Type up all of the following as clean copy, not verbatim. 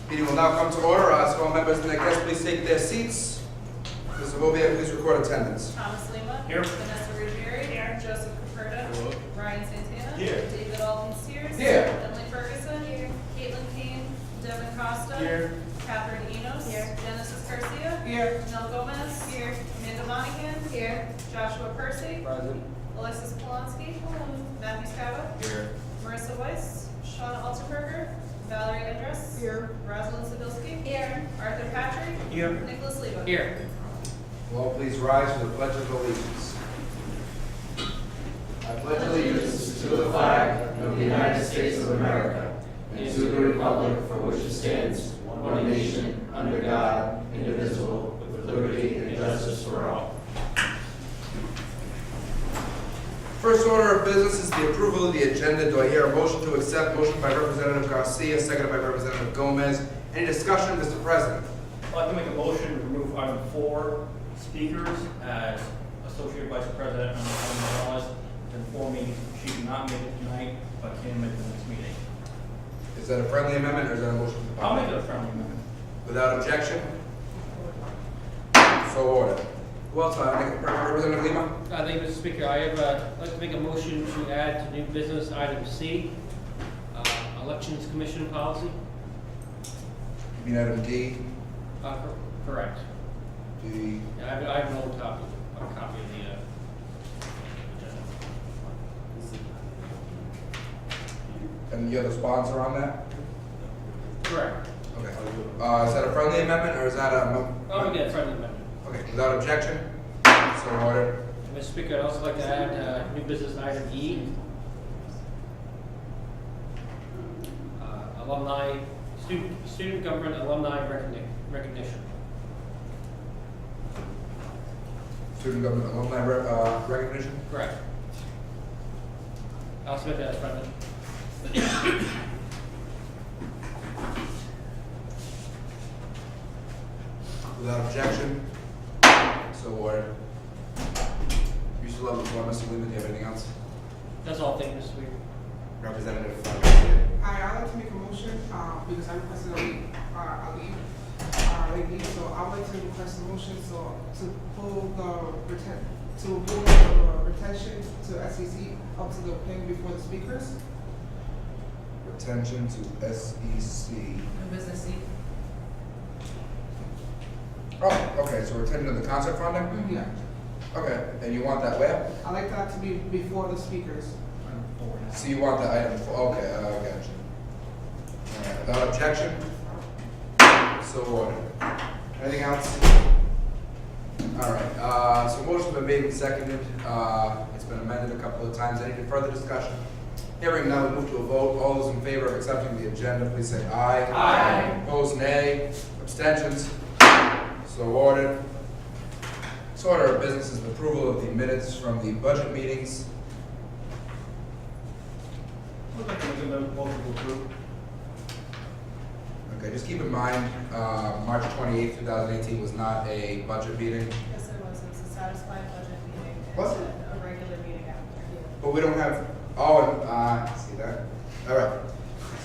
Meeting will now come to order. So all members and their guests, please take their seats. Mr. Bovia, please record attendance. Thomas Lima. Here. Vanessa Ruggieri. Here. Joseph Caperta. Hello. Ryan Santana. Here. David Alden Steers. Here. Emily Ferguson. Here. Caitlin Kane. Devin Costa. Here. Catherine Enos. Here. Genesis Garcia. Here. Nell Gomez. Here. Amanda Monahan. Here. Joshua Percy. Present. Alexis Polanski. Matthew Scava. Here. Marissa Weiss. Shauna Altenberger. Valerie Endress. Here. Rosalind Sidilski. Here. Arthur Patrick. Here. Nicholas Leva. Here. Will all please rise for the Pledge of Allegiance. I pledge allegiance to the flag of the United States of America and to the republic for which it stands, one nation, under God, indivisible, with liberty and justice for all. First order of business is the approval of the agenda. Do I hear a motion to accept? Motion by Representative Garcia, seconded by Representative Gomez. Any discussion, Mr. President? I'd like to make a motion to remove item 4, speakers, as Associate Vice President Ana Morales informed me she did not make it tonight, but can make the next meeting. Is that a friendly amendment or is that a motion to the I'll public? make it a friendly amendment. Without objection? So ordered. Who else? Representative Lima? Thank you, Mr. Speaker. I'd like to make a motion to add to new business item C, Elections Commission policy. You mean item D? Correct. D. Yeah, I have an old copy of the agenda. And you're the sponsor on that? Correct. Okay. Is that a friendly amendment or is that a? I'll make that a friendly amendment. Okay, without objection? So ordered. Mr. Speaker, I'd also like to add new business item E, alumni, student government alumni recognition. Student government alumni recognition? Correct. I'll submit that as friendly. Without objection? So ordered. You still have the floor, Mr. Lehman. Do you have anything else? That's all. Thank you, Mr. Speaker. Representative. Hi, I'd like to make a motion, because I requested a leave, so I'd like to request a motion, so to pull the retention to SEC up to the thing before the speakers. Retention to SEC. Business seat. Oh, okay, so retention to the concert funding? Yeah, Okay, and you want that where? I'd like that to be before the speakers. Item 4 now. So you want the item, okay, I got you. All right, without objection? So ordered. Anything else? All right, so motion's been made and seconded. It's been amended a couple of times. Any further discussion? Hearing none, we move to a vote. All those in favor of accepting the agenda, please say aye. Aye. Opposed, nay. Abstentions? So ordered. This order of business is the approval of the minutes from the budget meetings. I'd like to make a motion to approve. Okay, just keep in mind, March 28th, 2018 was not a budget meeting, Yes, it was. It was a satisfied budget meeting. and Was it? A regular meeting after. but we don't have, see that? All right.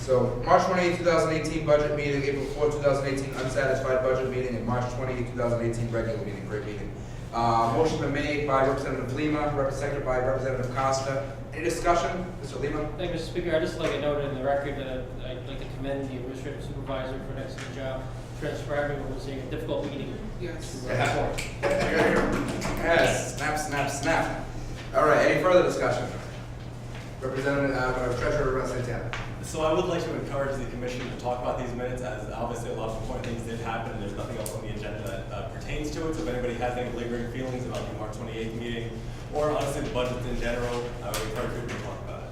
So March 28th, 2018 budget meeting, April 4th, 2018 unsatisfied budget meeting, and March 28th, 2018 regular meeting, great meeting. Motion been made by Representative Lima, seconded by Representative Costa. Any discussion, Mr. Lima? Thank you, Mr. Speaker. I'd just like to note in the record that I'd like to commend the administrative supervisor for an excellent job transcribing what was a difficult meeting. Yes. to report. Yes, snap, snap, snap. All right, any further discussion? Representative, Treasurer Santana. So I would like to encourage the commission to talk about these minutes, as obviously a lot of important things did happen, and there's nothing else on the agenda that pertains to it. So if anybody has any lingering feelings about the March 28th meeting, or honestly the budget in general, I would encourage people to talk about it.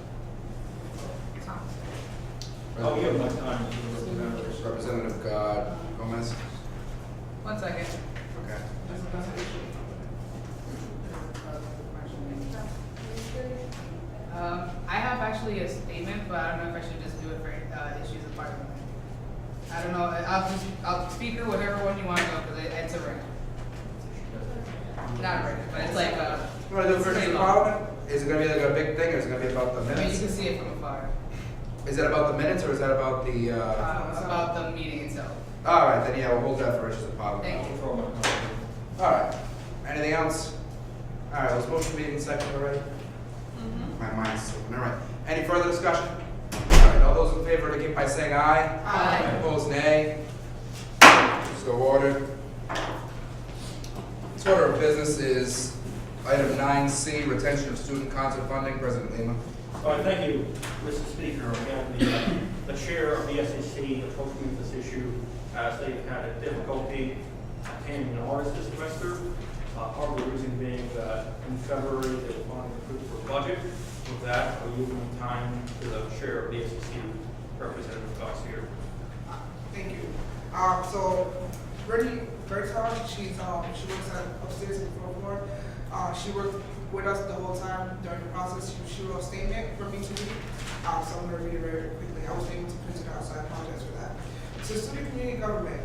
I'll give enough time to the members. Representative Gomez. 1 second. Okay. That's an issue. I have actually a statement, but I don't know if I should just do it for issues of parliament. I don't know. I'll speaker whatever one you want to go because it's a ring. Not a ring, but it's like You want to do it for pretty the long. Parliament? Is it going to be like a big thing or is it going to be about the I mean, you minutes? can see it from afar. Is that about the minutes or is that about the, About the meeting itself. all right, then yeah, we'll hold that for issues of public. Thank you. All right, anything else? All right, was motion made in second already? My mind's slipping, all right. Any further discussion? All right, all those in favor indicate by saying aye. Aye. Opposed, nay. So ordered. This order of business is item 9C, retention of student concert funding. President Lima. All right, thank you, Mr. Speaker. Again, the chair of the SEC approached me with this issue as they've had a difficulty obtaining an artist this semester. Part of the reason being that in February they wanted to approve for budget. With that, I'll yield my time to the chair of the SEC, Representative Garcia. Thank you. So Brittany Berton, she works at upstairs in the fourth floor. She worked with us the whole time during the process. She wrote a statement for me to read. So I'm going to read it very quickly. I was able to print it out, so I apologize for that. To student community government,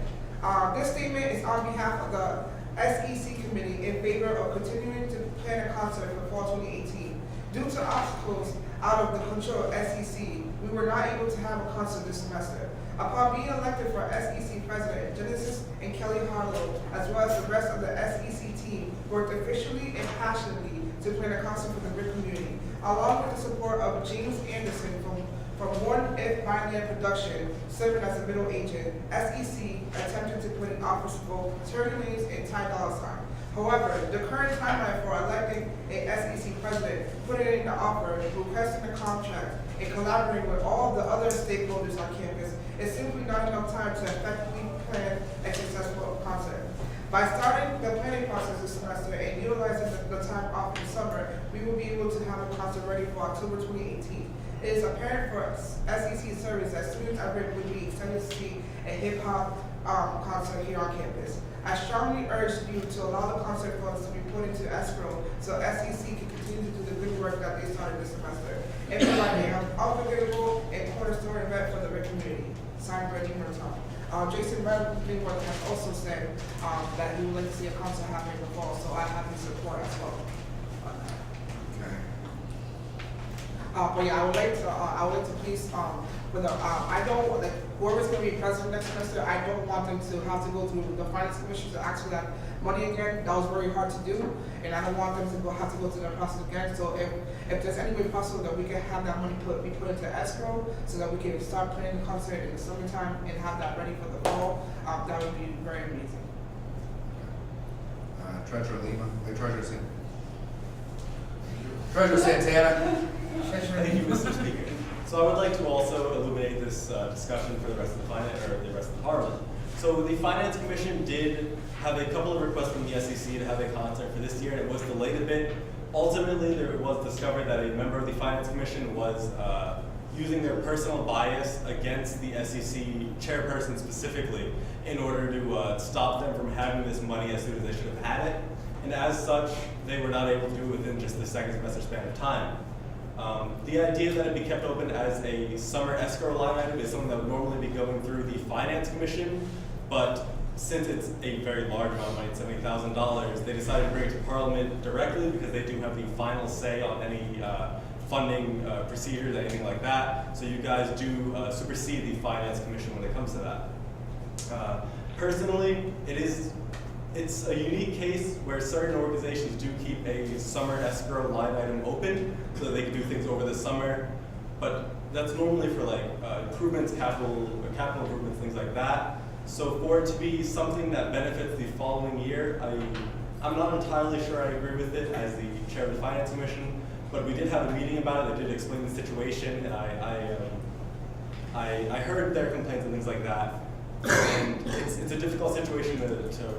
this statement is on behalf of the SEC committee in favor of continuing to plan a concert for fall 2018. Due to obstacles out of the control of SEC, we were not able to have a concert this semester. Upon being elected for SEC President, Genesis and Kelly Harlow, as well as the rest of the SEC team, worked officially and passionately to plan a concert for the Brick community. Along with the support of James Anderson from One If Byland Production, serving as a middle agent, SEC attempted to put in offers for Terry Lanes and Ty Dolla $ign. However, the current timeline for electing a SEC president, putting in the offer, requesting a contract, and collaborating with all the other stakeholders on campus is simply not enough time to effectively plan a successful concert. By starting the planning process this semester and utilizing the time off in summer, we will be able to have a concert ready for October 2018. It is apparent for SEC service that students at Brick would be excited to see a hip-hop concert here on campus. I strongly urge you to allow the concert funds to be put into escrow so SEC can continue to do the good work that they started this semester and provide an unforgettable and cornerstone event for the Brick community. Signed, Reggie Murtaugh. Jason Ringworth has also said that he would like to see a concert happen in the fall, so I have his support as well. But yeah, I would like to please, I don't, like, whoever's gonna be president next semester, I don't want them to have to go through the finance commission to ask for that money again. That was very hard to do, and I don't want them to have to go through that process again. So if there's any way possible that we can have that money be put into escrow so that we can start planning the concert in the summertime and have that ready for the fall, that would be very amazing. Treasurer Lima, Treasurer Santana. Thank you, Mr. Speaker. So I would like to also illuminate this discussion for the rest of the rest of the Parliament. So the Finance Commission did have a couple of requests from the SEC to have a concert for this year, and it was delayed a bit. Ultimately, there was discovered that a member of the Finance Commission was using their personal bias against the SEC chairperson specifically in order to stop them from having this money as soon as they should have had it. And as such, they were not able to do it within just the second semester span of time. The idea that it be kept open as a summer escrow line item is something that would normally be going through the Finance Commission, but since it's a very large amount of money, $70,000, they decided to bring it to Parliament directly because they do have the final say on any funding procedures, anything like that. So you guys do supersede the Finance Commission when it comes to that. Personally, it's a unique case where certain organizations do keep a summer escrow line item open so that they can do things over the summer, but that's normally for like improvements, capital improvements, things like that. So for it to be something that benefits the following year, I'm not entirely sure I agree with it as the chair of the Finance Commission, but we did have a meeting about it. They did explain the situation, and I heard their complaints and things like that. And it's a difficult situation to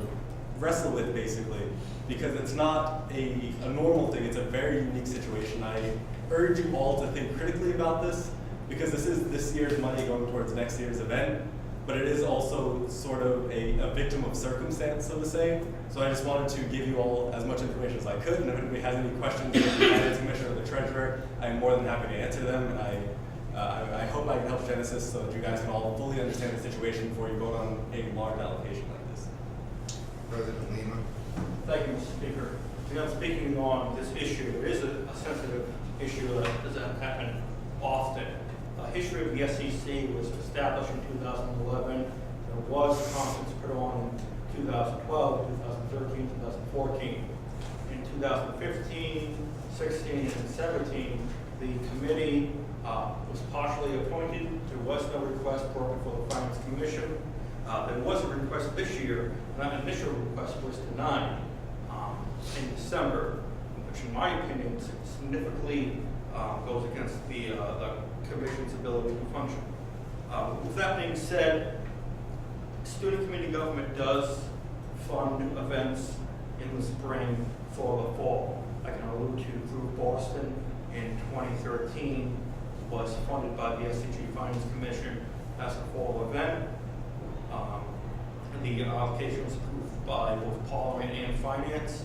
wrestle with, basically, because it's not a normal thing. It's a very unique situation. I urge you all to think critically about this, because this is this year's money going towards next year's event, but it is also sort of a victim of circumstance, so to say. So I just wanted to give you all as much information as I could, and if anybody has any questions for the Finance Commissioner or the Treasurer, I am more than happy to answer them, and I hope I can help Genesis so that you guys can all fully understand the situation before you vote on a large allocation like this. President Lima. Thank you, Mr. Speaker. Again, speaking on this issue, it is a sensitive issue that doesn't happen often. history of the SEC was established in 2011. There was a conference put on in 2012, 2013, 2014. In 2015, 16, and 17, the committee was partially appointed. There was no request for the Finance Commission. There was a request this year, and that initial request was denied in December, which in my opinion significantly goes against the Commission's ability to function. With that being said, student community government does fund events in the spring for the fall. I can allude to Through Boston in 2013 was funded by the SCG Finance Commission as a fall event. The allocation was approved by both Parliament and Finance,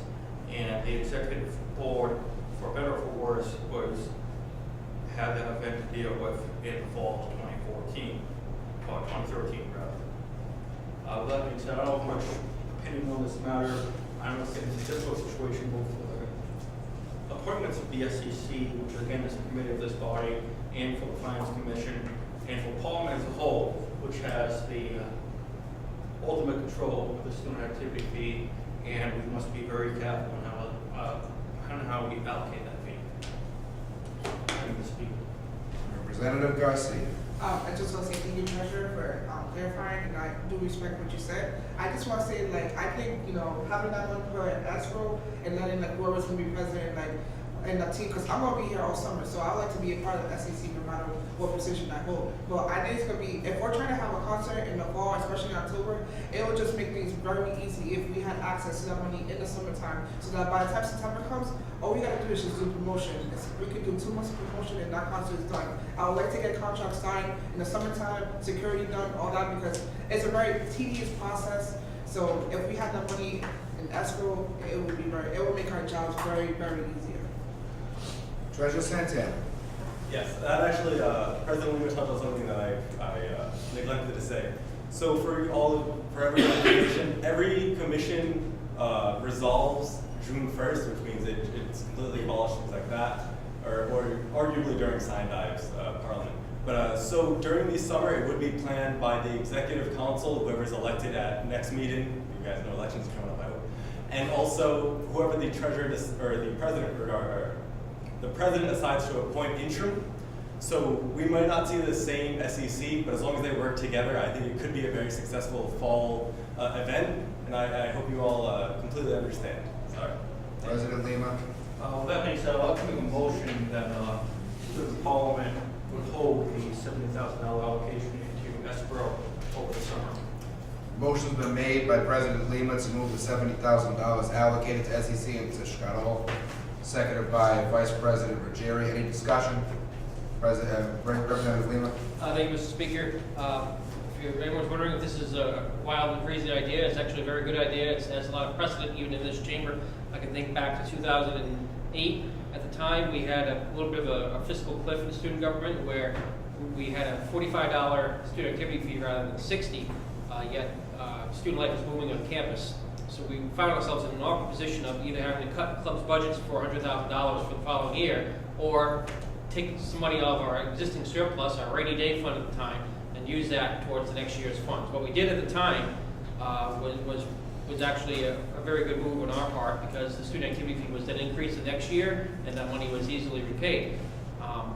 and the Executive Board, for better or for worse, had that event to deal with in the fall of 2014, or 2013 rather. With that being said, I don't have much opinion on this matter. I understand it's a difficult situation both for the appointments of the SEC, which again is a committee of this body, and for the Finance Commission, and for Parliament as a whole, which has the ultimate control of the student activity fee, and we must be very careful on how we allocate that fee. Thank you, Mr. Speaker. Representative Garcia. I just want to say thank you, Treasurer, for clarifying, and I do respect what you said. I just want to say, like, I think, having that one per escrow and letting, like, whoever's going to be president, like, and the team, because I'm going to be here all summer, so I would like to be a part of the SEC no matter what position I hold. But I think it's going to be, if we're trying to have a concert in the fall, especially in October, it would just make things very easy if we had access to that money in the summertime, so that by the time September comes, all we got to do is just do promotion. We can do 2 months of promotion and that concert is done. I would like to get contracts signed in the summertime, security done, all that, because it's a very tedious process. So if we had that money in escrow, it would make our jobs very, very easier. Treasurer Santana. Yes, that actually, President Lima touched on something that I neglected to say. So for every commission resolves June 1st, which means it's completely abolished, things like that, or arguably during sign dives, Parliament. But so during the summer, it would be planned by the Executive Council, whoever's elected at next meeting. You guys know elections are coming up, I hope. And also whoever the treasurer or the president the president decides to appoint interim. So we might not see the same SEC, but as long as they work together, I think it could be a very successful fall event. And I hope you all completely understand. Sorry. President Lima. That being said, I'd like to make a motion that the Parliament would hold the $70,000 allocation into escrow over the summer. Motion's been made by President Lima to move the $70,000 allocated to SEC into Chicago Hall, seconded by Vice President Ruggieri. Any discussion? Representative Lima. Thank you, Mr. Speaker. If anyone's wondering if this is a wild and crazy idea, it's actually a very good idea. It has a lot of precedent even in this chamber. I can think back to 2008. At the time, we had a little bit of a fiscal cliff in student government where we had a $45 student activity fee rather than $60, yet student life was moving on campus. So we found ourselves in an awkward position of either having to cut club's budgets for $100,000 for the following year, or take some money out of our existing surplus, our rainy day fund at the time, and use that towards the next year's funds. What we did at the time was actually a very good move on our part, because the student activity fee was then increased the next year, and that money was easily repaid.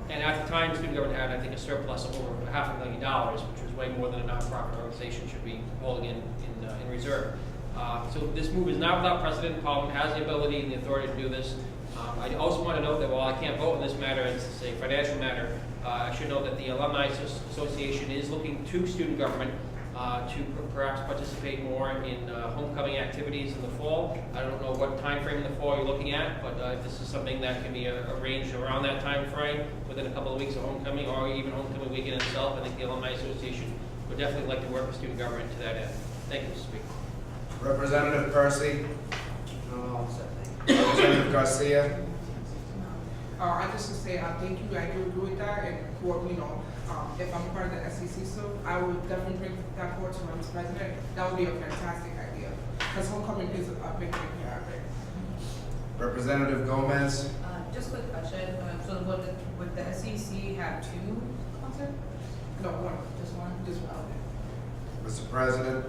And at the time, student government had, I think, a surplus of over $500,000, which was way more than a nonprofit organization should be holding in reserve. So this move is not without precedent. Parliament has the ability and the authority to do this. I also want to note that while I can't vote on this matter, it's a financial matter, I should note that the Alumni Association is looking to student government to perhaps participate more in homecoming activities in the fall. I don't know what time frame in the fall you're looking at, but if this is something that can be arranged around that time frame, within a couple of weeks of homecoming, or even homecoming weekend itself, I think the Alumni Association would definitely like to work with student government to that end. Thank you, Mr. Speaker. Representative Percy. Representative Garcia. I just to say thank you. I do agree with that, and for if I'm part of the SEC, so I would definitely bring that forward to Mr. President. That would be a fantastic idea, because homecoming is a big thing here, I think. Representative Gomez. Just a quick question. So would the SEC have 2 concert? No, one, Just one? just one. Mr. President,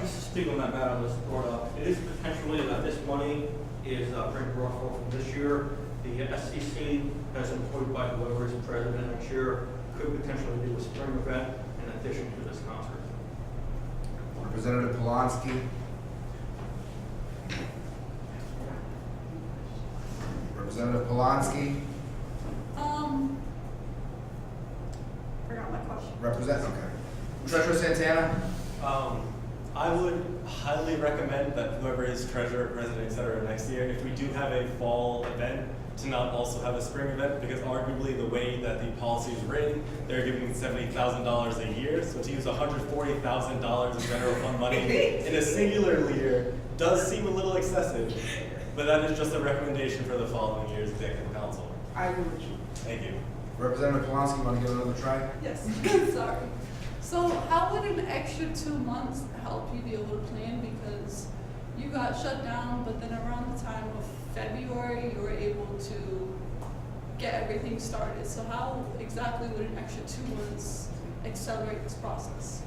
Just to speak on that matter that's brought up, it is potentially that this money is being brought forward from this year. The SEC, as employed by whoever is president next year, could potentially do a spring event in addition to this concert. Representative Polanski. Representative Polanski, Forgot my question. okay. Treasurer Santana, I would highly recommend that whoever is treasurer, president, et cetera, next year, if we do have a fall event, to not also have a spring event, because arguably the way that the policy is written, they're giving $70,000 a year, so to use $140,000 of general fund money in a singular year does seem a little excessive, but that is just a recommendation for the following year's executive council. I agree with you. Thank you. Representative Polanski, want to give it another try? Yes, sorry. So how would an extra 2 months help you be able to plan? Because you got shut down, but then around the time of February, you were able to get everything started. So how exactly would an extra 2 months accelerate this process?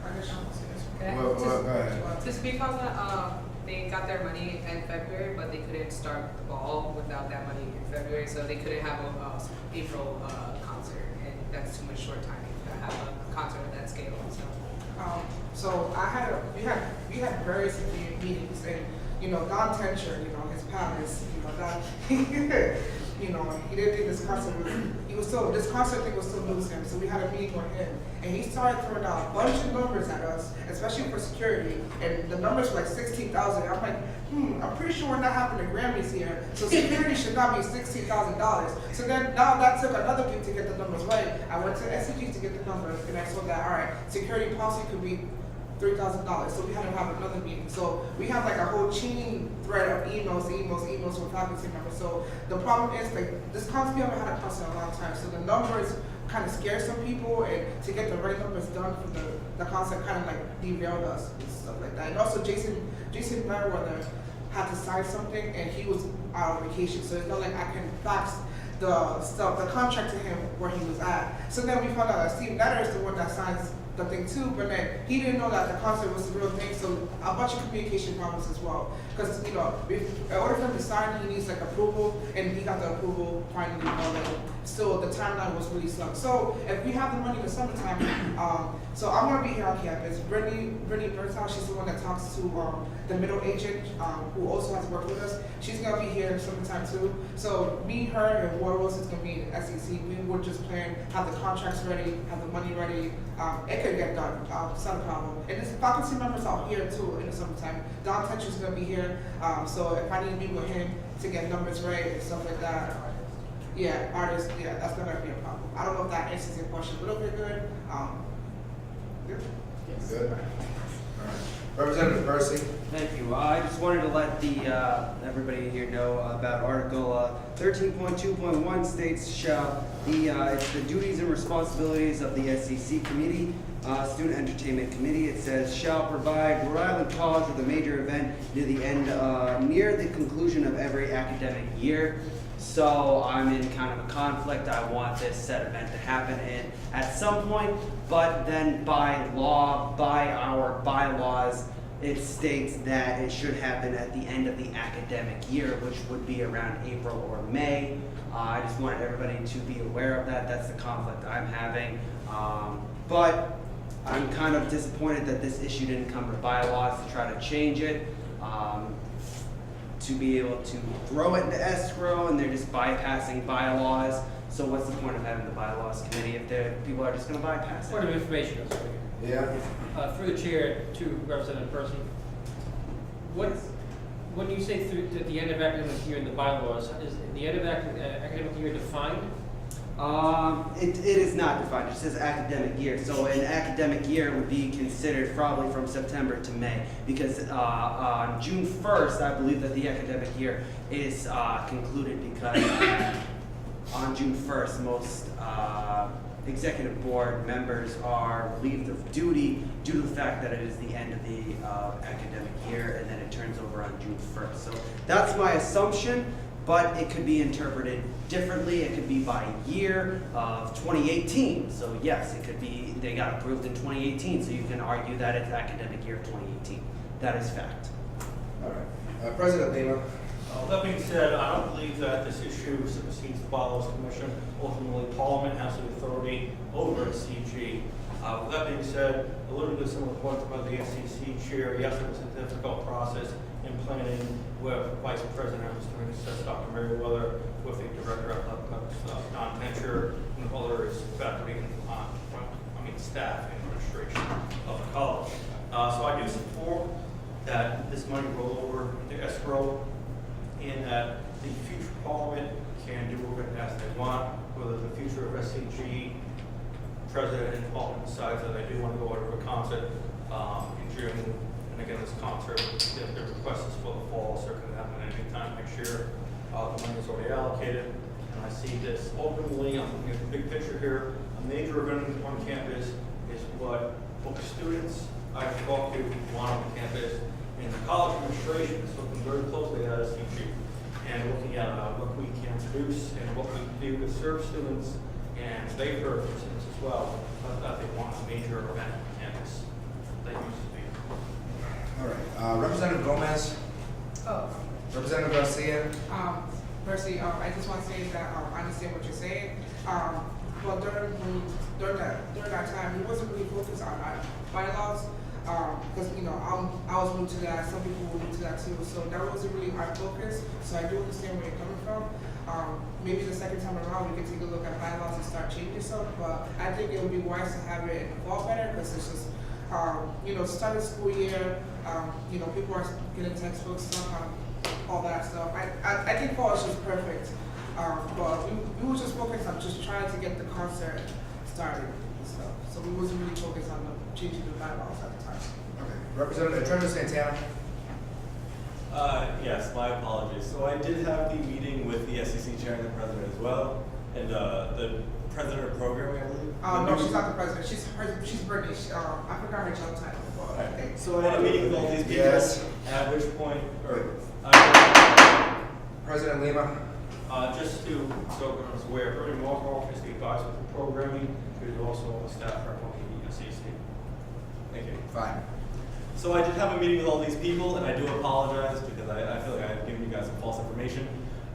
I guess I'm gonna say this. Okay. Well, go ahead. To speak on that, they got their money in February, but they couldn't start the ball without that money in February, so they couldn't have a April concert, and that's too much short timing to have a concert of that scale. So we had various meetings, and Don Tencher, his palace, that he didn't think this concert this concert thing was still new to him. So we had a meeting with him, and he started throwing out a bunch of numbers at us, especially for security, and the numbers were like 16,000. I'm like, I'm pretty sure we're not having the Grammys here, so security should not be $16,000. So then now that took another week to get the numbers right. I went to SCG to get the numbers, and I saw that all right, security policy could be $3,000. So we had to have another meeting. So we have like a whole chain thread of emails from faculty members. So the problem is like this concert, we haven't had a concert in a long time. So the numbers kind of scare some people, and to get the right numbers done for the concert kind of like derailed us and stuff like that. And also Jason Merriweather had to sign something, and he was out on vacation. So it's not like I can fax the contract to him where he was at. So then we found out that Steve Netter is the one that signs the thing too, but then he didn't know that the concert was the real thing, so a bunch of communication problems as well. Because in order for him to sign, he needs like approval, and he got the approval finally. Still, the timeline was really slow. So if we have the money in the summertime, so I'm gonna be here on campus. Brittany Berthow, she's the one that talks to the middle agent, who also has worked with us. She's gonna be here in summertime too. So me, her, and War Rose is gonna be in SEC. We would just plan, have the contracts ready, have the money ready. It could get done. It's not a problem. And there's faculty members out here too in the summertime. Don Tetcher's gonna be here. So if I need to meet with him to get numbers right and stuff like that. Yeah, artists, yeah, that's not gonna be a problem. I don't know if that answers your question, but okay, good. Good? Good. All right. Representative Percy. Thank you. I just wanted to let everybody here know about Article 13.2.1 states it's the duties and responsibilities of the SEC Committee, Student Entertainment Committee. It says shall provide Rhode Island College with a major event near the conclusion of every academic year. So I'm in kind of a conflict. I want this said event to happen at some point, but then by law, by our bylaws, it states that it should happen at the end of the academic year, which would be around April or May. I just wanted everybody to be aware of that. That's the conflict I'm having. But I'm kind of disappointed that this issue didn't come to bylaws to try to change it. To be able to throw it into escrow, and they're just bypassing bylaws. So what's the point of having the bylaws committee if people are just going to bypass it? Point of information. Yeah. Through the chair to Representative Percy. When you say through at the end of academic year in the bylaws, is the end of academic year defined? It is not defined. It says academic year. So an academic year would be considered probably from September to May, because on June 1st, I believe that the academic year is concluded, because on June 1st, most executive board members are relieved of duty due to the fact that it is the end of the academic year, and then it turns over on June 1st. So that's my assumption. but it could be interpreted differently. It could be by year of 2018. So yes, it could be they got approved in 2018. So you can argue that it's academic year 2018. That is fact. All right. President Lima. That being said, I don't believe that this issue supersedes the bylaws commission. Ultimately, Parliament has the authority over CG. With that being said, a little bit similar to points about the SEC chair. Yes, it was a difficult process in planning with Vice President Mr. Assess Dr. Merriweather, with the Director of Athletics, Don Pencher, and others faculty and staff and administration of the college. So I do support that this money roll over into escrow, and that the future Parliament can do with it as they want, whether the future of SCG President and Parliament decides that they do want to go over a concert in June. And again, this concert, if the request is for the fall, so it can happen at any time next year. The money is already allocated, and I see this openly. I'm looking at the big picture here. A major event on campus is what both the students I've talked to want on campus, and the college administration is looking very closely at SCG and looking at what we can produce and what we do to serve students. And they've heard from students as well that they want a major event on campus. That used to be. All right. Representative Gomez. Oh, Representative Garcia. Percy, I just want to say that I understand what you're saying. Well, during that time, we wasn't really focused on bylaws, because I was new to that. Some people were new to that too, so that wasn't really our focus. So I do understand where you're coming from. Maybe the second time around, we can take a look at bylaws and start changing stuff. But I think it would be wise to have it in the fall better, because it's just start of school year. People are getting textbooks, stuff, all that stuff. I think fall is just perfect. But we were just focused on just trying to get the concert started and stuff. So we wasn't really focused on changing the bylaws at the time. Okay. Representative Treasurer Santana. Yes, my apologies. So I did have the meeting with the SEC chair and the president as well, and the president of programming, I believe. No, she's not the president. She's British. I forgot her job title. But okay. So I had a meeting with all these people. Yes. At which point, President Lima. Just so everyone's aware, Bernie Markoff is the advisor for programming. She is also a staff rep on the SEC. thank you. Fine. So I did have a meeting with all these people, and I do apologize because I feel like I've given you guys some false information.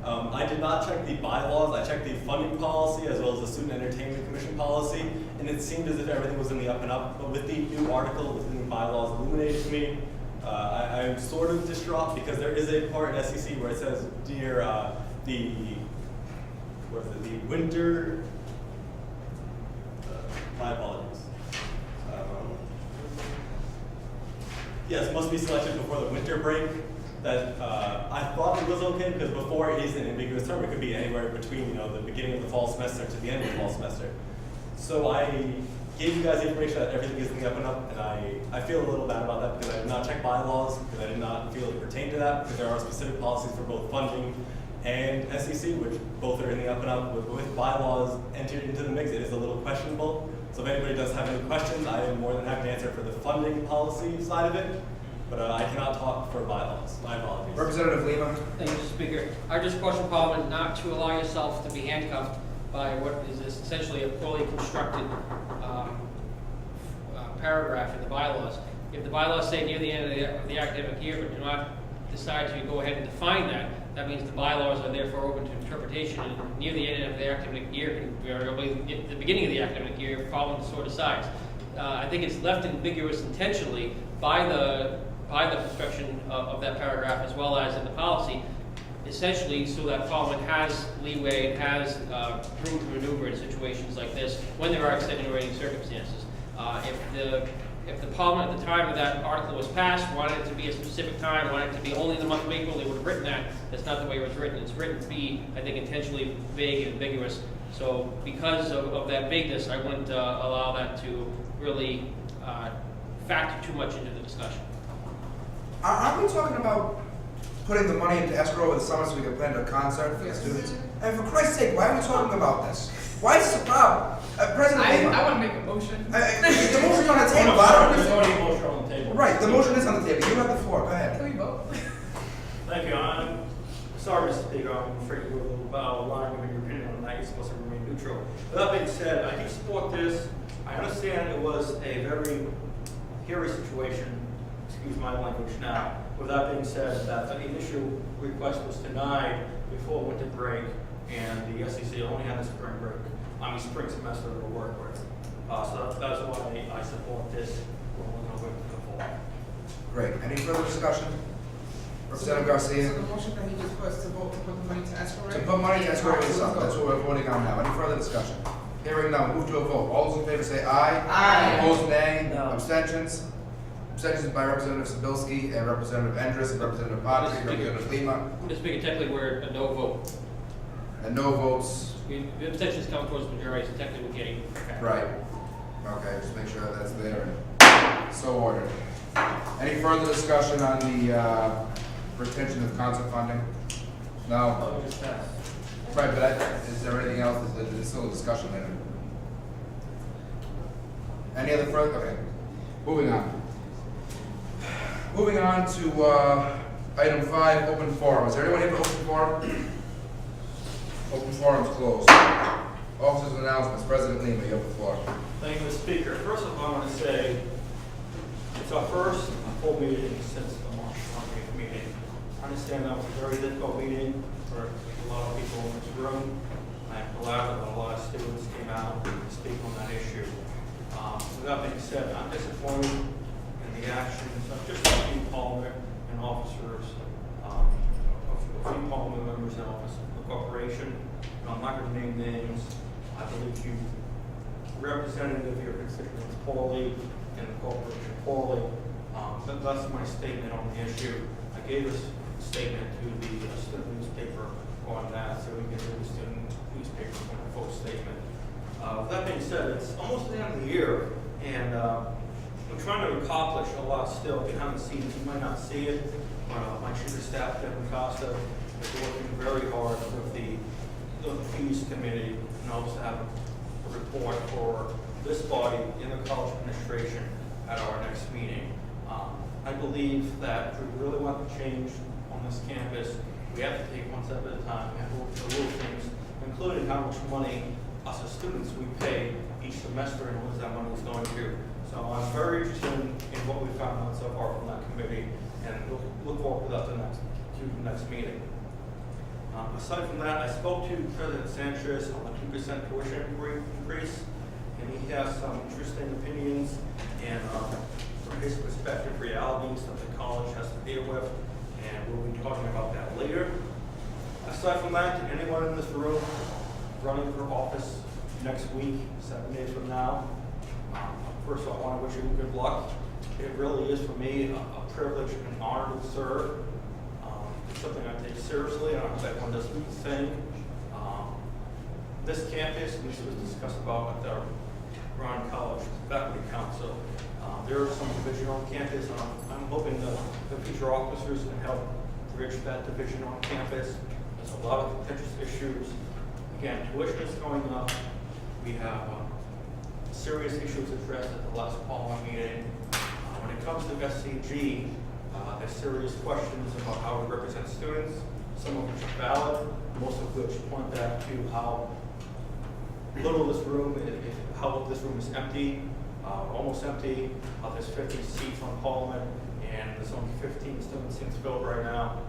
I did not check the bylaws. I checked the funding policy as well as the Student Entertainment Commission policy, and it seemed as if everything was in the up and up. But with the new article, with the new bylaws illuminated to me, I'm sort of distraught because there is a part in SEC where it says, dear, the winter, my apologies. Yes, must be selected before the winter break. That I thought it was okay because before it is an ambiguous term. It could be anywhere between the beginning of the fall semester to the end of the fall semester. So I gave you guys the information that everything is in the up and up, and I feel a little bad about that because I did not check bylaws, because I did not feel it pertained to that, because there are specific policies for both funding and SEC, which both are in the up and up. With bylaws entered into the mix, it is a little questionable. So if anybody does have any questions, I am more than happy to answer for the funding policy side of it, but I cannot talk for bylaws. My apologies. Representative Lima. Thank you, Mr. Speaker. I just caution Parliament not to allow yourself to be handcuffed by what is essentially a poorly constructed paragraph in the bylaws. If the bylaws say near the end of the academic year, but do not decide to go ahead and define that, that means the bylaws are therefore open to interpretation, and near the end of the academic year can variably at the beginning of the academic year, following the sort of sides. I think it's left ambiguous intentionally by the construction of that paragraph, as well as in the policy, essentially so that Parliament has leeway and has room to maneuver in situations like this when there are extenuating circumstances. If the Parliament at the time of that article was passed wanted it to be a specific time, wanted it to be only in the month of April, they would have written that. That's not the way it was written. It's written to be, I think, intentionally vague and ambiguous. So because of that vagueness, I wouldn't allow that to really factor too much into the discussion. Aren't we talking about putting the money into escrow over the summer so we can plan a concert for the students? And for Christ's sake, why are we talking about this? Why is this a problem? President Lima. I want to make a motion. The motion's on the table. I don't There's understand. already a motion on the table. Right, the motion is on the table. You have the floor. Go ahead. Can we vote? Thank you. I'm sorry, Mr. Speaker. I'm afraid we're a little line of your opinion on that. You're supposed to remain neutral. With that being said, I do support this. I understand it was a very hairy situation. Excuse my language now. With that being said, that the initial request was denied before winter break, and the SEC only had the spring semester to work with. So that's why I support this. We're going to go forward. Great. Any further discussion? Representative Garcia? So the motion that he just put to vote to put the money to escrow, To right? put money to escrow Alright, is so up. let's That's go. what we're voting on now. Any further discussion? Hearing none, move to a vote. All those in favor say aye. Aye. Opposed, nay. No. Abstentions? Abstentions by Representative Sabilski and Representative Endres and Representative Patry, Representative Lima, Just make it technically we're a no vote. and no votes. The abstentions come towards the majority, so technically we're getting. Right. Okay, just make sure that's there. And so ordered. Any further discussion on the retention of concert funding? No? Oh, just passed. Right, but is there anything else? There's still a discussion there. Any other further? Okay. Moving on. Moving on to item 5, open forum. Is there anyone here for open forum? Open forum's closed. Officers and announcements. President Lima, you have the floor. Thank you, Mr. Speaker. First of all, I want to say it's our first full meeting since the March 28th meeting. I understand that was a very difficult meeting for a lot of people in this room. I'm glad that a lot of students came out to speak on that issue. With that being said, I'm disappointed in the actions of just a few Parliament and officers, a few Parliament members and officers of the corporation. I'm not going to name names. I believe you represented your constituents poorly and the corporation poorly. But that's my statement on the issue. I gave a statement to the student newspaper on that, so we can do the student newspaper on a full statement. With that being said, it's almost the end of the year, and we're trying to accomplish a lot still behind the scenes. You might not see it, but my chief of staff, Devin Costa, is working very hard with the fees committee, and also have a report for this body in the college administration at our next meeting. I believe that if we really want to change on this campus, we have to take one step at a time. We have to look at the little things, including how much money us as students we pay each semester and where that money is going to. So I'm very interested in what we found out so far from that committee, and look forward to that to the next meeting. Aside from that, I spoke to President Sanchez on the 2% tuition increase, and he has some interesting opinions and from his perspective, realities that the college has to deal with, and we'll be talking about that later. Aside from that, to anyone in this room running for office next week, 7 days from now, first of all, I want to wish you good luck. It really is for me a privilege and honor to serve. It's something I take seriously, and I hope everyone does the same. This campus, and this was discussed about at the Brown College Faculty Council. There is some division on campus, and I'm hoping the future officers can help bridge that division on campus. There's a lot of contentious issues. Again, tuition is going up. We have serious issues addressed at the last Parliament meeting. When it comes to SCG, there's serious questions about how we represent students, some of which are valid, most of which point back to how little this room, how this room is empty, almost empty. There's 50 seats on Parliament, and there's only 15 student seats filled right now.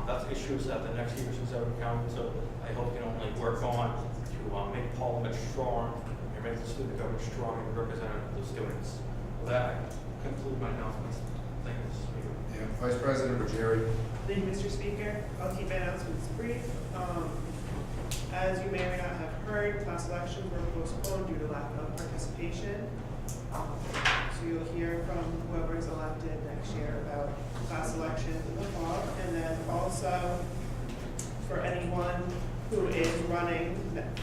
That's issues that the next year's Reserve Council, so I hope can only work on to make Parliament strong and make the student government strong and representative of the students. With that, I conclude my announcements. Thank you, Mr. Speaker. Yeah, Vice President Ruggieri. Thank you, Mr. Speaker. I'll keep my announcements brief. As you may or may not have heard, class elections were postponed due to lack of participation. So you'll hear from whoever is elected next year about class elections in the fall. And then also, for anyone who is running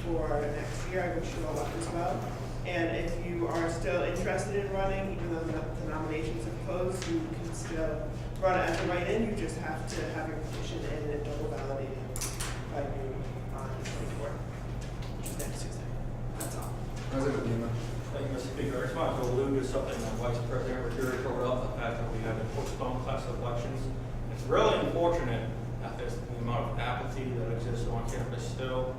for next year, I wish you all luck as well. And if you are still interested in running, even though the nominations are closed, you can still run as a write-in. You just have to have your petition in and double validated by noon on the 24th, which is next Tuesday. That's all. President Lima. Thank you, Mr. Speaker. I just wanted to allude to something that Vice President Ruggieri brought up, the fact that we had to postpone class elections. It's really unfortunate at this, the amount of apathy that exists on campus still.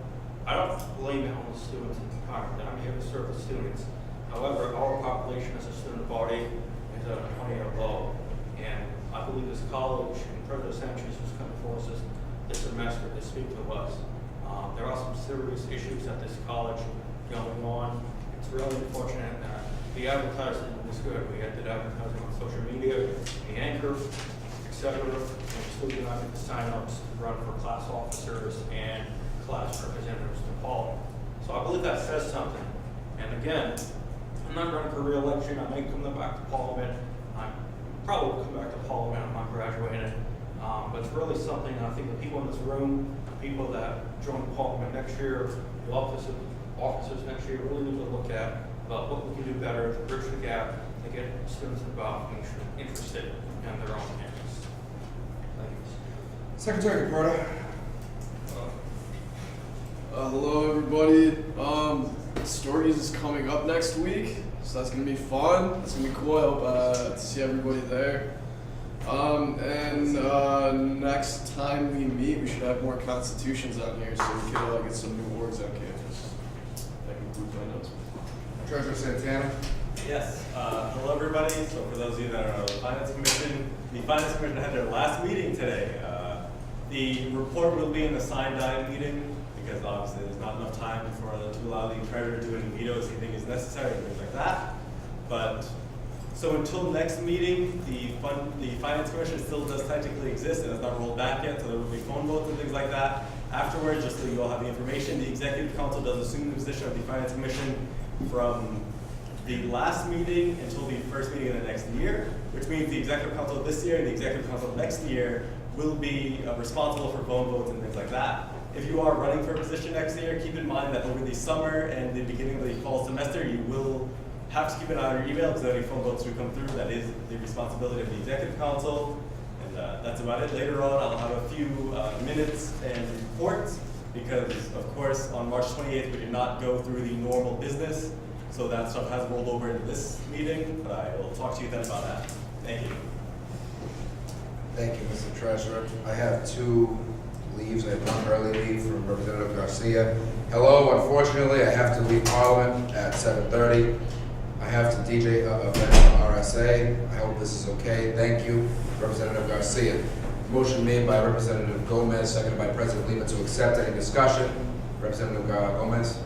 I don't blame it on the students entirely. I'm here to serve the students. However, our population as a student body is at a 20-year low. And I believe this college and President Sanchez has come before us this semester to speak to us. There are some serious issues at this college going on. It's really unfortunate that the advertising was good. We had the advertising on social media, the anchor, etc. And we still do not get the sign-ups to run for class officers and class representatives to Paul. So I believe that says something. And again, I'm not running for re-election. I may come back to Parliament. I probably will come back to Parliament. I'm not graduating. But it's really something I think the people in this room, the people that join Parliament next year, the officers next year really need to look at about what we can do better to bridge the gap to get students involved and interested in their own campus. Thank you. Secretary Caperta. Hello everybody. Stories is coming up next week, so that's gonna be fun. It's gonna be cool. I hope to see everybody there. Next time we meet, we should have more constitutions out here, so we can get some new orgs on campus. That concludes my notes. Treasurer Santana. Yes, hello everybody. So for those of you that are on the Finance Commission had their last meeting today. The report will be in the signed document meeting because obviously there's not enough time to allow the treasurer to do any vetoes if anything is necessary and things like that. But so until next meeting, the Finance Commission still does technically exist and has not rolled back yet, so there will be phone votes and things like that. Afterwards, just so you all have the information, the Executive Council does assume the position of the Finance Commission from the last meeting until the first meeting of the next year, which means the Executive Council this year and the Executive Council next year will be responsible for phone votes and things like that. If you are running for a position next year, keep in mind that over the summer and the beginning of the fall semester, you will have to keep an eye on your email because any phone votes do come through. That is the responsibility of the Executive Council. And that's about it. Later on, I'll have a few minutes and reports because, of course, on March 28th, we did not go through the normal business. So that stuff has rolled over into this meeting, but I will talk to you then about that. Thank you. Thank you, Mr. Treasurer. I have two leaves. I have one early leave from Representative Garcia. Hello, unfortunately, I have to leave Parliament at 7:30. I have to DJ event on RSA. I hope this is okay. Thank you, Representative Garcia. Motion made by Representative Gomez, seconded by President Lima to accept. Any discussion? Representative Gomez.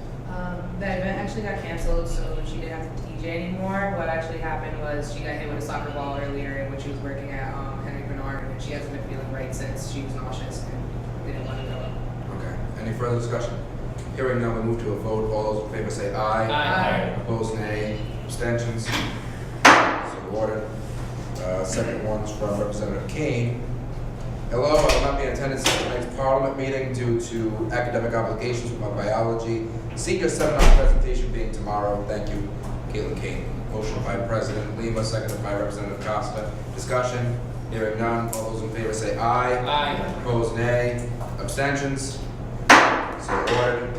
That event actually got canceled, so she didn't have to DJ anymore. What actually happened was she got hit with a soccer ball earlier when she was working at Henry Bernard, and she hasn't been feeling right since. She was nauseous and didn't want to go. Okay. Any further discussion? Hearing none, we move to a vote. All those in favor say aye. Aye. Opposed, nay. Abstentions? So ordered. Second one's from Representative Kane. Hello, I will not be in attendance at tonight's Parliament meeting due to academic obligations with my biology senior seminar presentation being tomorrow. Thank you, Caitlin Kane. Motion by President Lima, seconded by Representative Costa. Discussion? Hearing none. All those in favor say aye. Aye. Opposed, nay. Abstentions? So ordered.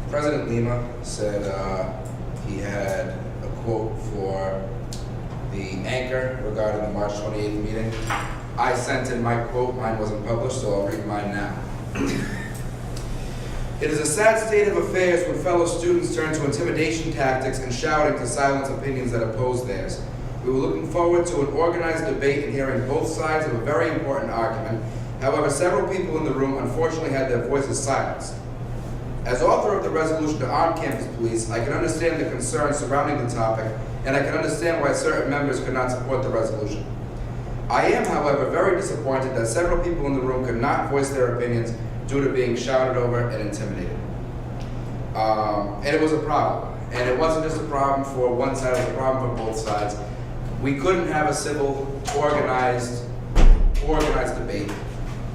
President Lima said he had a quote for the anchor regarding the March 28th meeting. I sent in my quote. Mine wasn't published, so I'll read mine now. It is a sad state of affairs when fellow students turn to intimidation tactics and shouting to silence opinions that oppose theirs. We were looking forward to an organized debate and hearing both sides of a very important argument. However, several people in the room unfortunately had their voices silenced. As author of the resolution to arm campus police, I can understand the concerns surrounding the topic, and I can understand why certain members could not support the resolution. I am, however, very disappointed that several people in the room could not voice their opinions due to being shouted over and intimidated. And it was a problem. And it wasn't just a problem for one side, it was a problem for both sides. We couldn't have a civil, organized debate.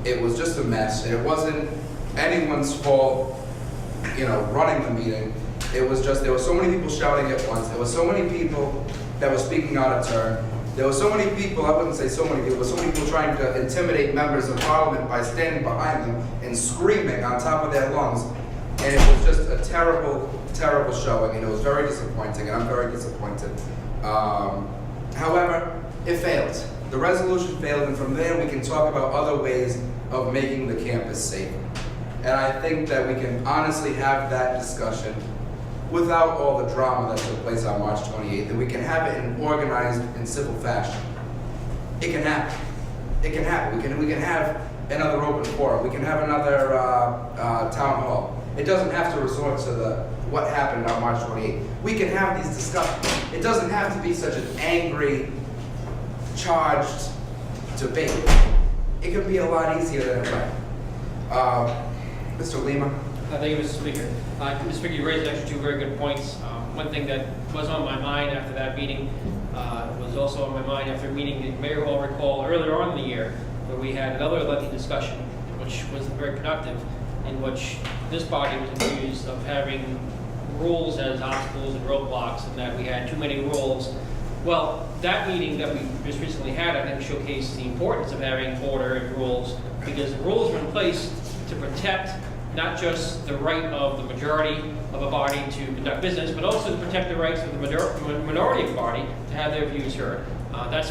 It was just a mess. It wasn't anyone's fault, running the meeting. It was just, there were so many people shouting at once. There were so many people that were speaking out of turn. There were so many people, I wouldn't say so many people, but so many people trying to intimidate members of Parliament by standing behind them and screaming on top of their lungs. And it was just a terrible, terrible showing, and it was very disappointing, and I'm very disappointed. However, it failed. The resolution failed, and from there we can talk about other ways of making the campus safer. And I think that we can honestly have that discussion without all the drama that took place on March 28th, and we can have it in organized and civil fashion. It can happen. It can happen. We can have another open forum. We can have another town hall. It doesn't have to resort to what happened on March 28th. We can have these discussions. It doesn't have to be such an angry, charged debate. It can be a lot easier than it went. Mr. Lima? Thank you, Mr. Speaker. Mr. Speaker, you raised actually two very good points. One thing that was on my mind after that meeting was also on my mind after a meeting that you may all recall earlier on in the year, where we had another lengthy discussion, which was very productive, in which this body was accused of having rules as obstacles and roadblocks, and that we had too many rules. Well, that meeting that we just recently had, I think, showcased the importance of having order and rules, because the rules are in place to protect not just the right of the majority of a body to conduct business, but also to protect the rights of the minority of the body to have their views heard. That's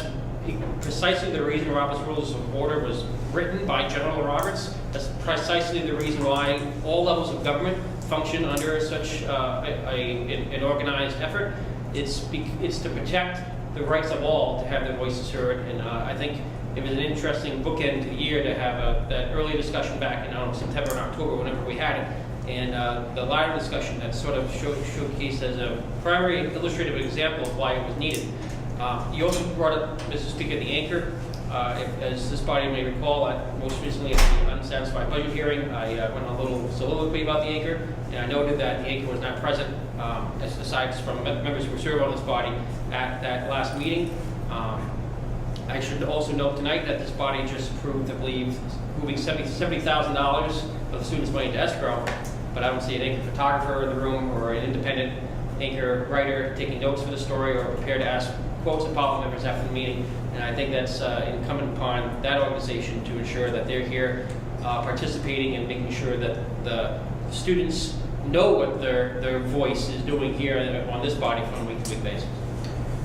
precisely the reason Robert's Rules of Order was written by General Roberts. That's precisely the reason why all levels of government function under such an organized effort. It's to protect the rights of all to have their voices heard, and I think it was an interesting bookend to the year to have that early discussion back in September and October, whenever we had it, and the latter discussion that sort of showcased as a primary illustrative example of why it was needed. You also brought up, Mr. Speaker, the anchor. As this body may recall, most recently at the unsatisfied budget hearing, I went on a little soliloquy about the anchor, and I noted that the anchor was not present, aside from members who were served on this body at that last meeting. I should also note tonight that this body just approved, I believe, moving $70,000 of the students' money to escrow, but I don't see an anchor photographer in the room or an independent anchor writer taking notes for the story or prepared to ask quotes of Apollo members after the meeting. And I think that's incumbent upon that organization to ensure that they're here participating and making sure that the students know what their voice is doing here on this body on a week-to-week basis.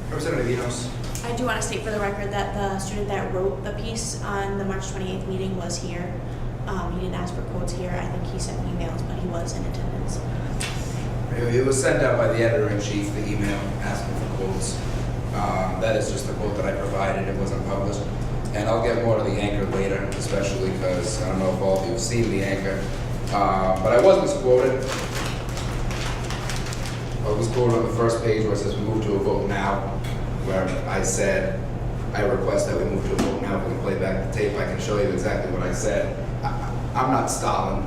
Representative Enos? I do want to state for the record that the student that wrote the piece on the March 28th meeting was here. He didn't ask for quotes here. I think he sent emails, but he was in attendance. It was sent out by the editor-in-chief, the email asking for quotes. That is just the quote that I provided. It wasn't published. And I'll get more to the anchor later, especially because I don't know if all of you have seen the anchor. But I was misquoted. I was quoted on the first page where it says we move to a vote now, where I said, I request that we move to a vote now. If we can play back the tape, I can show you exactly what I said. I'm not Stalin,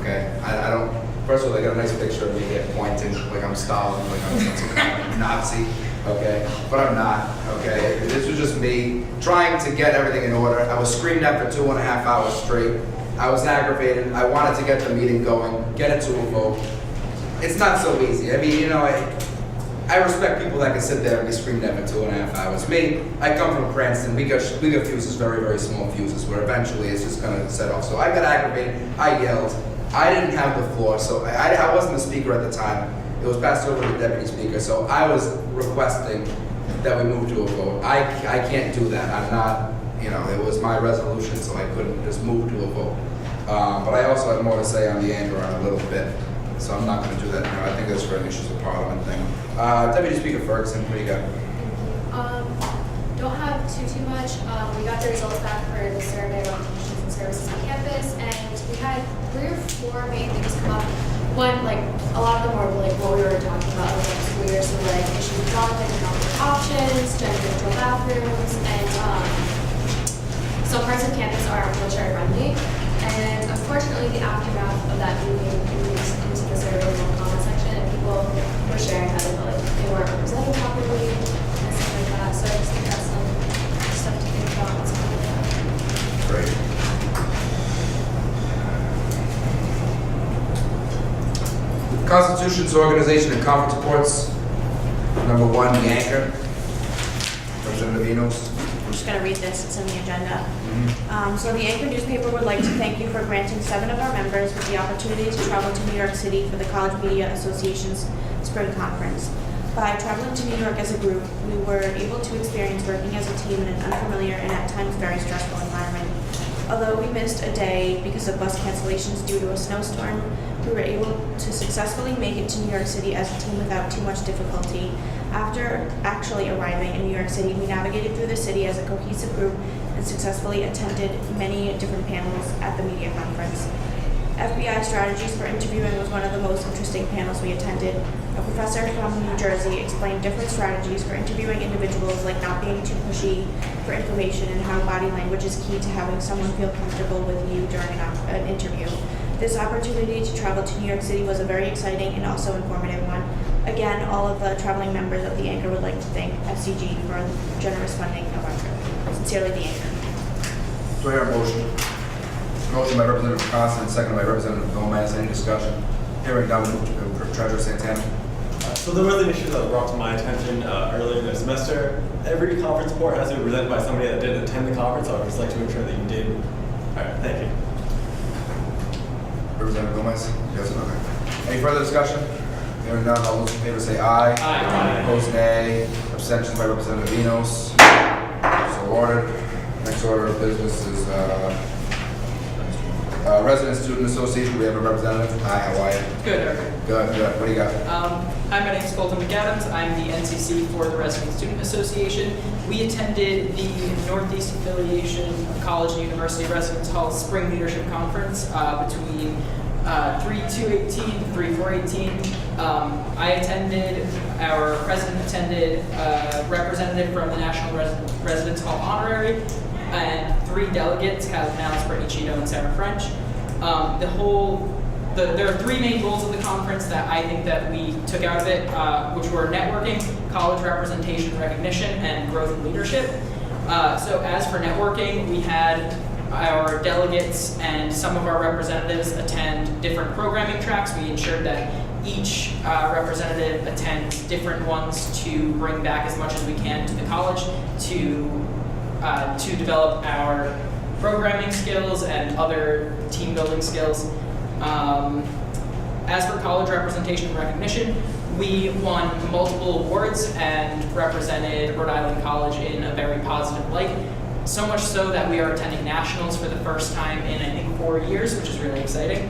okay? I don't, first of all, they got a nice picture of me here pointing like I'm Stalin, like I'm some kind of Nazi, okay? But I'm not, okay? This was just me trying to get everything in order. I was screamed at for 2.5 hours straight. I was aggravated. I wanted to get the meeting going, get it to a vote. It's not so easy. I mean, you know, I respect people that can sit there and be screamed at for 2.5 hours. Me, I come from Cranston. We got fuses, very, very small fuses, where eventually it's just gonna set off. So I got aggravated, I yelled. I didn't have the floor, so I wasn't the speaker at the time. It was passed over to the deputy speaker, so I was requesting that we move to a vote. I can't do that. I'm not, you know, it was my resolution, so I couldn't just move to a vote. But I also have more to say on the anchor in a little bit, so I'm not gonna do that now. I think that's for an issues of parliament thing. Deputy Speaker Ferguson, what do you got? Don't have too much. We got the results back for the survey on teachers and services on campus, and we had 3 or 4 main things come up. One, like, a lot of them were like what we were talking about over the school year, so like issues with content and alternate options, gender-neutral bathrooms, and some parts of campus are wheelchair friendly. And unfortunately, the aftermath of that meeting moved into the survey and comment section, and people were sharing how they felt like they weren't represented properly and stuff like that. So I just think that's some stuff to think about. Great. Constitution's organization and conference reports. Number 1, the anchor. Representative Enos. I'm just going to read this. It's in the agenda. So the Anchor newspaper would like to thank you for granting 7 of our members with the opportunity to travel to New York City for the College Media Association's Spring Conference. By traveling to New York as a group, we were able to experience working as a team in an unfamiliar and at times very stressful environment. Although we missed a day because of bus cancellations due to a snowstorm, we were able to successfully make it to New York City as a team without too much difficulty. After actually arriving in New York City, we navigated through the city as a cohesive group and successfully attended many different panels at the media conference. FBI Strategies for Interviewing was one of the most interesting panels we attended. A professor from New Jersey explained different strategies for interviewing individuals, like not being too pushy for information and how body language is key to having someone feel comfortable with you during an interview. This opportunity to travel to New York City was a very exciting and also informative one. Again, all of the traveling members of the Anchor would like to thank SCG for generous funding of our trip. Sincerely, the Anchor. Do I hear a motion? Motion by Representative Constant, second by Representative Gomez. Any discussion? Hearing none, we move to Treasurer Santana. So there was an issue that was brought to my attention earlier in the semester. Every conference report has to be presented by somebody that didn't attend the conference, so I would just like to ensure that you did. All right, thank you. Representative Gomez? Yes or no? Any further discussion? Hearing none, all those in favor say aye. Aye. Opposed, nay. Abstentions by Representative Enos. So ordered. Next order of business is Resident Student Association. We have a representative. Hi, how are you? Good, Eric. Good, good. What do you got? Hi, my name is Colton McAdams. I'm the NCC for the Resident Student Association. We attended the Northeast Affiliation of College and University Residence Hall Spring Leadership Conference between 3/2/18 to 3/4/18. I attended, our president attended, representative from the National Residence Hall Honorary, and 3 delegates, Calvin Mounts, Brittany Cheeto, and Sarah French. There are 3 main goals of the conference that I think that we took out of it, which were networking, college representation and recognition, and growth and leadership. So as for networking, we had our delegates and some of our representatives attend different programming tracks. We ensured that each representative attends different ones to bring back as much as we can to the college to develop our programming skills and other team building skills. As for college representation and recognition, we won multiple awards and represented Rhode Island College in a very positive light. So much so that we are attending nationals for the first time in, I think, 4 years, which is really exciting.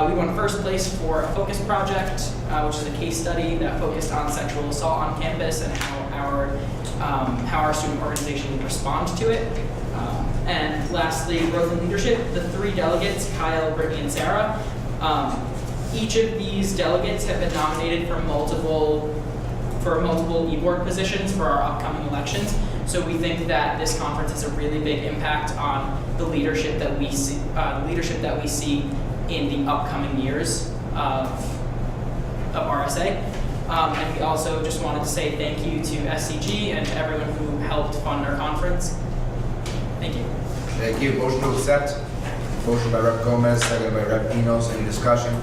We won first place for a focus project, which is a case study that focused on sexual assault on campus and how our student organization would respond to it. And lastly, growth and leadership. The 3 delegates, Kyle, Brittany, and Sarah, each of these delegates have been nominated for multiple e-board positions for our upcoming elections. So we think that this conference has a really big impact on the leadership that we see, in the upcoming years of RSA. And we also just wanted to say thank you to SCG and to everyone who helped fund our conference. Thank you. Thank you. Motion to accept. Motion by Rep. Gomez, seconded by Rep. Enos. Any discussion?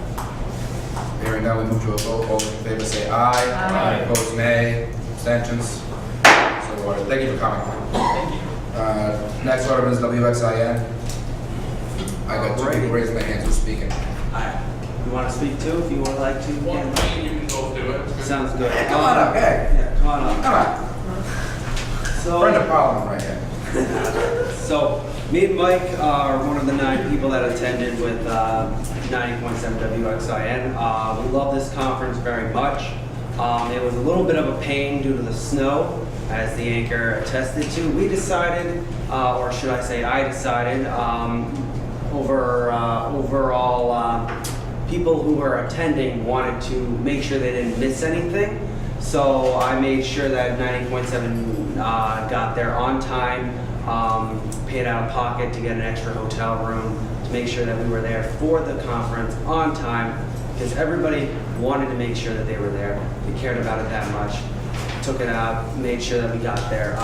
Hearing none, we move to a vote. All those in favor say aye. Aye. Opposed, nay. Abstentions? So ordered. Thank you for coming. Thank you. Next order is WXIN. I got 2 people raising their hands who's speaking. Hi. You want to speak too? If you would like to. You can both do it. Sounds good. Come on up, hey. Yeah, come on up. Come on. So, Friend of Parliament right here. So, me and Mike are one of the 9 people that attended with 90.7 WXIN. We love this conference very much. It was a little bit of a pain due to the snow, as the Anchor attested to. We decided, or should I say I decided, overall, people who were attending wanted to make sure they didn't miss anything. So I made sure that 90.7 got there on time, paid out of pocket to get an extra hotel room to make sure that we were there for the conference on time, because everybody wanted to make sure that they were there. We cared about it that much. Took it out, made sure that we got there.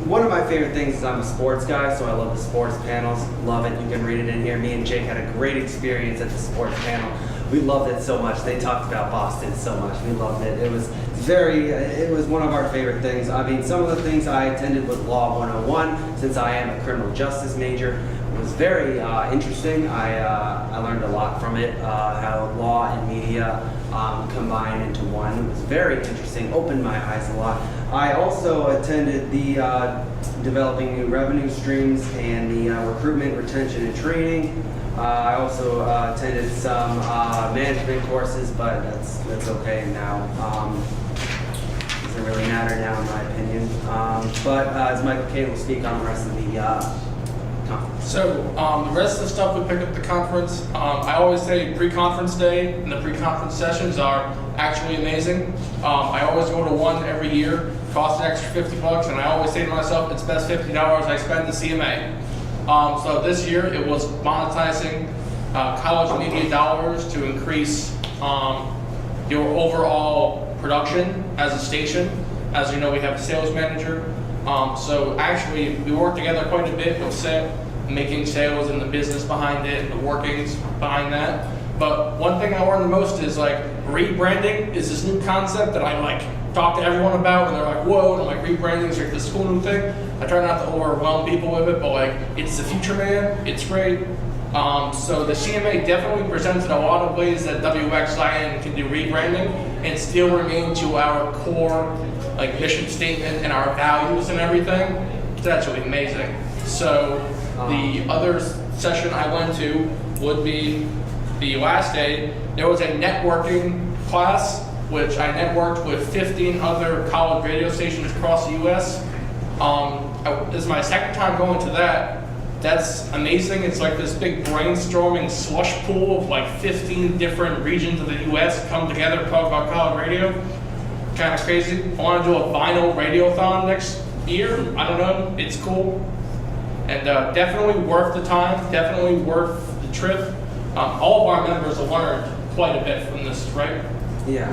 One of my favorite things is I'm a sports guy, so I love the sports panels. Love it. You can read it in here. Me and Jake had a great experience at the sports panel. We loved it so much. They talked about Boston so much. We loved it. It was one of our favorite things. I mean, some of the things I attended with Law 101, since I am a criminal justice major. It was very interesting. I learned a lot from it, how law and media combined into one. It was very interesting, opened my eyes a lot. I also attended the developing new revenue streams and the recruitment, retention, and training. I also attended some management courses, but that's okay now. Doesn't really matter now, in my opinion. But as Michael Kane will speak on the rest of the conference. So the rest of the stuff we picked up at the conference, I always say pre-conference day and the pre-conference sessions are actually amazing. I always go to one every year, cost an extra $50, and I always say to myself, it's best $50 I spend to CMA. So this year it was monetizing college media dollars to increase your overall production as a station. As you know, we have a sales manager. So actually, we work together quite a bit with making sales and the business behind it, and the workings behind that. But one thing I learned the most is like rebranding is this new concept that I like talk to everyone about, and they're like, whoa, and I'm like, rebranding is like this cool new thing. I try not to overwhelm people with it, but like, it's the future, man. It's great. So the CMA definitely presents in a lot of ways that WXIN can do rebranding and still remain to our core like mission statement and our values and everything. It's actually amazing. So the other session I went to would be the last day. There was a networking class, which I networked with 15 other college radio stations across the U.S. This is my second time going to that. That's amazing. It's like this big brainstorming slush pool of like 15 different regions of the U.S. come together to talk about college radio. Kind of crazy. I want to do a vinyl radiothon next year. I don't know. It's cool. And definitely worth the time. Definitely worth the trip. All of our members have learned quite a bit from this, right? Yeah.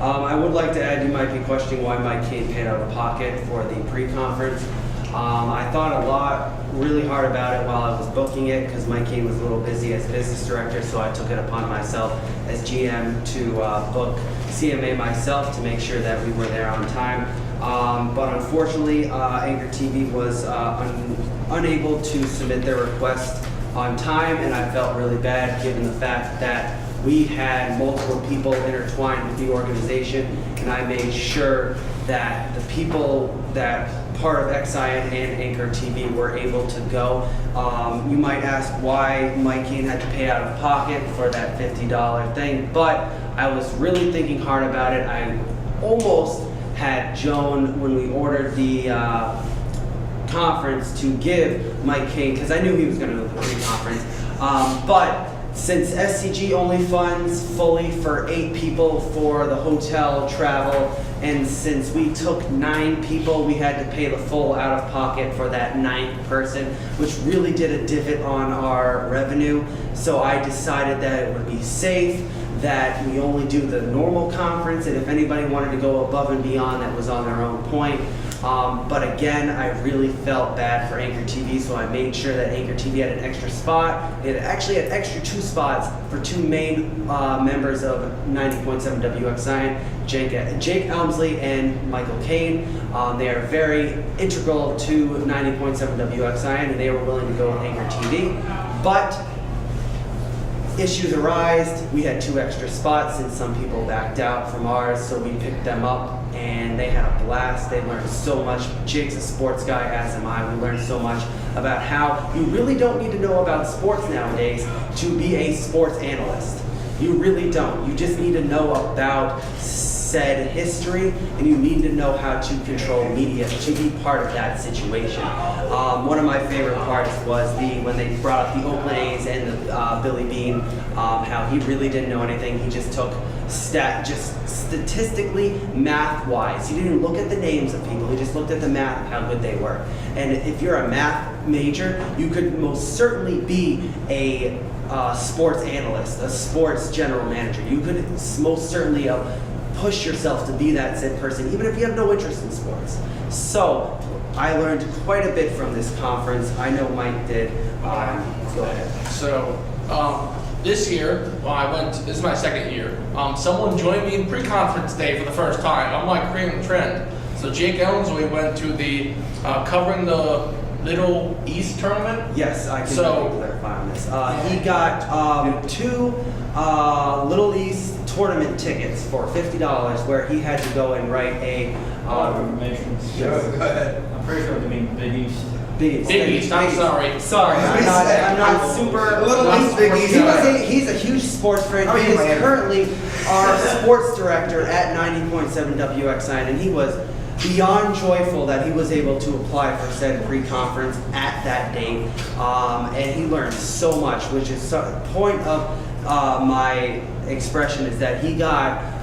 I would like to add, you might be questioning why Mike Kane paid out of pocket for the pre-conference. I thought really hard about it while I was booking it because Mike Kane was a little busy as business director, so I took it upon myself as GM to book CMA myself to make sure that we were there on time. But unfortunately, Anchor TV was unable to submit their request on time, and I felt really bad given the fact that we had multiple people intertwined with the organization, and I made sure that the people that part of XIN and Anchor TV were able to go. You might ask why Mike Kane had to pay out of pocket for that $50 thing, but I was really thinking hard about it. I almost had Joan, when we ordered the conference, to give Mike Kane, because I knew he was going to go to the pre-conference, but since SCG only funds fully for 8 people for the hotel travel, and since we took 9 people, we had to pay the full out of pocket for that 9th person, which really did a divot on our revenue. So I decided that it would be safe, that we only do the normal conference, and if anybody wanted to go above and beyond, that was on their own point. But again, I really felt bad for Anchor TV, so I made sure that Anchor TV had an extra spot. It actually had extra 2 spots for 2 main members of 90.7 WXIN, Jake Elmsley and Michael Kane. They are very integral to 90.7 WXIN, and they were willing to go with Anchor TV. But issues arise. We had 2 extra spots since some people backed out from ours, so we picked them up, and they had a blast. They learned so much. Jake's a sports guy, as am I. We learned so much about how you really don't need to know about sports nowadays to be a sports analyst. You really don't. You just need to know about said history, and you need to know how to control media to be part of that situation. One of my favorite parts was when they brought up the Oakland A's and the Billy Bean, how he really didn't know anything. He just took statistically, math-wise. He didn't look at the names of people. He just looked at the math of how good they were. And if you're a math major, you could most certainly be a sports analyst, a sports general manager. You could most certainly push yourself to be that said person, even if you have no interest in sports. So I learned quite a bit from this conference. I know Mike did. Go ahead. So this year, this is my second year. Someone joined me in pre-conference day for the first time. I'm like creating a trend. So Jake Elmsley went to the covering the Little East tournament. Yes, I can clarify on this. He got 2 Little East tournament tickets for $50 where he had to go and write a information. Yeah, go ahead. I'm pretty sure they mean Big East. Big East, I'm sorry. Sorry, I'm not super. A little East, Big East. He's a huge sports fan. Oh, He is yeah. currently our sports director at 90.7 WXIN, and he was beyond joyful that he was able to apply for said pre-conference at that date. And he learned so much, which is the point of my expression is that he got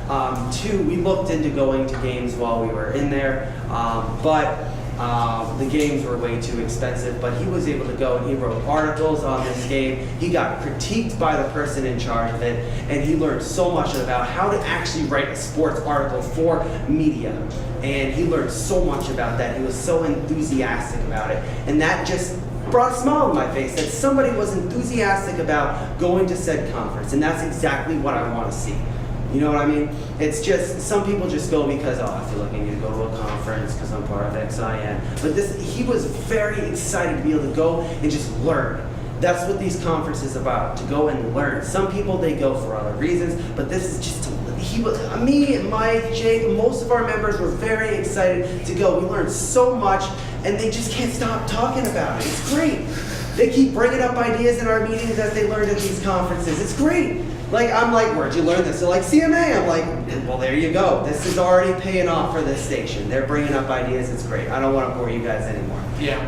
we looked into going to games while we were in there, but the games were way too expensive, but he was able to go and he wrote articles on this game. He got critiqued by the person in charge of it, and he learned so much about how to actually write a sports article for media. And he learned so much about that. He was so enthusiastic about it. And that just brought a smile on my face that somebody was enthusiastic about going to said conference. And that's exactly what I want to see. You know what I mean? It's just, some people just go because, oh, I feel like I need to go to a conference because I'm part of XIN. But he was very excited to be able to go and just learn. That's what these conferences are about, to go and learn. Some people, they go for other reasons, but this is just, me, Mike, Jake, most of our members were very excited to go. We learned so much, and they just can't stop talking about it. It's great. They keep bringing up ideas in our meetings as they learned at these conferences. It's great. Like, I'm like, where'd you learn this? They're like, CMA. I'm like, well, there you go. This is already paying off for this station. They're bringing up ideas. It's great. I don't want to bore you guys anymore. Yeah.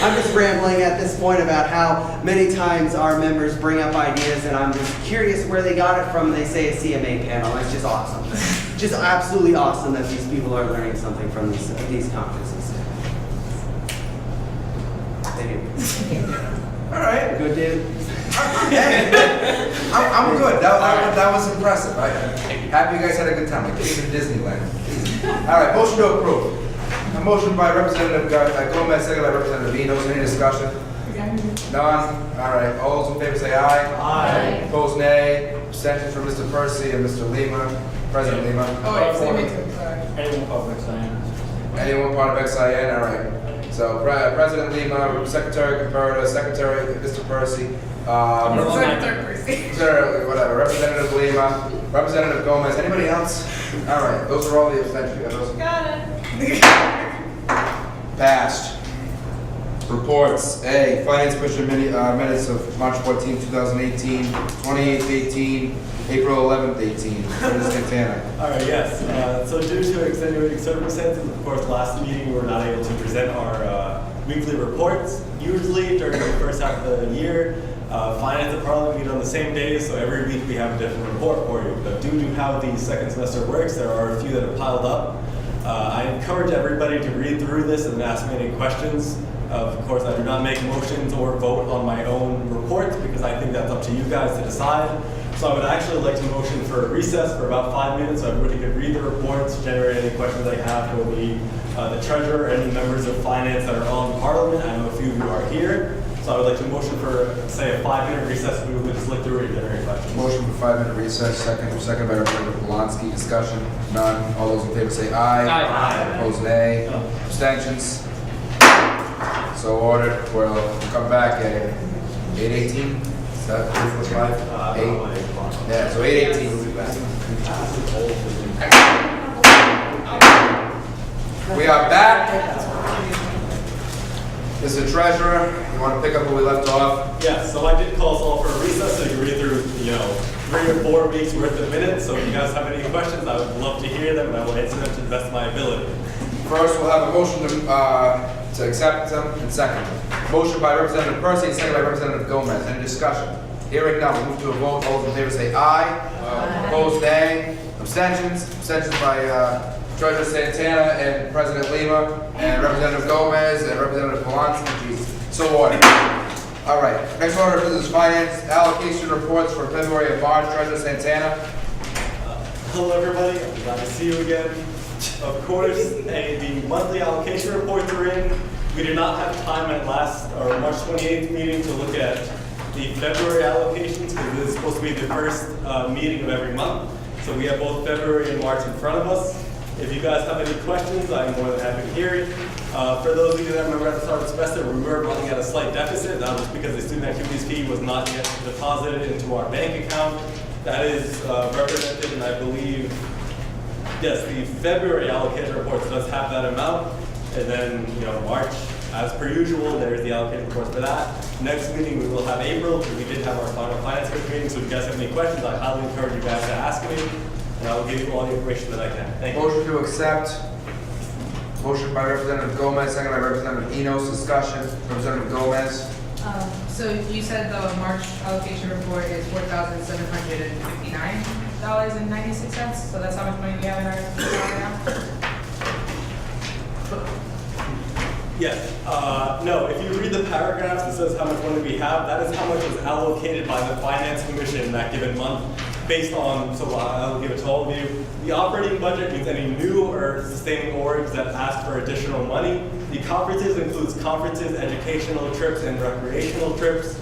I'm just rambling at this point about how many times our members bring up ideas, and I'm just curious where they got it from. They say a CMA panel. It's just awesome. Just absolutely awesome that these people are learning something from these conferences. Thank you. All right. Good, David? I'm good. That was impressive. Happy you guys had a good time. Like being in Disneyland. All right, motion to approve. A motion by Representative Gomez, second by Representative Enos. Any discussion? None. All right. All those in favor say aye. Aye. Opposed, nay. Abstentions from Mr. Percy and Mr. Lima. President Lima. Oh, wait, say me too, sorry. Anyone public saying? Anyone part of XIN? All right. So President Lima, Secretary Caperta, Secretary Mr. Percy. Whatever. Representative Lima, Representative Gomez. Anybody else? All right. Those are all the abstentions. You got those? Got it. Passed. Reports. A. Finance Commission minutes of March 14, 2018, 28th, 18, April 11th, 18. Ms. Santana. All right, yes. So due to extenuating circumstances, of course, last meeting we were not able to present our weekly reports. Usually during the first half of the year, Finance and Parliament meet on the same days, so every week we have a different report for you. But due to how the second semester works, there are a few that have piled up. I encourage everybody to read through this and ask me any questions. Of course, I do not make motions or vote on my own reports because I think that's up to you guys to decide. So I would actually like to motion for a recess for about 5 minutes so everybody could read the reports, generate any questions they have for the treasurer, any members of finance that are on Parliament. I know a few of you are here. So I would like to motion for, say, a 5-minute recess. We would just look through it and generate questions. Motion for 5-minute recess. Second by Representative Polanski. Discussion. None. All those in favor say aye. Aye. Opposed, nay. Abstentions. So ordered. We'll come back at 8:18. Is that 3:45? 8. Yeah. So 8:18. We'll be back. We are back. Mr. Treasurer, you want to pick up where we left off? Yes, so I did call us all for a recess, so you can read through, 3 or 4 weeks worth of minutes. So if you guys have any questions, I would love to hear them, and I will answer them to the best of my ability. First, we'll have a motion to accept them, and second. Motion by Representative Percy, and second by Representative Gomez. Any discussion? Hearing none, we'll move to a vote. All those in favor say aye. Opposed, nay. Abstentions? Abstentions by Treasurer Santana and President Lima and Representative Gomez and Representative Polanski. Jesus. So ordered. All right. Next order of business: finance allocation reports for February and March. Treasurer Santana. Hello, everybody. I'm glad to see you again. Of course, the monthly allocation reports are in. We did not have time at last our March 28th meeting to look at the February allocations because this is supposed to be the first meeting of every month. So we have both February and March in front of us. If you guys have any questions, I'm more than happy to hear it. For those of you that remember at the start of the semester, we were running at a slight deficit. That was because the student activities fee was not yet deposited into our bank account. That is represented, and I believe, yes, the February allocation reports does have that amount. And then, March, as per usual, there's the allocation reports for that. Next meeting, we will have April, because we did have our final finance committee meeting. So if you guys have any questions, I highly encourage you guys to ask me, and I will give you all the information that I can. Thank you. Motion to accept. Motion by Representative Gomez, second by Representative Enos. Discussion. Representative Gomez. So you said the March allocation report is $4,759.96, so that's how much money we have in our account right now? Yes. No, if you read the paragraphs, it says how much money we have. That is how much was allocated by the Finance Commission that given month based on, so I'll give it to all of you. The operating budget means any new or sustaining orgs that ask for additional money. The conferences includes conferences, educational trips, and recreational trips.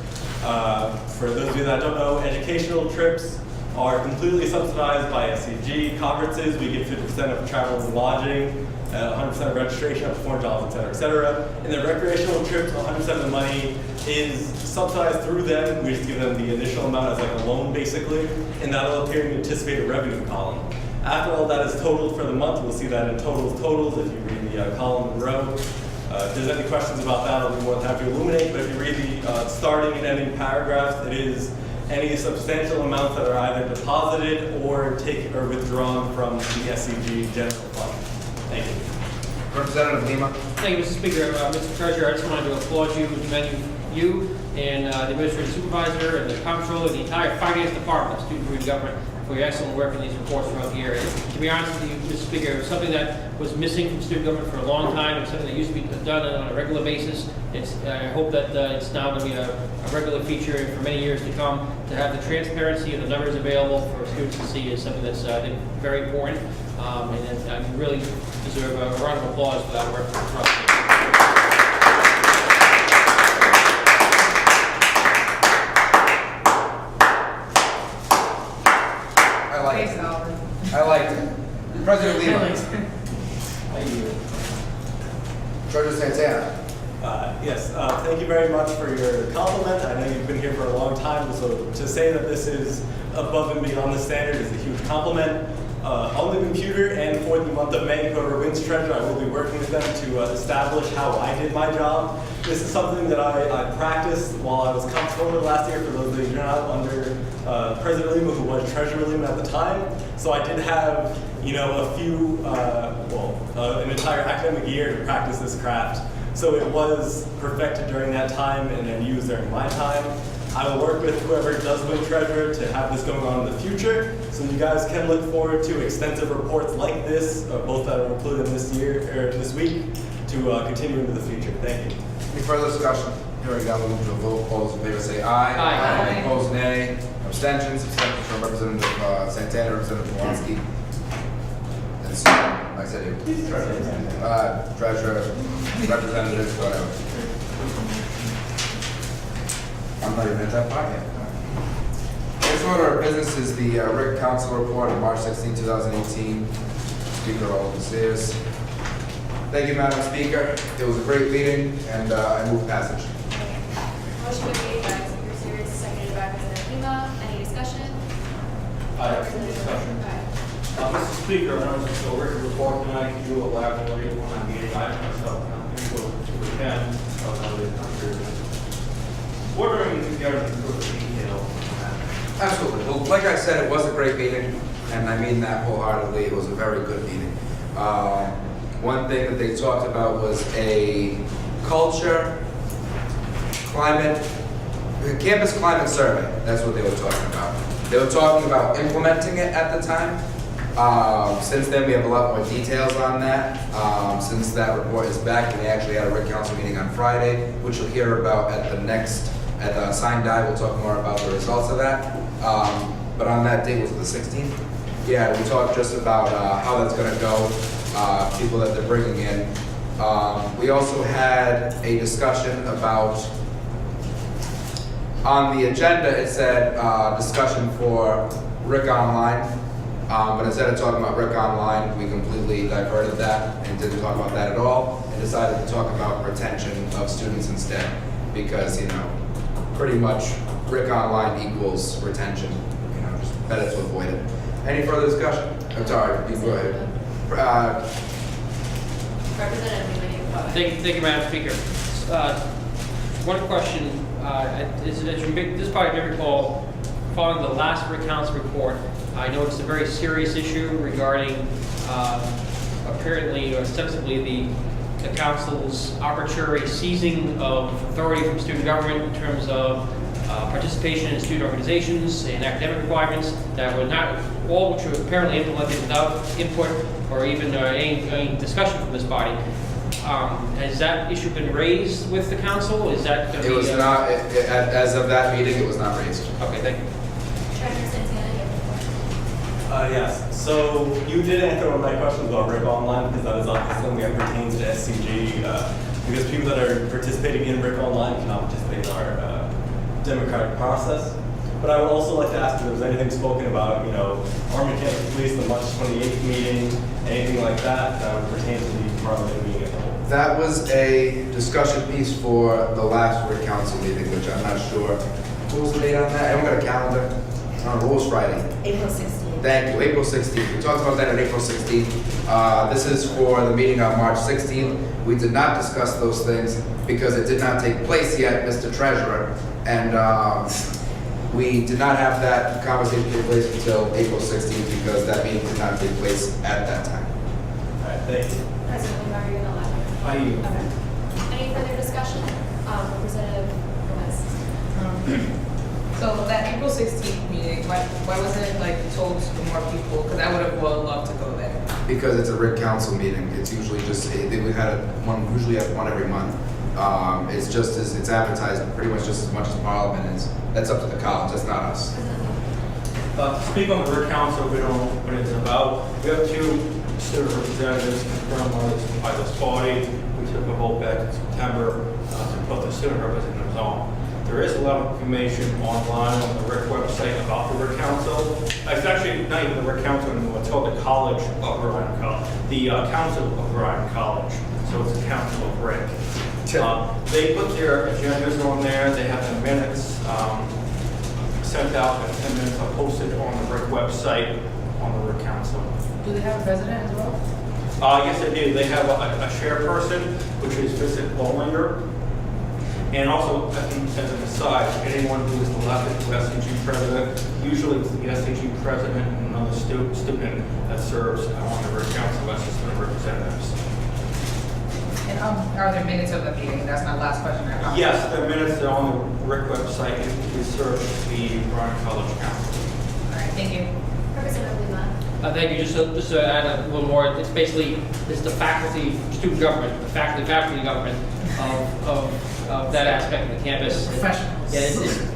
For those of you that don't know, educational trips are completely subsidized by SCG. Conferences, we give 50% of travel and lodging, 100% of registration, up to $400, et cetera. And the recreational trips, 100% of the money is subsidized through them. We just give them the initial amount as like a loan, basically, and that'll appear in the anticipated revenue column. After all that is totaled for the month, we'll see that in totals if you read the column in row. If there's any questions about that, I'll be more than happy to illuminate, but if you read the starting and ending paragraphs, it is any substantial amounts that are either deposited or taken or withdrawn from the SCG general fund. Thank you. Representative Lima. Thank you, Mr. Speaker. Mr. Treasurer, I just wanted to applaud you, commend you and the administrative supervisor and the comptroller, the entire finance department of Student Community Government for your excellent work in these reports throughout the year. And to be honest with you, Mr. Speaker, it was something that was missing from student government for a long time. It was something that used to be done on a regular basis. I hope that it's now going to be a regular feature for many years to come. To have the transparency and the numbers available for students to see is something that's, I think, very important. And you really deserve a round of applause for that work throughout the year. I like it. President Lima. Treasurer Santana. Yes, thank you very much for your compliment. I know you've been here for a long time, so to say that this is above and beyond the standard is a huge compliment. On the computer and for the month of May, whoever wins treasurer, I will be working with them to establish how I did my job. This is something that I practiced while I was comptroller last year, for those of you who are not, under President Lima, who was Treasurer Lima at the time. So I did have, a few, an entire academic year to practice this craft. So it was perfected during that time and then used during my time. I will work with whoever does win treasurer to have this going on in the future, so you guys can look forward to extensive reports like this, both that are included this year or this week, to continue into the future. Thank you. Any further discussion? Hearing none, we'll move to a vote. All those in favor say aye. Aye. Opposed, nay. Abstentions from Representative Santana, Representative Polanski. That's, I said it. Treasurer, representatives, whatever. I'm not even at that part yet. Next order of business is the Rick Council report of March 16, 2018. Speaker Alden Sears. Thank you, Madam Speaker. It was a great meeting, and I move passage. Motion was made by Speaker Sears, seconded by President Lima. Any discussion? I have some discussion. Mr. Speaker, I know this is a written report tonight. You elaborate on that meeting. I myself am able to attend. Wondering if you have any further detail on that. Absolutely. Well, like I said, it was a great meeting, and I mean that wholeheartedly. It was a very good meeting. One thing that they talked about was a campus climate survey. That's what they were talking about. They were talking about implementing it at the time. Since then, we have a lot more details on that. Since that report is back, and they actually had a Rick Council meeting on Friday, which you'll hear about at the Sign Die. We'll talk more about the results of that. But on that date, was it the 16th? Yeah, we talked just about how that's going to go, people that they're bringing in. We also had a discussion about, on the agenda it said discussion for Rick Online, but instead of talking about Rick Online, we completely diverted that and didn't talk about that at all, and decided to talk about retention of students instead, because, pretty much Rick Online equals retention, just better to avoid it. Any further discussion? I'm sorry, you go ahead. Representative Newman, you go ahead. Thank you, Madam Speaker. One question, as this body may recall, following the last recounts report, I noticed a very serious issue regarding apparently or ostensibly the council's arbitrary seizing of authority from student government in terms of participation in student organizations and academic requirements that were not all, which were apparently implemented without input or even any discussion from this body. Has that issue been raised with the council? Is that going to be? It was not, as of that meeting, it was not raised. Okay, thank you. Treasurer Santana, you have the floor. Yes, so you did answer one of my questions about RIC Online, because that is obviously something that pertains to SCG, because people that are participating in RIC Online cannot participate in our democratic process. But I would also like to ask if there was anything spoken about, Army Campus Police, the March 28th meeting, anything like that would pertain to the Parliament meeting as a whole. That was a discussion piece for the last RIC council meeting, which I'm not sure. What was the date on that? Anyone got a calendar? What was Friday? April 16th. Thank you, April 16th. We talked about that on April 16th. This is for the meeting on March 16th. We did not discuss those things because it did not take place yet, Mr. Treasurer. And we did not have that conversation take place until April 16th because that meeting did not take place at that time. All right, thank you. President Limar, are you going to elaborate? I yield. Okay. Any further discussion? Representative Gomez. So that April 16th meeting, why wasn't it like told to more people? Because I would have loved to go there. Because it's a RIC council meeting, it's usually just, we had one, usually have one every month. It's just as, it's advertised pretty much just as much as Parliament is. That's up to the college, that's not us. To speak on the RIC Council, we don't know what it's about. We have two student representatives confirmed by this body. We took a vote back in September to put the student representatives on. There is a lot of information online on the RIC website about the RIC Council. It's actually not even the RIC Council anymore, it's called the College of Rhode Island College. The Council of Rhode Island College. So it's a council of RIC. They put their agendas on there, they have the minutes sent out, and 10 minutes are posted on the RIC website on the RIC Council. Do they have a president as well? Yes, they do. They have a chairperson, which is Vincent Bollinger. And also, I think as an aside, anyone who is elected to SCG president, usually it's the SCG president and another student that serves on the RIC Council as student representatives. And are there minutes of the meeting? That's my last question. Yes, the minutes are on the RIC website, and we serve the Rhode Island College Council. All right, thank you. Representative Lima. Thank you. Just to add a little more, it's basically the faculty, student government, the faculty government of that aspect of the campus. Professionals. Yeah,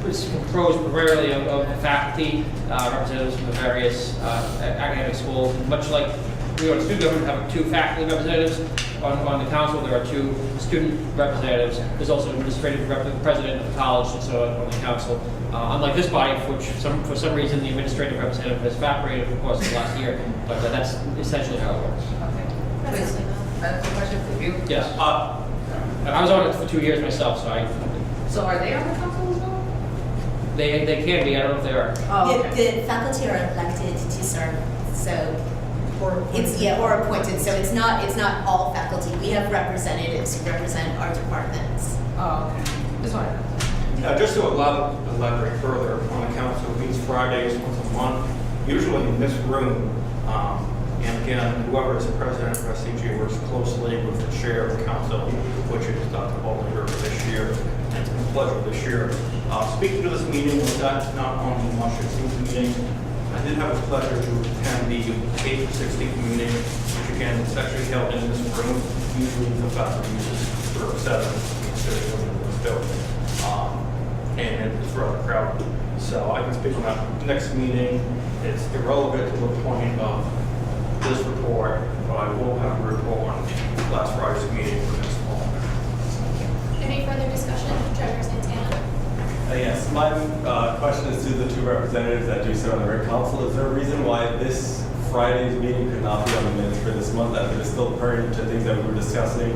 it's composed primarily of faculty, representatives from the various academic schools. Much like we on student government have two faculty representatives on the council, there are two student representatives. There's also an administrative president of the college, and so on the council. Unlike this body, which for some reason the administrative representative has evaporated over the course of the last year, but that's essentially how it works. Okay. President Lima. That's a question for you. Yes. I was on it for 2 years myself, So are they on the council as well? they can be. I don't know if they are. Oh, okay. The faculty are elected to serve, so or appointed. So it's not all faculty. We have representatives who represent our departments. Oh, okay. Just wanted to. Just to elaborate further, on the council meets Fridays once a month, usually in this room. And again, whoever is the president of SCG works closely with the chair of the council, which is Dr. Bollinger this year. And it's been a pleasure this year. Speaking to this meeting, that's not on the March 16th meeting. I did have the pleasure to attend the April 16th meeting, which again is actually held in this room. Usually the faculty uses for 7 sitting in this building. And it's rather crowded. So I can speak on that next meeting. It's irrelevant to the point of this report, but I will have a report on last Friday's meeting for next fall. Any further discussion? Treasurer Santana. Yes, my question is to the two representatives that do sit on the RIC Council. Is there a reason why this Friday's meeting could not be on the minutes for this month, as it is still pertinent to things that we were discussing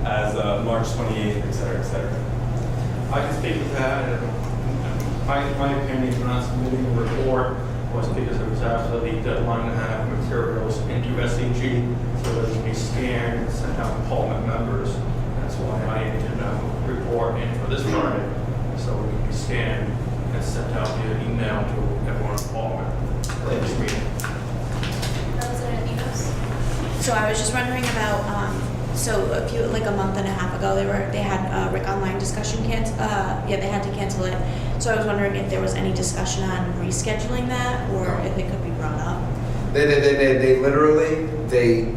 as March 28th, et cetera, et cetera? I can speak with that. My opinion is not submitting a report was because it was after the deadline to have materials into SEG so that it can be scanned and sent out to Parliament members. That's why I did a report in for this Friday, so it can be scanned and sent out via email to everyone in Parliament for this meeting. President Enos? So I was just wondering about, so like a month and a half ago, they had Rick Online discussion they had to cancel it. So I was wondering if there was any discussion on rescheduling that, or if it could be brought up. They literally, they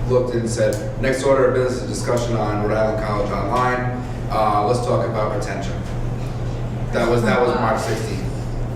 looked and said, next order of business is discussion on Rhode Island College Online. Let's talk about retention. That was March 16th.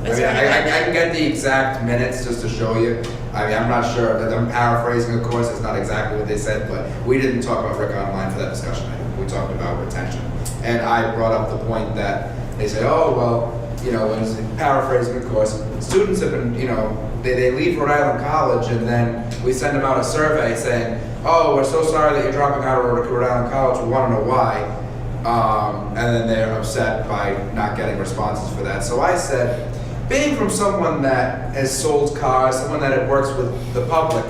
I mean, I can get the exact minutes just to show you. I mean, I'm not sure, I'm paraphrasing, of course, it's not exactly what they said, but we didn't talk about Rick Online for that discussion item. We talked about retention. And I brought up the point that they say, oh, well, you know, and paraphrasing, of course, students have been, you know, they leave Rhode Island College and then we send them out a survey saying, oh, we're so sorry that you're dropping out of Rhode Island College, we want to know why. And then they're upset by not getting responses for that. So I said, being from someone that has sold cars, someone that works with the public,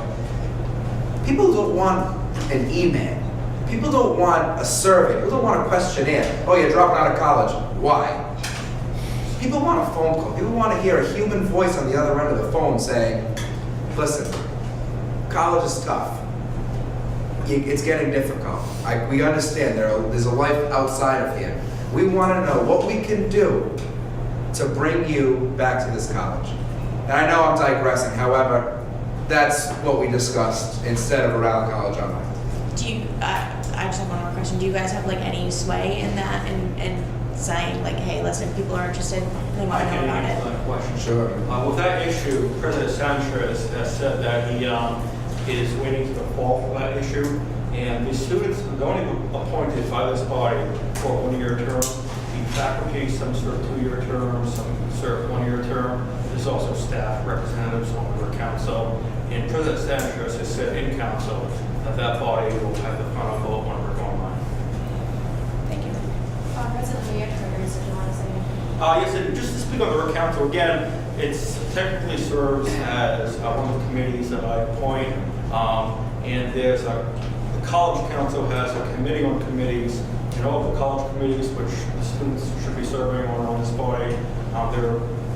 people don't want an email. People don't want a survey. People don't want a questionnaire. Oh, you're dropping out of college. Why? People want a phone call. People want to hear a human voice on the other end of the phone saying, listen, college is tough. It's getting difficult. We understand there's a life outside of here. We want to know what we can do to bring you back to this college. And I know I'm digressing, however, that's what we discussed instead of Rhode Island College Online. Do you, I just have one more question. Do you guys have like any sway in that and saying like, hey, listen, people are interested, they want to know about it? That question. Sure. With that issue, President Sanchez has said that he is waiting to the fall for that issue. And the students are only appointed by this body for a 1-year term. The faculty, some serve 2-year terms, some serve 1-year term. There's also staff representatives on the council. And President Sanchez has said in council that that body will have the final vote when we're going on. Thank you. President Leah, did you want to say anything? Yes, and just to speak on the council again, it technically serves as one of the committees that I appoint. And there's the college council has a committee on committees, and all the college committees which the students should be serving on this body,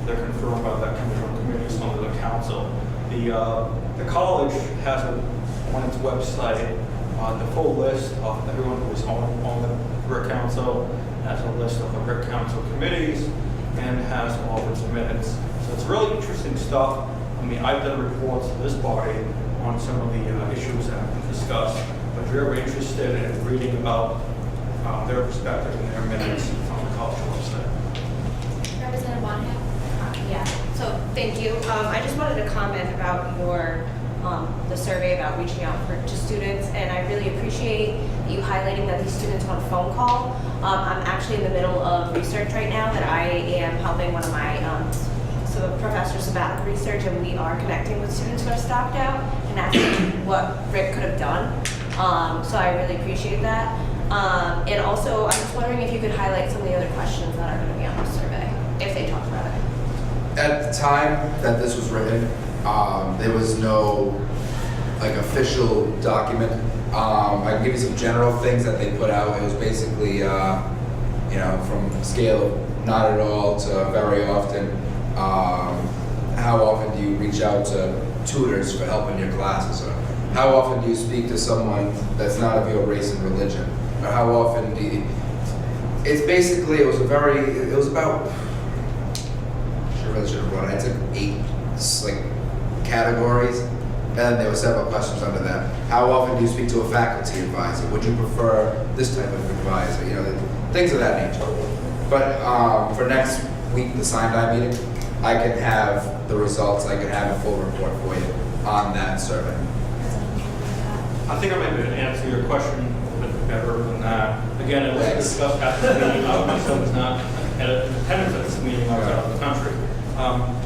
they're confirmed by that committee on committees under the council. The college has on its website the full list of everyone who is on the RIC Council, has a list of the RIC Council committees, and has all of its minutes. So it's really interesting stuff. I mean, I've done reports to this body on some of the issues that have been discussed. But if you're ever interested in reading about their perspective and their minutes, it's on the college website. Representative Monahan? Yeah, so thank you. I just wanted to comment about your, the survey about reaching out to students, and I really appreciate you highlighting that these students want a phone call. I'm actually in the middle of research right now that I am helping one of my professors sabbatical research, and we are connecting with students who are stopped out and asking what Rick could have done. So I really appreciate that. And also, I'm just wondering if you could highlight some of the other questions that are going to be on the survey, if they talked about it. At the time that this was written, there was no like official document. I can give you some general things that they put out. It was basically, you know, from a scale of not at all to very often. How often do you reach out to tutors for help in your classes? Or how often do you speak to someone that's not of your race and religion? Or how often do you... It's basically, it was about... I really should have brought it. I took 8 like categories, and then there were several questions under that. How often do you speak to a faculty advisor? Would you prefer this type of advisor? You know, things of that nature. But for next week, the Sinai meeting, I can have the results. I can have a full report for you on that survey. I think I may be able to answer your question a bit better than that. Again, it was discussed at the meeting. I myself was not at attendance at this meeting. I was out of the country.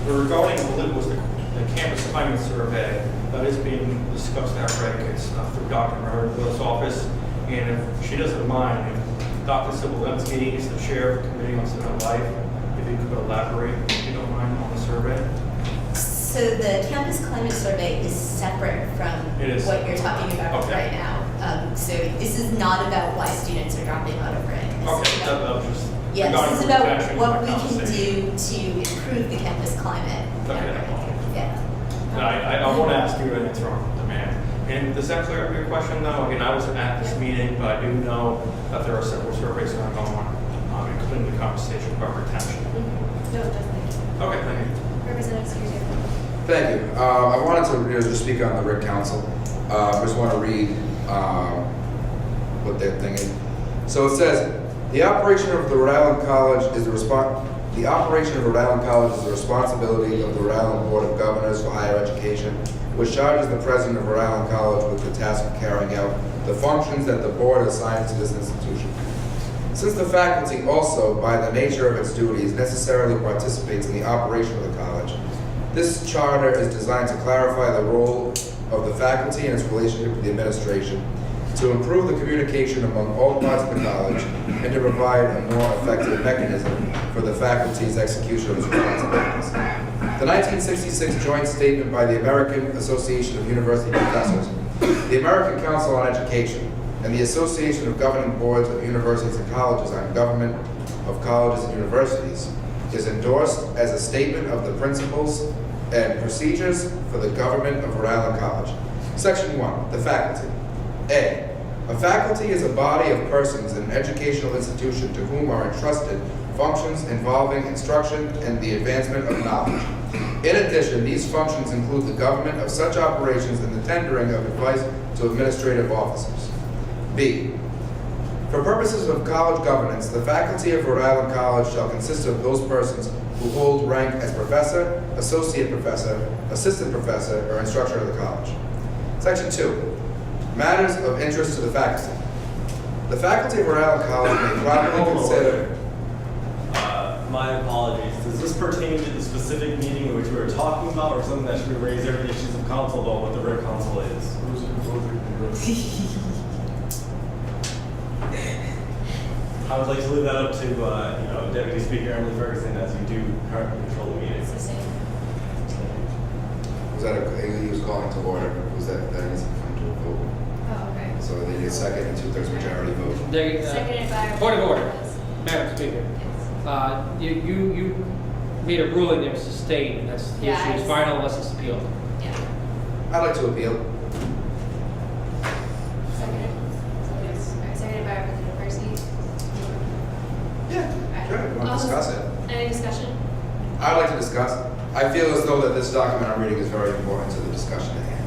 Regarding the campus climate survey that is being discussed at RIC, it's through Dr. Meredith's office. And if she doesn't mind, if Dr. Sibolensky is the chair of the Committee on Civil Life, if you could elaborate, if you don't mind, on the survey. So the campus climate survey is separate from It is. what you're talking about Okay. right now. So this is not about why students are dropping out of RIG. This Okay, is about- that was just. Yeah, regarding this is about protection, what my we can conversation. do to improve the campus climate. Okay. Yeah. No, I won't ask you an answer on demand. And does that clear up your question though? Again, I wasn't at this meeting, but I do know that there are several surveys that are going on, including the conversation about retention. No, it doesn't. Okay, thank you. Representative Scusi. Thank you. I wanted to just speak on the RIC Council. I just want to read what they're thinking. So it says, the operation of the Rhode Island College is the responsibility of the Rhode Island Board of Governors for Higher Education, which charges the president of Rhode Island College with the task of carrying out the functions that the board assigns to this institution. Since the faculty also, by the nature of its duties, necessarily participates in the operation of the college, this charter is designed to clarify the role of the faculty and its relationship with the administration, to improve the communication among all parts of the college, and to provide a more effective mechanism for the faculty's execution of its responsibilities. The 1966 joint statement by the American Association of University Professors, the American Council on Education, and the Association of Governing Boards of Universities and Colleges on Government of Colleges and Universities is endorsed as a statement of the principles and procedures for the government of Rhode Island College. Section 1, the faculty. A faculty is a body of persons in an educational institution to whom are entrusted functions involving instruction and the advancement of knowledge. In addition, these functions include the government of such operations and the tendering of advice to administrative officers. B, for purposes of college governance, the faculty of Rhode Island College shall consist of those persons who hold rank as professor, associate professor, assistant professor, or instructor of the college. Section 2, matters of interest to the faculty. The faculty of Rhode Island College may properly consider... My apologies. Does this pertain to the specific meeting in which we were talking about, or something that should be raised every issues of council about what the RIC Council is? I would like to leave that up to Deputy Speaker Emily Ferguson, as you do currently control the meeting. It's the same. Was that he was calling to order? Was that needs to come to a vote? Oh, okay. So they need a second and 2/3 majority vote. Seconded by. Point of order, Madam Speaker. You made a ruling that was sustained, and that's the Yeah, issue is I- final unless it's appealed. Yeah. I'd like to appeal. Seconded. Seconded by Representative Percy. Yeah, sure. You want to discuss it? Any discussion? I'd like to discuss. I feel as though that this document I'm reading is very important to the discussion at hand.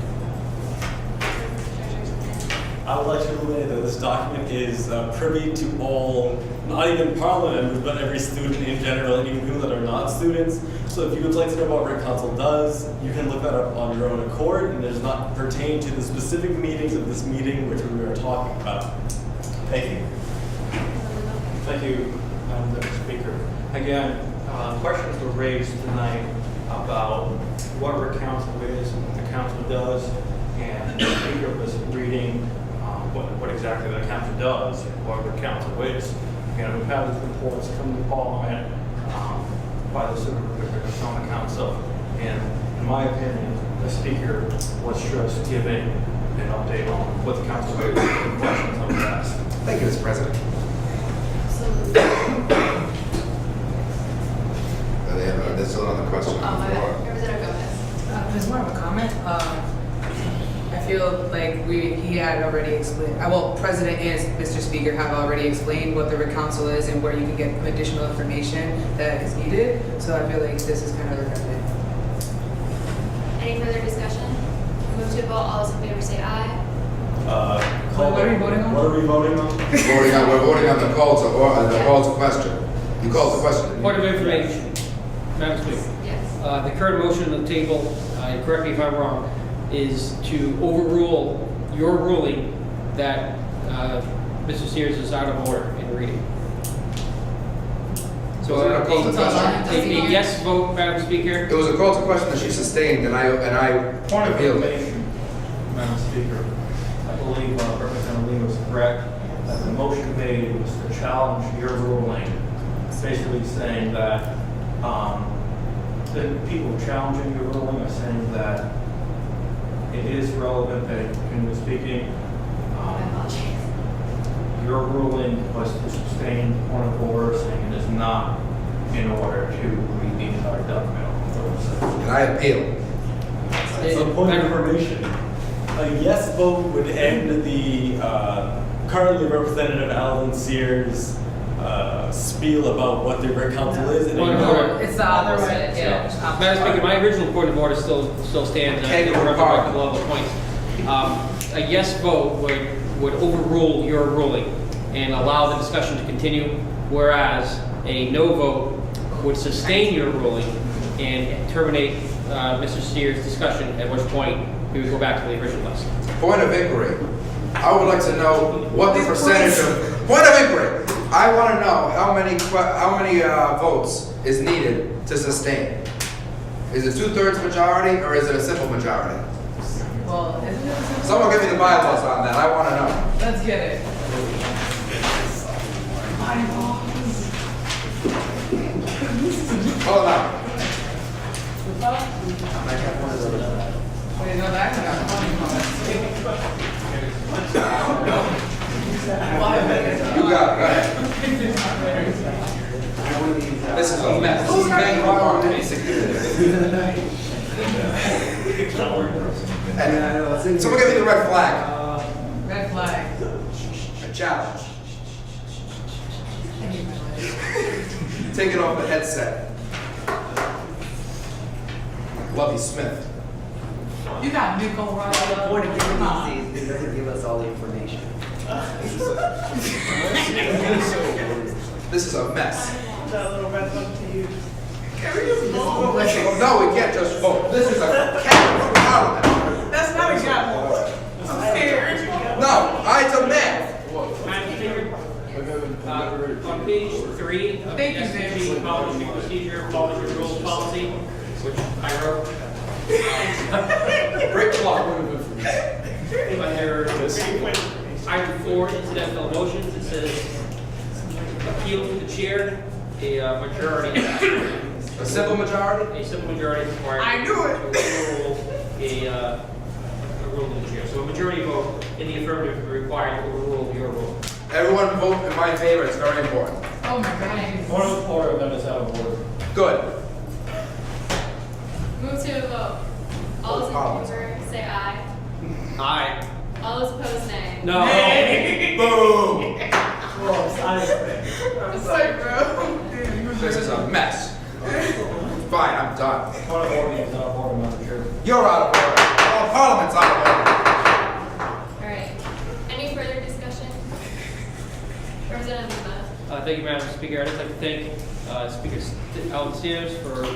I would like to relay that this document is privy to all, not even Parliament members, but every student in general, and even people that are not students. So if you would like to know about what RIC Council does, you can look that up on your own accord, and it does not pertain to the specific meetings of this meeting which we are talking about. Thank you. Thank you, Madam Deputy Speaker. Again, questions were raised tonight about what our council is and what the council does, and the speaker was reading what exactly the council does and what the council is. And we've had these reports come to Parliament by the Superintendent of the Council, and in my opinion, the speaker was just giving an update on what the council is and the questions I was asked. Thank you, Mr. President. There's still another question on the floor. Representative Gomez. There's more of a comment. I feel like he had already explained, well, President and Mr. Speaker have already explained what the RIC Council is and where you can get additional information that is needed. So I feel like this is kind of redundant. Any further discussion? Move to a vote. All those in favor say aye. What are we voting on? What are we voting on? We're voting on the call to question. You called the question. Point of information, Madam Speaker. Yes. The current motion on the table, correct me if I'm wrong, is to overrule your ruling that Mr. Sears is out of order in reading. So Was it a call to question? a yes vote, Madam Speaker. It was a call to question that she sustained, and I Point of appealed it. information, Madam Speaker. I believe Representative Lee was correct that the motion made was to challenge your ruling, basically saying that been people challenging your ruling, are saying that it is relevant that it can be speaking. Your ruling was to sustain the point of order, saying it is not in order to read the entire document. And I appeal. So point of information, a yes vote would end the currently Representative Alan Sears spiel about what the Borough Council is. And Point of order. It's the opposite, yeah. Madam Speaker, my original point of order still stands, and I think we're up to level points. A yes vote would overrule your ruling and allow the discussion to continue, whereas a no vote would sustain your ruling and terminate Mr. Steers' discussion, at which point we would go back to the original list. Point of inquiry. I would like to know what the percentage of, point of inquiry. I want to know how many votes is needed to sustain. Is it 2/3 majority or is it a simple majority? Well, isn't it a simple? Someone give me the bylaws on that. I want to know. Let's get it. Hold on. Wait, no, that actually got funny comments. You got it. Go ahead. This is a mess. This is bank fraud, basically. And someone give me the red flag. Red flag. A challenge. Take it off the headset. Lovey Smith. You got Nico right up. Point of giving these, it doesn't give us all the information. This is a mess. That little red button to use. Can we just vote? No, we can't just vote. This is a cabinet parliament. That's not a gavel. I'm scared. No, I demand. Madam Speaker, on page 3 of the Thank you, SCG policy procedure, policy rules policy, which I wrote, Break the law. under item 4, incidental motions, it says appeal to the chair, a majority. A simple majority? A simple majority is required. I knew it. To overrule a rule of the chair. So a majority vote in the affirmative is required to overrule your rule. Everyone vote in my favor. It's very important. Oh my god. Point of order, then it's out of order. Good. Move to a vote. All those in favor, say aye. Aye. All those opposed, nay. No. Boom. I'm sorry, bro. This is a mess. Fine, I'm done. Point of order is out of order, Madam Chair. You're out of order. All Parliament's out of order. All right. Any further discussion? Representative Lima. Thank you, Madam Speaker. I'd just like to thank Speaker Alan Sears for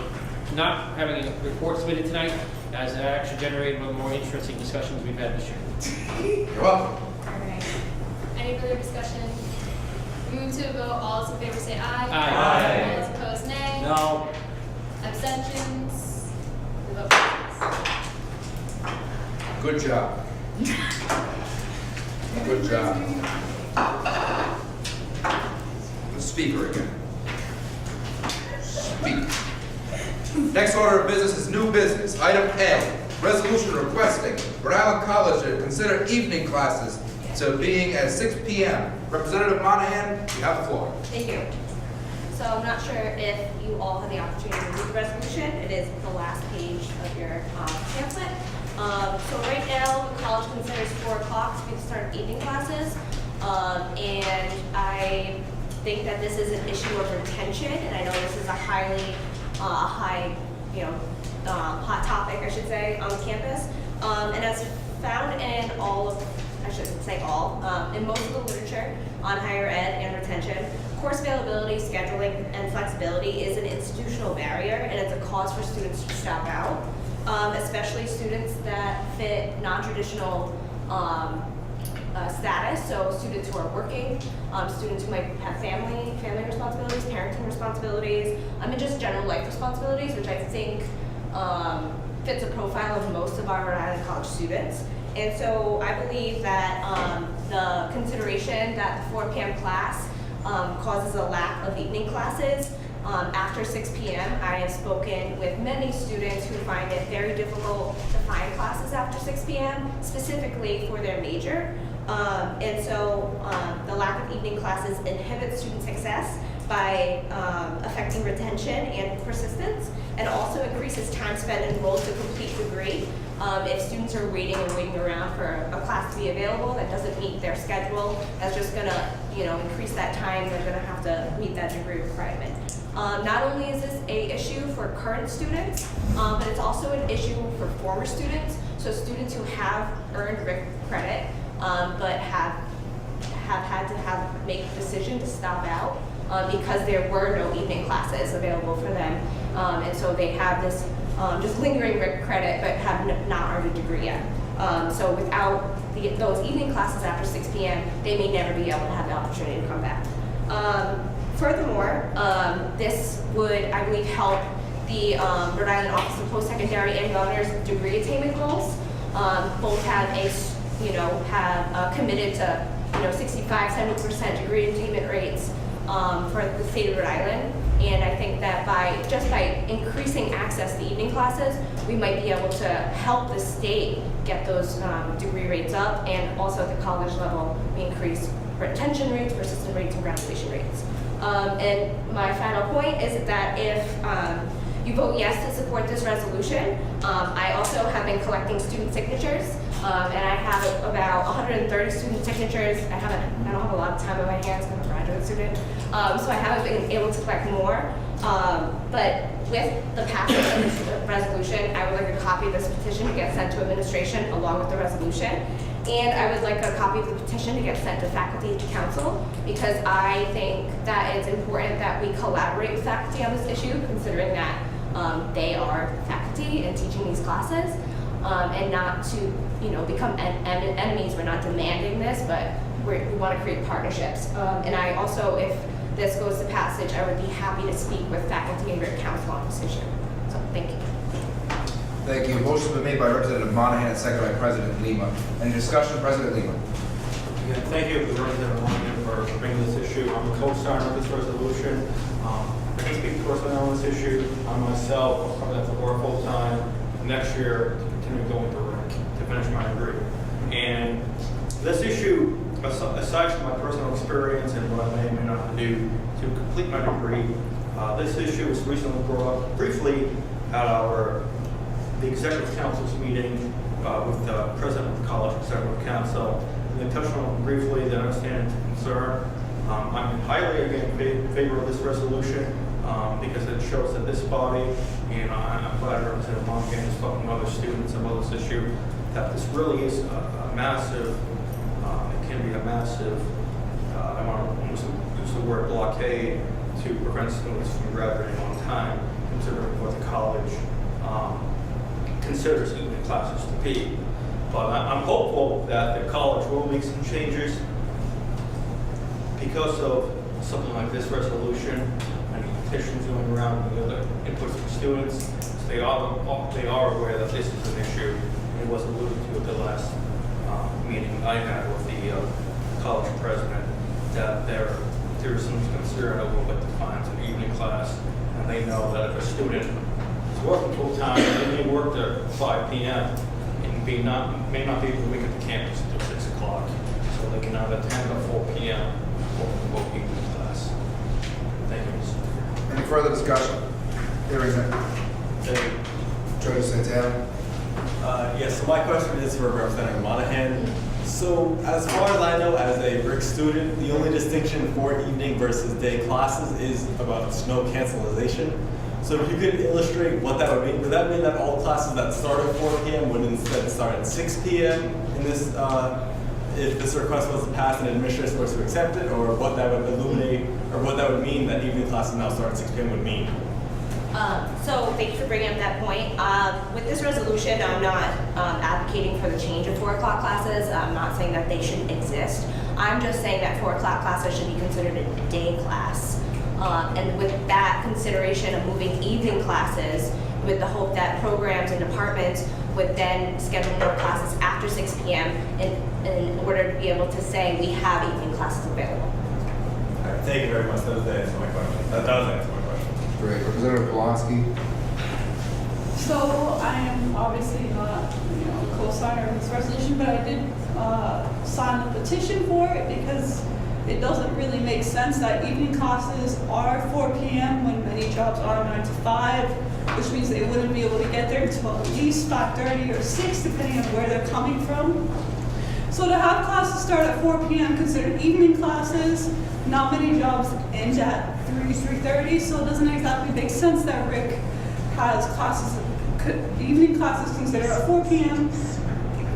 not having a report submitted tonight, as it actually generated one of the more interesting discussions we've had this year. You're welcome. All right. Any further discussion? Move to a vote. All those in favor say aye. Aye. All those opposed, nay. No. Abstentions? The vote passes. Good job. Good job. The speaker again. Speak. Next order of business is new business. Item A, resolution requesting Rhode Island College to consider evening classes to being at 6 p.m. Representative Monahan, you have the floor. Thank you. So I'm not sure if you all had the opportunity to read the resolution. It is the last page of your pamphlet. So right now, the college considers 4 o'clock to be the start of evening classes. And I think that this is an issue of retention, and I know this is a highly hot topic, I should say, on campus. And as found in all of, I shouldn't say all, in most of the literature on higher ed and retention, course availability, scheduling, and flexibility is an institutional barrier, and it's a cause for students to stop out, especially students that fit non-traditional status, so students who are working, students who might have family responsibilities, parenting responsibilities, and just general life responsibilities, which I think fits a profile of most of our Rhode Island College students. And so I believe that the consideration that the 4 p.m. class causes a lack of evening classes After 6 p.m., I have spoken with many students who find it very difficult to find classes after 6 p.m., specifically for their major. And so the lack of evening classes inhibits student success by affecting retention and persistence, and also increases time spent enrolled to complete degree. If students are waiting around for a class to be available that doesn't meet their schedule, that's just gonna, increase that time. They're gonna have to meet that degree requirement. Not only is this an issue for current students, but it's also an issue for former students. So students who have earned RIC credit, but have had to make a decision to stop out because there were no evening classes available for them. And so they have this just lingering RIC credit, but have not earned a degree yet. So without those evening classes after 6 p.m., they may never be able to have the opportunity to come back. Furthermore, this would, I believe, help the Rhode Island Office of Post-Secondary and Governor's degree attainment goals. Both have committed to 65-70% degree attainment rates for the state of Rhode Island. And I think that by increasing access to evening classes, we might be able to help the state get those degree rates up, and also at the college level, increase retention rates, persistent rates, and graduation rates. And my final point is that if you vote yes to support this resolution, I also have been collecting student signatures, and I have about 130 student signatures. I don't have a lot of time on my hands because I'm a graduate student, so I haven't been able to collect more. But with the passage of this resolution, I would like a copy of this petition to get sent to administration along with the resolution. And I would like a copy of the petition to get sent to faculty to council, because I think that it's important that we collaborate with faculty on this issue, considering that they are faculty and teaching these classes, and not to become enemies. We're not demanding this, but we want to create partnerships. And I also, if this goes to passage, I would be happy to speak with faculty and your council on this issue. So thank you. Thank you. Motion's been made by Representative Monahan and seconded by President Lima. Any discussion? President Lima. Again, thank you, Representative Monahan, for bringing this issue. I'm a co-signer of this resolution. I can speak personally on this issue. I myself will probably have to work full time next year to continue going to RIC to finish my degree. And this issue, aside from my personal experience and what I may or may not do to complete my degree, this issue was recently brought up briefly at the Executive Council's meeting with the President of the College Executive Council. And they touched on it briefly, they understand the concern. I'm highly in favor of this resolution because it shows that this body, and I'm glad Representative Monahan has spoken to other students about this issue, that this really is a massive, it can be a massive, I want to use the word blockade to prevent students from graduating on time, considering what the college considers evening classes to be. But I'm hopeful that the college will make some changes because of something like this resolution and petitions going around and the other inputs from students. So they are aware that this is an issue. It was alluded to at the last meeting I had with the college president, that there is some concern over what defines an evening class, and they know that if a student is working full time, they may work there 5 p.m. and may not be able to make it to campus until 6 o'clock, so they can either attend at 4 p.m. or remote evening class. Thank you, Mr. Speaker. Any further discussion? Hearing none. Thank you. Attorney Santana. Yes, so my question is for Representative Monahan. So as far as I know, as a RIC student, the only distinction for evening versus day classes is about snow cancelization. So if you could illustrate what that would mean that mean that all classes that start at 4 p.m. would instead start at 6 p.m. in this, if this request was passed and administration was to accept it, or what that would illuminate, or what that would mean that evening classes now start at 6 p.m. would mean? So thank you for bringing up that point. With this resolution, I'm not advocating for the change of 4 o'clock classes. I'm not saying that they shouldn't exist. I'm just saying that 4 o'clock classes should be considered a day class. And with that consideration of moving evening classes, with the hope that programs and departments would then schedule more classes after 6 p.m. in order to be able to say we have evening classes available. All right, thank you very much. That does answer my question. That does answer my question. Great. Representative Polanski? So I am obviously not, a co-signer of this resolution, but I did sign the petition for it because it doesn't really make sense that evening classes are 4 p.m. when many jobs are 9 to 5, which means they wouldn't be able to get there until at least 5:30 or 6, depending on where they're coming from. So to have classes start at 4 p.m. considered evening classes, not many jobs end at 3:30, so it doesn't exactly make sense that Rick has classes, evening classes considered at 4 p.m.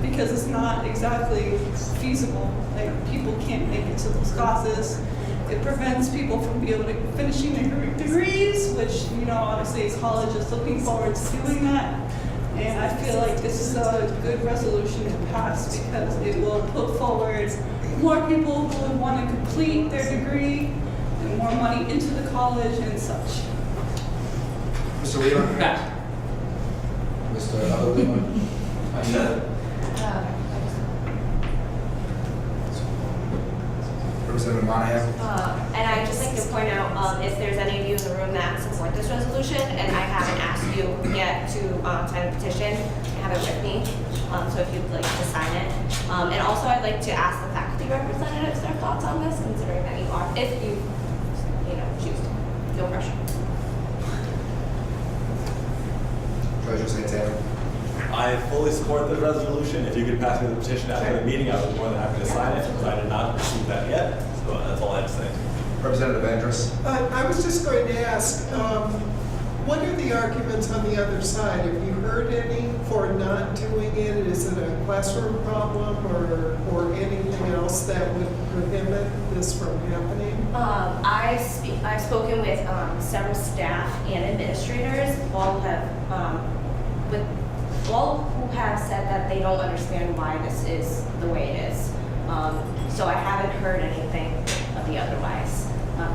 because it's not exactly feasible. Like, people can't make it to those classes. It prevents people from being able to finishing their degrees, which, obviously college is looking forward to doing that. And I feel like this is a good resolution to pass because it will put forward more people who would want to complete their degree and more money into the college and such. Mr. Leon? Pass. Mr. Leon? Representative Monahan? And I'd just like to point out, if there's any of you in the room that support this resolution, and I haven't asked you yet to sign the petition, I have it with me, so if you'd like to sign it. And also I'd like to ask the faculty representatives their thoughts on this, considering that you are, if you, choose to. No pressure. Treasurer Santana? I fully support the resolution. If you could pass me the petition after the meeting, I would be more than happy to sign it, because I did not receive that yet. So that's all I have to say. Representative Andrus? I was just going to ask, what are the arguments on the other side? Have you heard any for not doing it? Is it a classroom problem or anything else that would prohibit this from happening? I've spoken with several staff and administrators. All who have said that they don't understand why this is the way it is. So I haven't heard anything of the otherwise.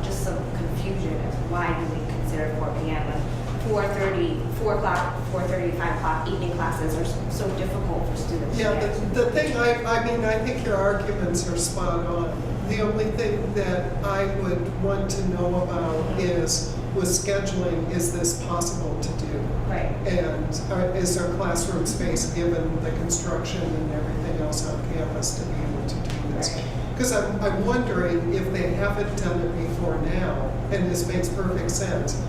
Just some confusion as to why do we consider 4 p.m. and 4 o'clock, 4:30, 5 o'clock evening classes are so difficult for students. Yeah, the thing, I think your arguments are spot on. The only thing that I would want to know about is, with scheduling, is this possible to do? Right. And is there classroom space given the construction and everything else on campus to be able to do this? Because I'm wondering if they haven't done it before now, and this makes perfect sense,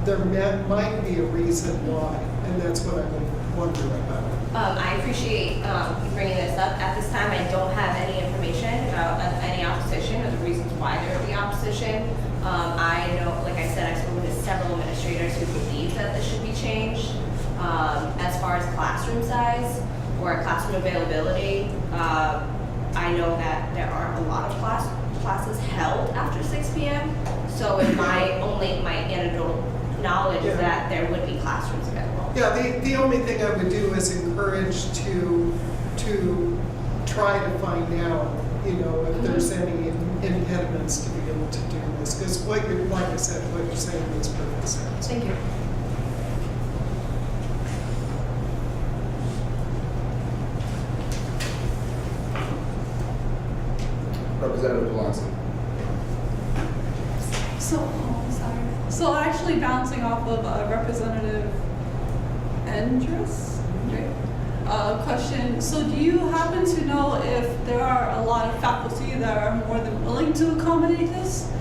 there might be a reason why, and that's what I would wonder about. I appreciate you bringing this up. At this time, I don't have any information about any opposition or the reasons why there would be opposition. I know, like I said, I've spoken to several administrators who believe that this should be changed. As far as classroom size or classroom availability, I know that there aren't a lot of classes held after 6 p.m. So in my anecdotal knowledge is that there would be classrooms available. Yeah, the only thing I would do is encourage to try to find out, if there's any impediments to be able to do this. Because like I said, what you're saying makes perfect sense. Thank you. Representative Polanski? So actually bouncing off of Representative Andrus, question. So do you happen to know if there are a lot of faculty that are more than willing to accommodate this?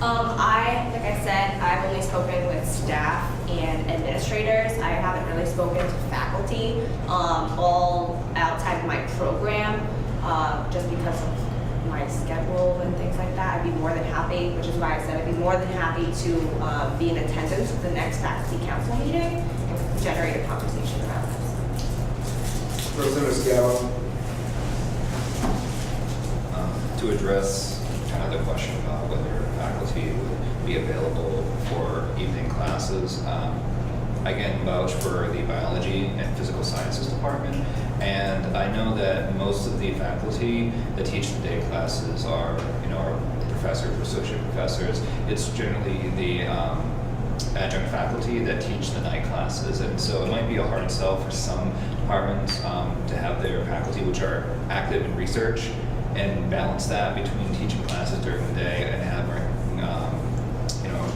Like I said, I've only spoken with staff and administrators. I haven't really spoken to faculty, all outside of my program, just because of my schedule and things like that. I'd be more than happy, which is why I said I'd be more than happy to be in attendance at the next faculty council meeting and generate a conversation around this. Representative Scavo? To address kind of the question about whether faculty would be available for evening classes, I can vouch for the biology and physical sciences department, and I know that most of the faculty that teach the day classes are, are professors, associate professors. It's generally the adjunct faculty that teach the night classes, and so it might be a hard sell for some departments to have their faculty, which are active in research, and balance that between teaching classes during the day and having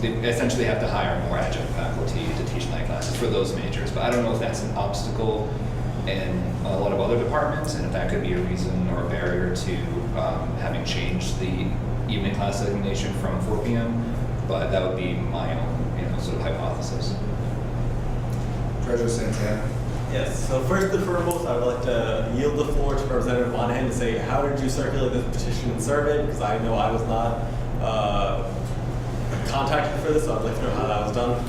they essentially have to hire more adjunct faculty to teach night classes for those majors. But I don't know if that's an obstacle in a lot of other departments, and if that could be a reason or a barrier to having changed the evening class designation from 4 p.m. But that would be my own, sort of hypothesis. Treasurer Santana. Yes, so first and foremost, I would like to yield the floor to Representative Monahan to say, how did you circulate this petition and survey? Because I know I was not contacted for this, so I'd like to know how that was done.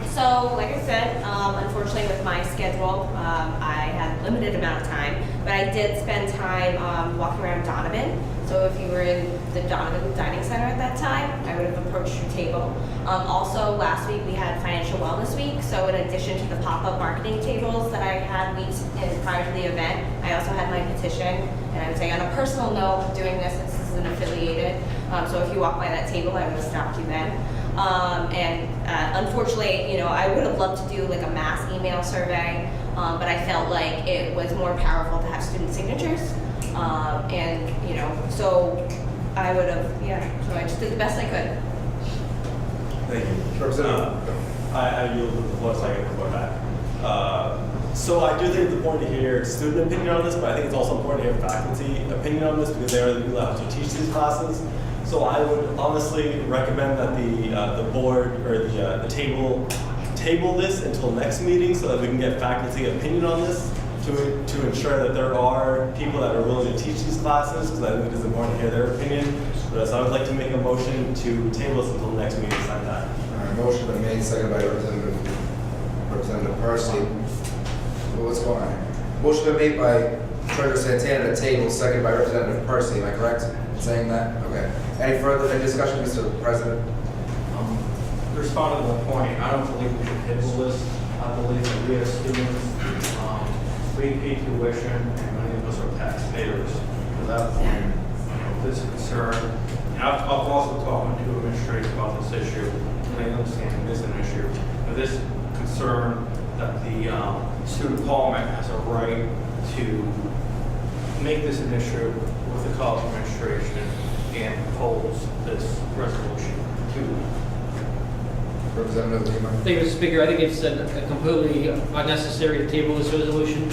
So, like I said, unfortunately with my schedule, I had a limited amount of time, but I did spend time walking around Donovan. So if you were in the Donovan Dining Center at that time, I would have approached your table. Also, last week we had Financial Wellness Week, so in addition to the pop-up marketing tables that I had weeks prior to the event, I also had my petition, and I would say on a personal note, I'm doing this since this is an affiliated, so if you walk by that table, I would have stopped you then. Unfortunately, I would have loved to do like a mass email survey, but I felt like it was more powerful to have student signatures. So I would have, so I just did the best I could. Thank you. Representative. I yield the floor so I can report back. So I do think it's important to hear student opinion on this, but I think it's also important to hear faculty opinion on this because they are the people that have to teach these classes. So I would honestly recommend that the board or the table this until next meeting so that we can get faculty opinion on this to ensure that there are people that are willing to teach these classes, because I think it is important to hear their opinion. But so I would like to make a motion to table this until the next meeting sometime. All right, motion been made, seconded by Representative Percy. What's going on here? Motion been made by Treasurer Santana to table, seconded by Representative Percy. Am I correct in saying that? Okay. Any further discussion, Mr. President? Responding to the point, I don't believe we should table this. I believe that we as students, we pay tuition, and many of us are taxpayers. To that point, this is a concern. And I've also talked to administrators about this issue, and they understand it is an issue. But this concern that the student parliament has a right to make this an issue with the college administration and propose this resolution to Representative Lima. Thank you, Mr. Speaker. I think it's completely unnecessary to table this resolution.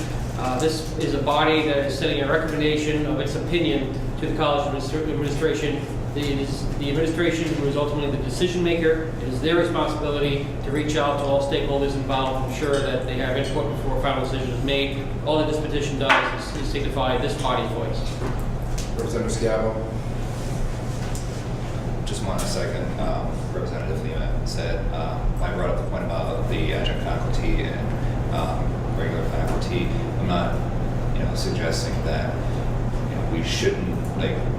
This is a body that is setting a recommendation of its opinion to the college administration. It is the administration who is ultimately the decision maker. It is their responsibility to reach out to all stakeholders involved, ensure that they have input before a final decision is made. All that this petition does is signify this body's voice. Representative Schiavo. Just want to second Representative Lima said. I brought up the point about the adjunct faculty and regular faculty. I'm not, suggesting that we shouldn't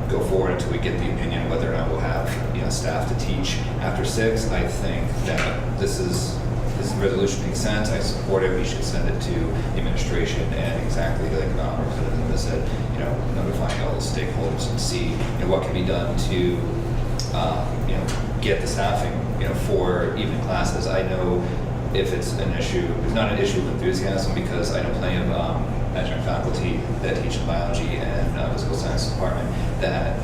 go forward until we get the opinion whether or not we'll have staff to teach after 6. I think that this resolution makes sense. I support it. We should send it to the administration and exactly like Representative Lima said, notifying all the stakeholders and see what can be done to get the staffing, for evening classes. I know if it's an issue, it's not an issue of enthusiasm because I know plenty of adjunct faculty that teach in biology and physical science department that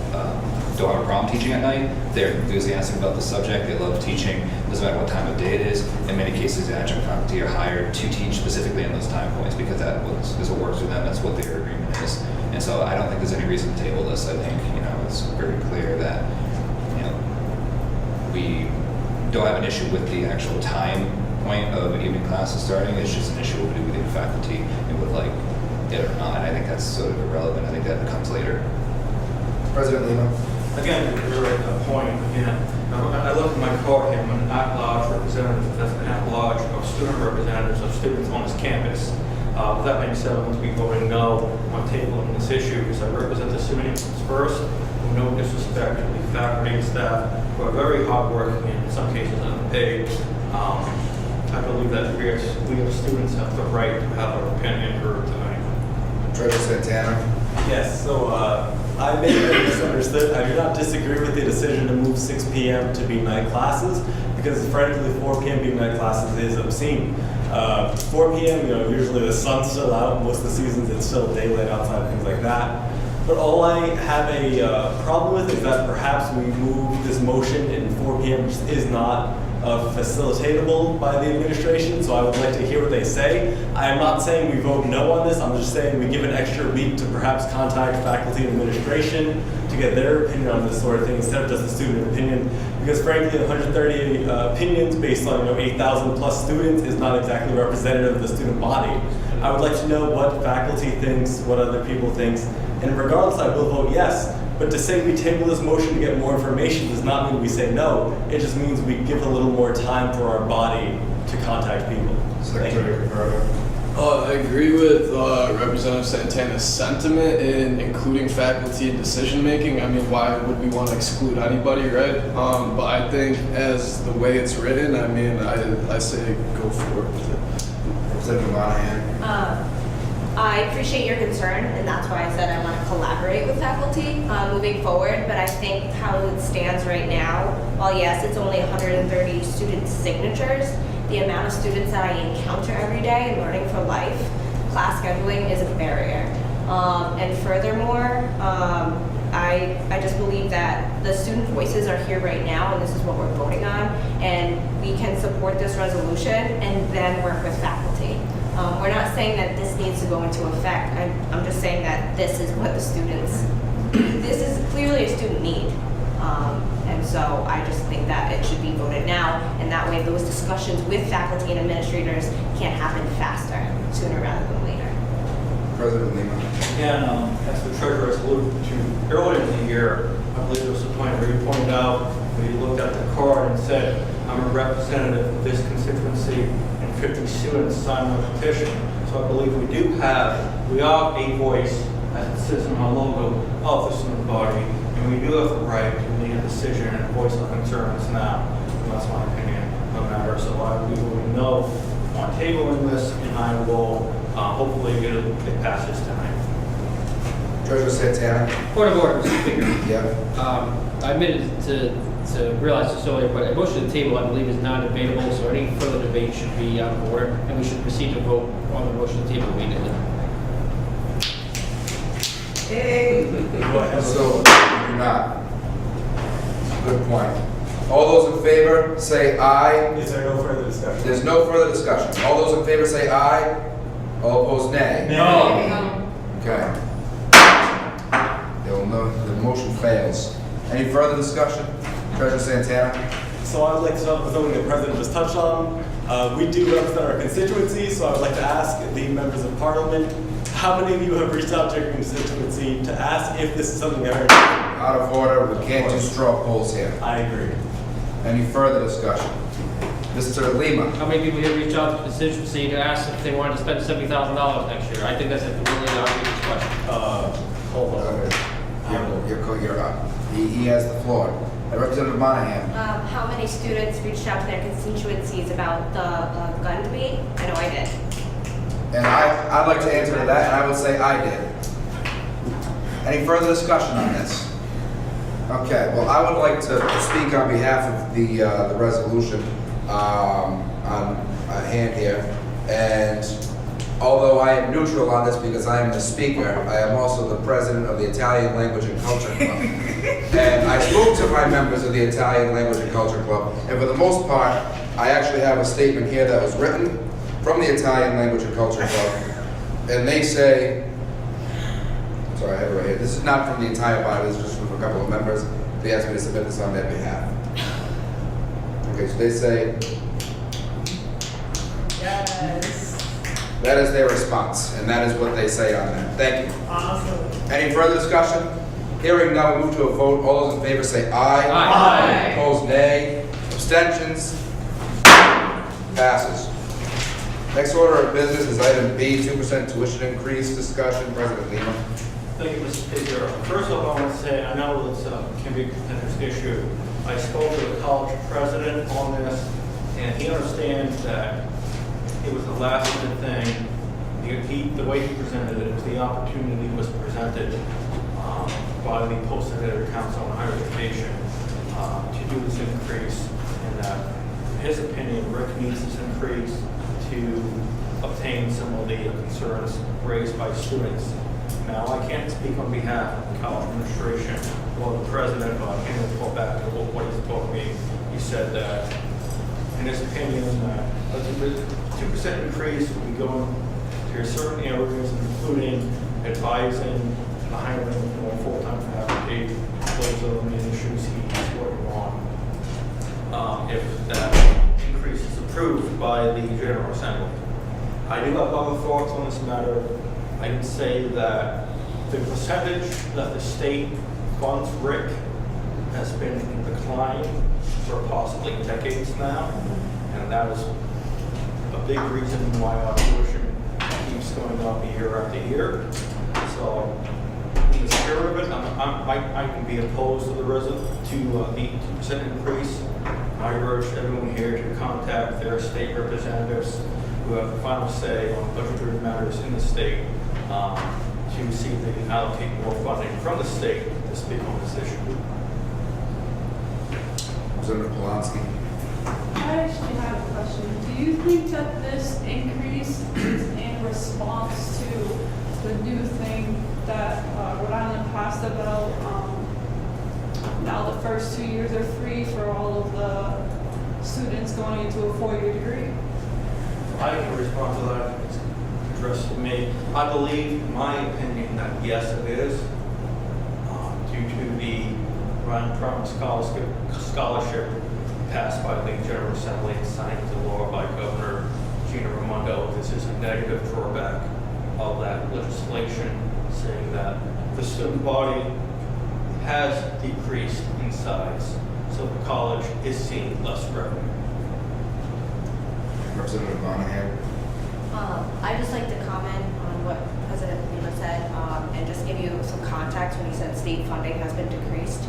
don't have a problem teaching at night. They're enthusiastic about the subject. They love teaching. Doesn't matter what time of day it is. In many cases, the adjunct faculty are hired to teach specifically in those time points because that is what works for them. That's what their agreement is. And so I don't think there's any reason to table this. I think it's very clear that we don't have an issue with the actual time point of evening classes starting. It's just an issue of do we think faculty would like it or not. I think that's sort of irrelevant. I think that comes later. President Lima. Again, you're at a point, I look at my card here, I'm an at-large representative, that's an at-large of student representatives of students on this campus. With that being said, once we voted no on tabling this issue, because I represent the students first, with no disrespect to the faculty and staff, who are very hardworking and in some cases unpaid. I believe that we as students have the right to have our opinion heard tonight. Treasurer Santana. Yes, so I may have misunderstood. I do not disagree with the decision to move 6 p.m. to be night classes because frankly 4 p.m. being night classes is obscene. 4 p.m. usually the sun's still out. Most of the seasons it's still daylight outside, things like that. But all I have a problem with is that perhaps we move this motion in 4 p.m., which is not facilitatable by the administration, so I would like to hear what they say. I am not saying we vote no on this, I'm just saying we give an extra week to perhaps contact faculty and administration to get their opinion on this sort of thing instead of just the student opinion. Because frankly, 130 opinions based on 8,000 plus students is not exactly representative of the student body. I would like to know what faculty thinks, what other people think, and regardless, I will vote yes. But to say we table this motion to get more information does not mean we say no. It just means we give a little more time for our body to contact people. Secretary Cabrera. I agree with Representative Santana's sentiment in including faculty in decision making. I mean, why would we want to exclude anybody, right? But I think as the way it's written, I mean, I say go for it with it. Representative Monahan. I appreciate your concern, and that's why I said I want to collaborate with faculty moving forward, but I think how it stands right now, while yes, it's only 130 student signatures, the amount of students that I encounter every day in Learning for Life, class scheduling is a barrier. And furthermore, I just believe that the student voices are here right now, and this is what we're voting on, and we can support this resolution and then work with faculty. We're not saying that this needs to go into effect. I'm just saying that this is what the students, this is clearly a student need. And so I just think that it should be voted now, and that way those discussions with faculty and administrators can happen faster, sooner rather than later. President Lima. Again, as the treasurer has alluded to earlier in the year, I believe there was a point where you pointed out, where you looked at the card and said, I'm a representative of this constituency, and 50 students signed the petition. So I believe we are a voice, as it says in our logo, of the student body, and we do have the right to make a decision and voice our concerns now. And that's my opinion on the matter. So I will be voting no on tabling this, and I will hopefully get it passes tonight. Treasurer Santana. Point of order, Mr. Speaker. Yeah. I admitted to realize this earlier, but a motion to the table, I believe, is non-debatable, so any further debate should be out of order, and we should proceed to vote on the motion to the table immediately. So, you're not. Good point. All those in favor, say aye. Is there no further discussion? There's no further discussion. All those in favor, say aye. All opposed, nay. No. Okay. The motion fails. Any further discussion? Treasurer Santana. So I would like to start with something the President just touched on. We do represent our constituency, so I would like to ask the members of Parliament, how many of you have reached out to your constituency to ask if this is something they're heard? Out of order. We can't do straw polls here. I agree. Any further discussion? Mr. Lima. How many people here reach out to the constituency to ask if they wanted to spend $70,000 next year? I think that's a really obvious question. Hold on. You're up. He has the floor. Representative Monahan. How many students reached out to their constituencies about the gun debate? I know I did. And I'd like to answer to that, and I would say I did. Any further discussion on this? Okay, well, I would like to speak on behalf of the resolution on hand here. And although I am neutral on this because I am the speaker, I am also the president of the Italian Language and Culture Club. And I spoke to my members of the Italian Language and Culture Club, and for the most part, I actually have a statement here that was written from the Italian Language and Culture Club, and they say, sorry, I have it right here. This is not from the entire body, this is just from a couple of members. They asked me to submit this on their behalf. Okay, so they say, Yes. that is their response, and that is what they say on that. Thank you. Awesome. Any further discussion? Hearing none, we move to a vote. All those in favor say aye. Aye. Opposed, nay. Abstentions? Passes. Next order of business is item B, 2% tuition increase discussion. President Lima. Thank you, Mr. Speaker. First of all, I want to say, I know this can be a contentious issue. I spoke to the college president on this, and he understands that it was the last minute thing. The way he presented it was the opportunity was presented by the Post-Secondary Council on Higher Education to do this increase, and that, in his opinion, Rick needs this increase to obtain some of the concerns raised by students. Now, I can't speak on behalf of the college administration or the president, but I can report back to what he's told me. He said that, in his opinion, a 2% increase will be going to certain areas, including advising the hiring more full-time faculty. Those are the main issues he's working on. If that increase is approved by the General Assembly. I do have other thoughts on this matter. I can say that the percentage that the state funds RIC has been in decline for possibly decades now, and that is a big reason why our tuition keeps going up year after year. So, in the spirit of it, I can be opposed to the 2% increase. I urge everyone here to contact their state representatives who have the final say on budgetary matters in the state to see if they can allocate more funding from the state to speak on this issue. Representative Polanski. I actually have a question. Do you think that this increase is in response to the new thing that Rhode Island passed about now the first 2 years are free for all of the students going into a 4-year degree? I can respond to that. It's addressed to me. I believe, in my opinion, that yes, it is due to the Ryan Promise Scholarship passed by the General Assembly and signed into law by Governor Gina Raimondo. This is a negative drawback of that legislation, saying that the student body has decreased in size, so the college is seeing less revenue. Representative Monahan. I'd just like to comment on what President Lima said and just give you some context when he said state funding has been decreased.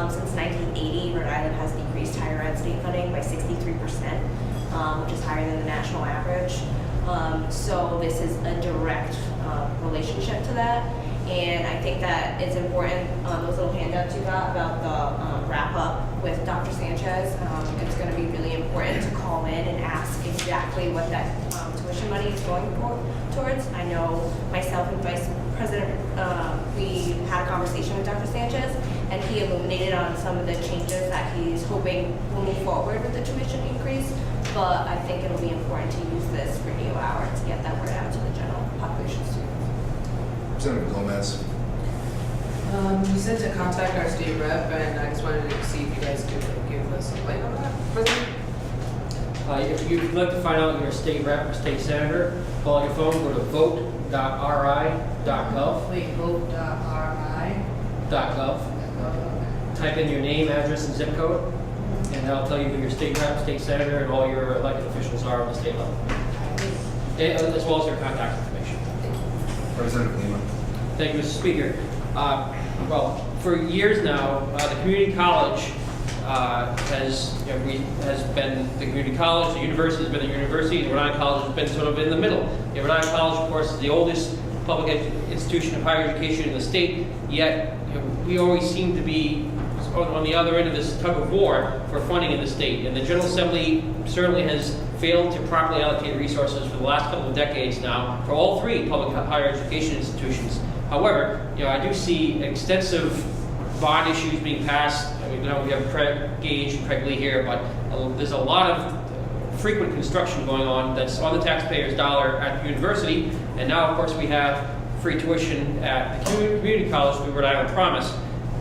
Since 1980, Rhode Island has decreased higher ed state funding by 63%, which is higher than the national average. So this is a direct relationship to that. And I think that it's important, those little handouts you got about the wrap up with Dr. Sanchez, it's going to be really important to call in and ask exactly what that tuition money is going towards. I know myself and Vice President, we had a conversation with Dr. Sanchez, and he illuminated on some of the changes that he's hoping will move forward with the tuition increase. But I think it'll be important to use this radio hour to get that word out to the general population students. Representative Gomez. You said to contact our state rep, and I just wanted to see if you guys could give us a light on that, President. If you'd like to find out your state rep or state senator, call your phone, go to vote.ri.gov. Wait, vote.ri.gov. Type in your name, address, and zip code, and that'll tell you who your state rep, state senator, and all your elected officials are on the state level, as well as their contact information. Representative Lima. Thank you, Mr. Speaker. Well, for years now, the community college has been the community college. The university has been the university. The Rhode Island College has been sort of in the middle. The Rhode Island College, of course, is the oldest public institution of higher education in the state. Yet we always seem to be on the other end of this tug of war for funding in the state. And the General Assembly certainly has failed to properly allocate resources for the last couple of decades now for all three public higher education institutions. However, I do see extensive bond issues being passed. I mean, we have Craig Gage and Craig Lee here, but there's a lot of frequent construction going on that's on the taxpayer's dollar at the university. And now, of course, we have free tuition at the community college through Rhode Island Promise.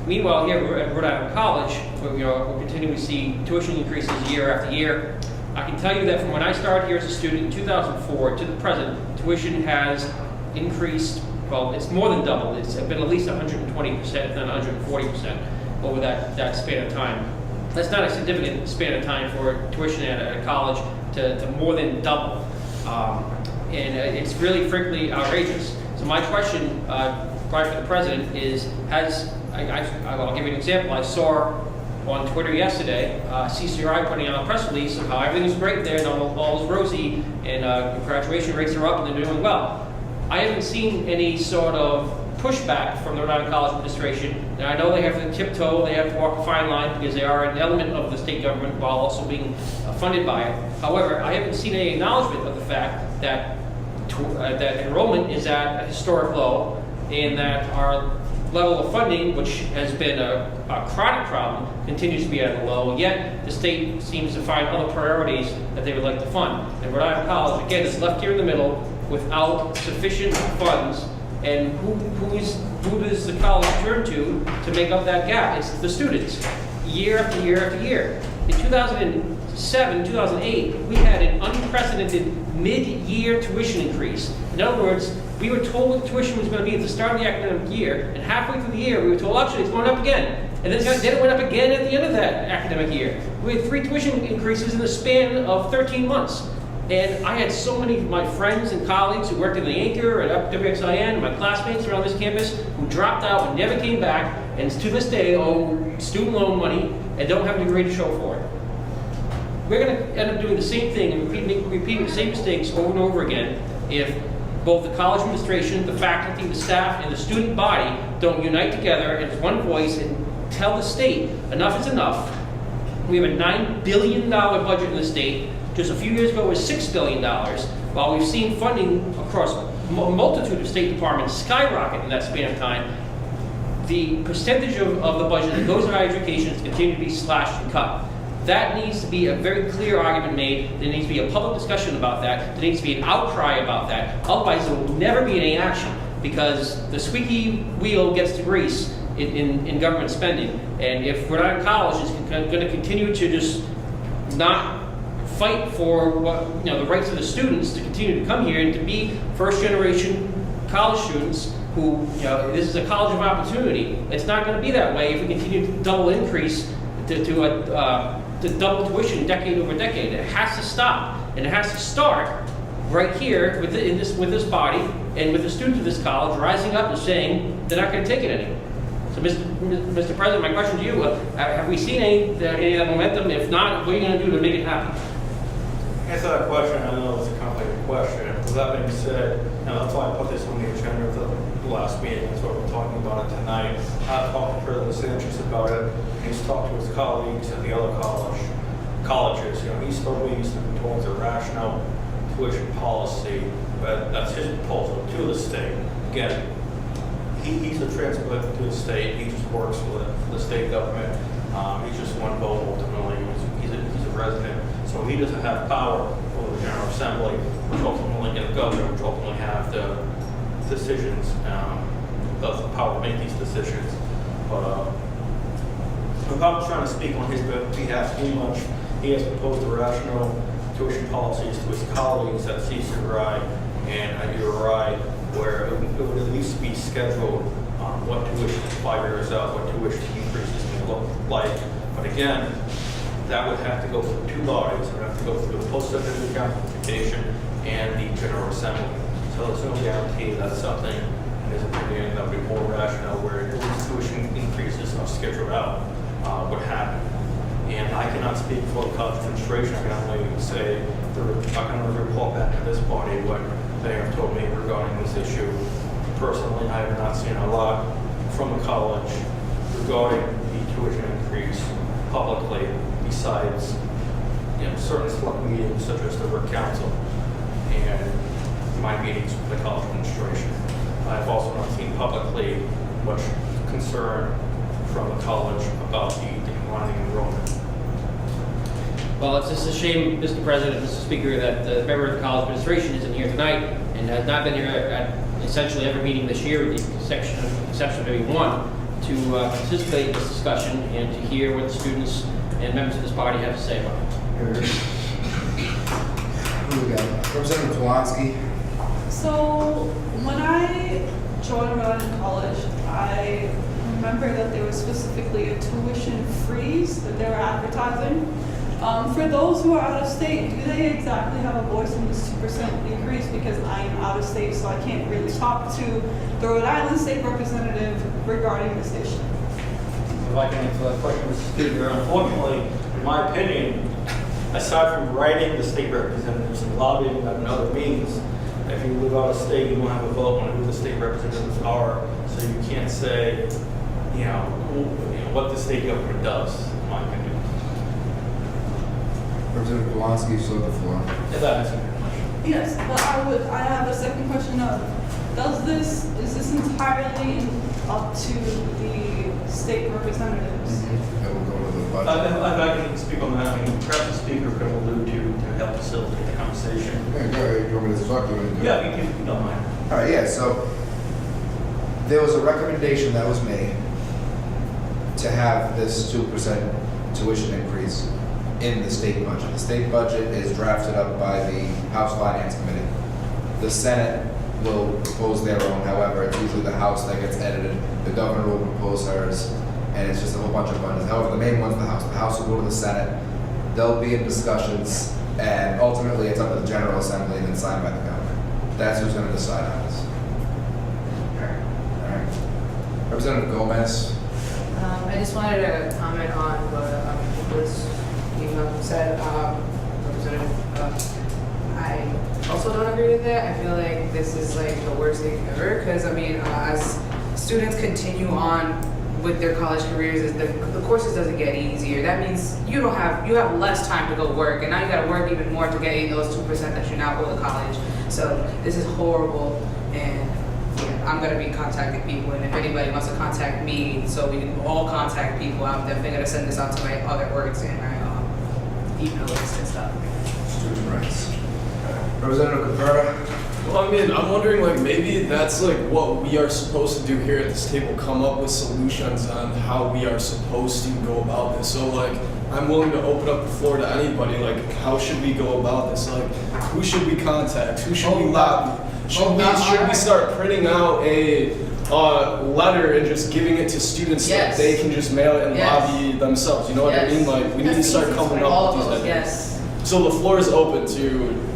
Meanwhile, here at Rhode Island College, we're continuing to see tuition increases year after year. I can tell you that from when I started here as a student in 2004 to the present, tuition has increased. Well, it's more than doubled. It's been at least 120%, if not 140% over that span of time. That's not a significant span of time for tuition at a college to more than double. And it's really, frankly, outrageous. So my question, right for the president, is I'll give you an example. I saw on Twitter yesterday, CCRI putting out a press release of how everything's great there and all is rosy and graduation rates are up and they're doing well. I haven't seen any sort of pushback from the Rhode Island College administration. And I know they have to tiptoe, they have to walk a fine line because they are an element of the state government while also being funded by it. However, I haven't seen any acknowledgement of the fact that that enrollment is at a historic low. and that our level of funding, which has been a chronic problem, continues to be at a low, yet the state seems to find other priorities that they would like to fund. And Rhode Island College, again, is left here in the middle without sufficient funds, and who does the college turn to make up that gap? It's the students, year after year after year. In 2007, 2008, we had an unprecedented mid-year tuition increase. In other words, we were told what tuition was going to be at the start of the academic year, and halfway through the year, we were told, actually, it's going up again. And then it went up again at the end of that academic year. We had 3 tuition increases in the span of 13 months. And I had so many of my friends and colleagues who worked in the Anchor at WXIN, my classmates around this campus, who dropped out and never came back, and to this day owe student loan money and don't have a degree to show for it. We're going to end up doing the same thing and repeating the same mistakes over and over again if both the college administration, the faculty, the staff, and the student body don't unite together as one voice and tell the state enough is enough. We have a $9 billion budget in the state. Just a few years ago, it was $6 billion. While we've seen funding across a multitude of state departments skyrocket in that span of time, the percentage of the budget that goes to higher education has continued to be slashed and cut. That needs to be a very clear argument made. There needs to be a public discussion about that. There needs to be an outcry about that. Otherwise, there will never be any action because the squeaky wheel gets to grease in government spending. And if Rhode Island College is going to continue to just not fight for the rights of the students to continue to come here and to be first-generation college students who, this is a college of opportunity. It's not going to be that way if we continue to double increase to double tuition decade over decade. It has to stop, and it has to start right here with this body and with the students of this college rising up and saying they're not going to take it anymore. So, Mr. President, my question to you: have we seen any of that momentum? If not, what are you going to do to make it happen? Answer that question. I know it's a complicated question. With that being said, that's why I put this on the agenda for the last meeting. That's why we're talking about it tonight. I've talked to President Sanchez about it. He's talked to his colleagues at the other colleges. He's told me he's looking towards a rational tuition policy, but that's his proposal to the state. Again, he's a transplant to the state. He just works with the state government. He's just one vote ultimately. He's a resident. So he doesn't have power over the General Assembly, which ultimately, and the governor, which ultimately have the decisions, the power to make these decisions. But without trying to speak on his behalf too much, he has proposed a rational tuition policies to his colleagues at CCRI and at URI, where it would at least be scheduled what tuition 5 years out, what tuition increases may look like. But again, that would have to go through 2 bodies. It would have to go through the post-secondary classification and the General Assembly. So there's no guarantee that something, in his opinion, that would be more rational, where these tuition increases are scheduled out, would happen. And I cannot speak for the college administration. I can only say, I can only report back to this body what they have told me regarding this issue. Personally, I have not seen a lot from the college regarding the tuition increase publicly, besides certain select meetings such as the Work Council and my meetings with the college administration. I've also not seen publicly much concern from the college about the declining enrollment. Well, it's just a shame, Mr. President, Mr. Speaker, that the member of the college administration isn't here tonight and has not been here at essentially every meeting this year, with the exception of maybe one, to participate in this discussion and to hear what the students and members of this body have to say about it. Who we got? Representative Polanski. So when I joined Rhode Island College, I remember that there was specifically a tuition freeze that they were advertising. For those who are out of state, do they exactly have a voice in this 2% increase? Because I am out of state, so I can't really talk to the Rhode Island state representative regarding this issue. If I can answer that question, Mr. Speaker, unfortunately, in my opinion, aside from writing the state representatives and lobbying and other means, if you live out of state, you don't have a vote on who the state representatives are, so you can't say, what the state government does, in my opinion. Representative Polanski, you still have the floor. If that answers your question. Yes, but I have a second question of, is this entirely up to the state representatives? That will go to the budget. I can speak on that. I mean, perhaps the speaker could allude to help facilitate the conversation. Yeah, go ahead. You want me to talk to you? Yeah, you can, don't mind. All right, yeah, so there was a recommendation that was made to have this 2% tuition increase in the state budget. The state budget is drafted up by the House Finance Committee. The Senate will propose their own, however, it's usually the House that gets edited. The governor will propose hers, and it's just a whole bunch of budgets. However, the main one's the House. The House will go to the Senate. They'll be in discussions, and ultimately it's up to the General Assembly and then signed by the governor. That's who's gonna decide on this. All right. Representative Gomez. I just wanted to comment on what this email said. Representative, I also don't agree with it. I feel like this is like the worst thing ever because I mean, as students continue on with their college careers, the courses doesn't get easier. That means you have less time to go work, and now you got to work even more to get those 2% that you now owe to college. So this is horrible, and yeah, I'm gonna be contacting people, and if anybody wants to contact me, so we can all contact people, I'm definitely gonna send this out to my other orgs and my email list and stuff. Student rights. Representative Cabrera. Well, I mean, I'm wondering, like, maybe that's, like, what we are supposed to do here at this table, come up with solutions on how we are supposed to go about this. So, like, I'm willing to open up the floor to anybody, like, how should we go about this? Like, who should we contact? Who should we lobby? Should we start printing out a letter and just giving it to students so that they can just mail it and lobby themselves? You know what I mean? Like, we need to start coming up with these ideas. Yes. So the floor is open to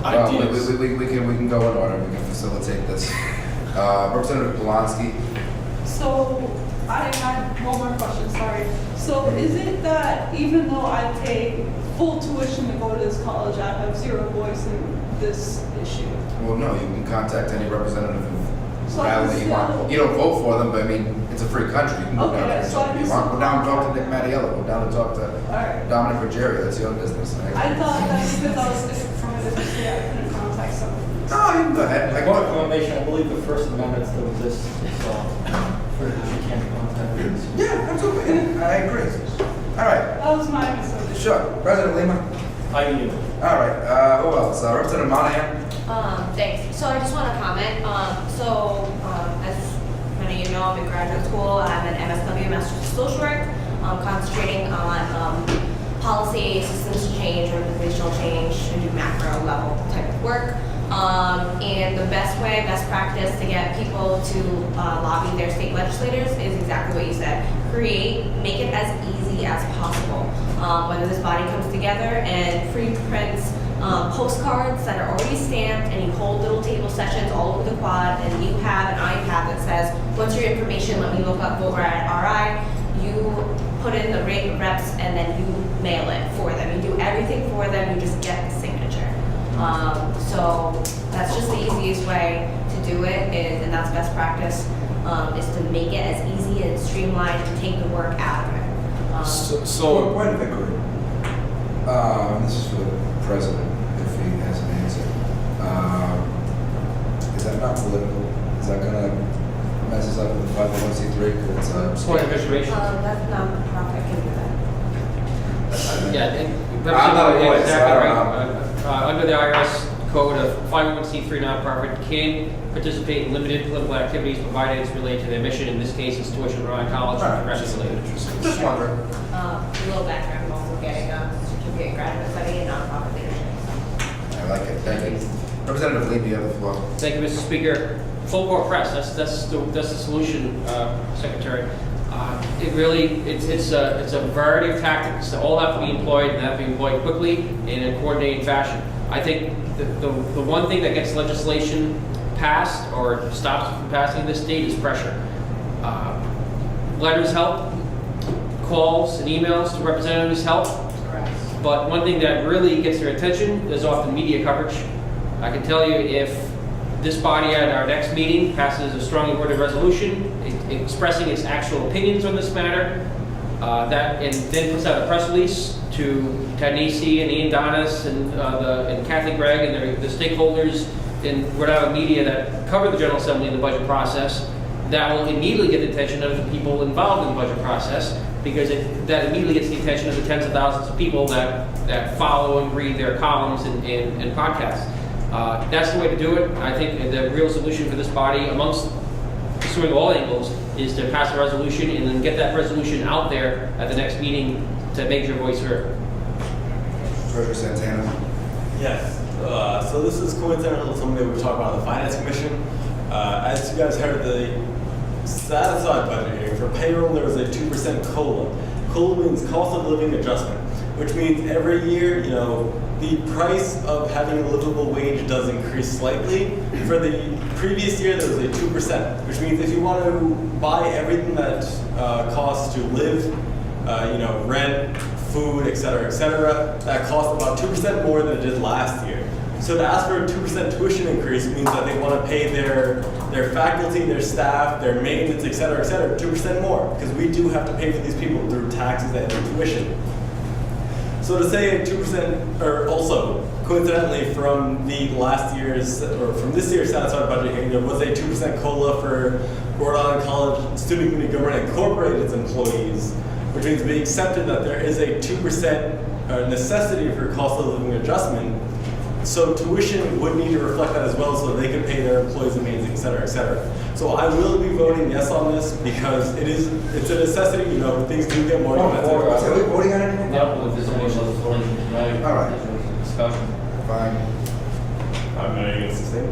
ideas. We can go in order. We can facilitate this. Representative Polanski. So I had one more question, sorry. So is it that even though I pay full tuition to go to this college, I have zero voice in this issue? Well, no, you can contact any representative So rather I that can you want. still- You don't vote for them, but I mean, it's a free country. You can go down there and so talk I to can you want. still Go down and talk to contact- Nick Mattiello. Go down and talk to Alright. Dominic Ruggiero. That's your business. I thought that because I was different from a different state, I couldn't contact someone. No, you can go ahead. Point of information, I believe the First Amendment still exists, so for you can't contact me. Yeah, that's okay. I agree. All right. That was my misunderstanding. Sure. President Lima. I knew. All right. Who else? Representative Monahan. Thanks. So I just want to comment. As many of you know, I'm in graduate school. I'm an MSW, Master's of Social Work, concentrating on policy, systems change, organizational change, and do macro level type of work. And the best practice to get people to lobby their state legislators is exactly what you said. Make it as easy as possible. Whether this body comes together and prints postcards that are already stamped, and you hold little table sessions all over the quad, and you have an iPad that says, what's your information, let me look up over at RI. You put in the reps, and then you mail it for them. You do everything for them, you just get the signature. So that's just the easiest way to do it, and that's best practice, is to make it as easy and streamlined and take the work out of it. Point of inquiry. This is for the president, if he has an answer. Is that not political? Is that gonna mess us up with the 501c3? It's Point of information. That's non-profit, can do that. Yeah, and I'm not a lawyer, so exactly I right. don't Under the IRS code, a 501c3 nonprofit can participate in limited political activities provided it's related to their mission. In this case, it's tuition around college and progressive related. Just wondering. A little background, I'm also getting a certificate in graduate study in nonprofit leadership. I like it. Thank you. Representative Lee, you have the floor. Thank you, Mr. Speaker. Full court press. That's the solution, Secretary. It's a variety of tactics that all have to be employed, and have to be employed quickly and in a coordinated fashion. I think the one thing that gets legislation passed or stops it from passing in this state is pressure. Letters help, calls and emails to representatives help. But one thing that really gets their attention is often media coverage. I can tell you, if this body at our next meeting passes a strongly worded resolution expressing its actual opinions on this matter, and then puts out a press release to Ted Nesi and Ian Donis and Kathy Gregg and the stakeholders in Rhode Island media that cover the General Assembly and the budget process, that will immediately get the attention of the people involved in the budget process, because that immediately gets the attention of the tens of thousands of people that follow and read their columns and podcasts. That's the way to do it. I think the real solution for this body, amongst pursuing all angles, is to pass a resolution and then get that resolution out there at the next meeting to make your voice heard. Treasurer Santana. Yes. So this is coincidental with something that we talked about in the Finance Commission. As you guys heard, the set-aside budget here for payroll, there was a 2% COLA. COLA means cost of living adjustment, which means every year, the price of having a livable wage does increase slightly. For the previous year, there was a 2%, which means if you want to buy everything that costs to live, rent, food, et cetera, that costs about 2% more than it did last year. So to ask for a 2% tuition increase means that they want to pay their faculty, their staff, their maintenance, et cetera, 2% more, because we do have to pay for these people through taxes and through tuition. So to say a 2%, or also coincidentally from from this year's set-aside budget, there was a 2% COLA for Rhode Island College Student Community Government Incorporated's employees, which means we accepted that there is a 2% necessity for cost of living adjustment. So tuition would need to reflect that as well, so they can pay their employees and maintenance, et cetera. So I will be voting yes on this because it's a necessity. Things do get more expensive. Are we voting on anything? No, if there's a motion, it's voting, right? All right. Discussion. Fine. I'm going to sustain it.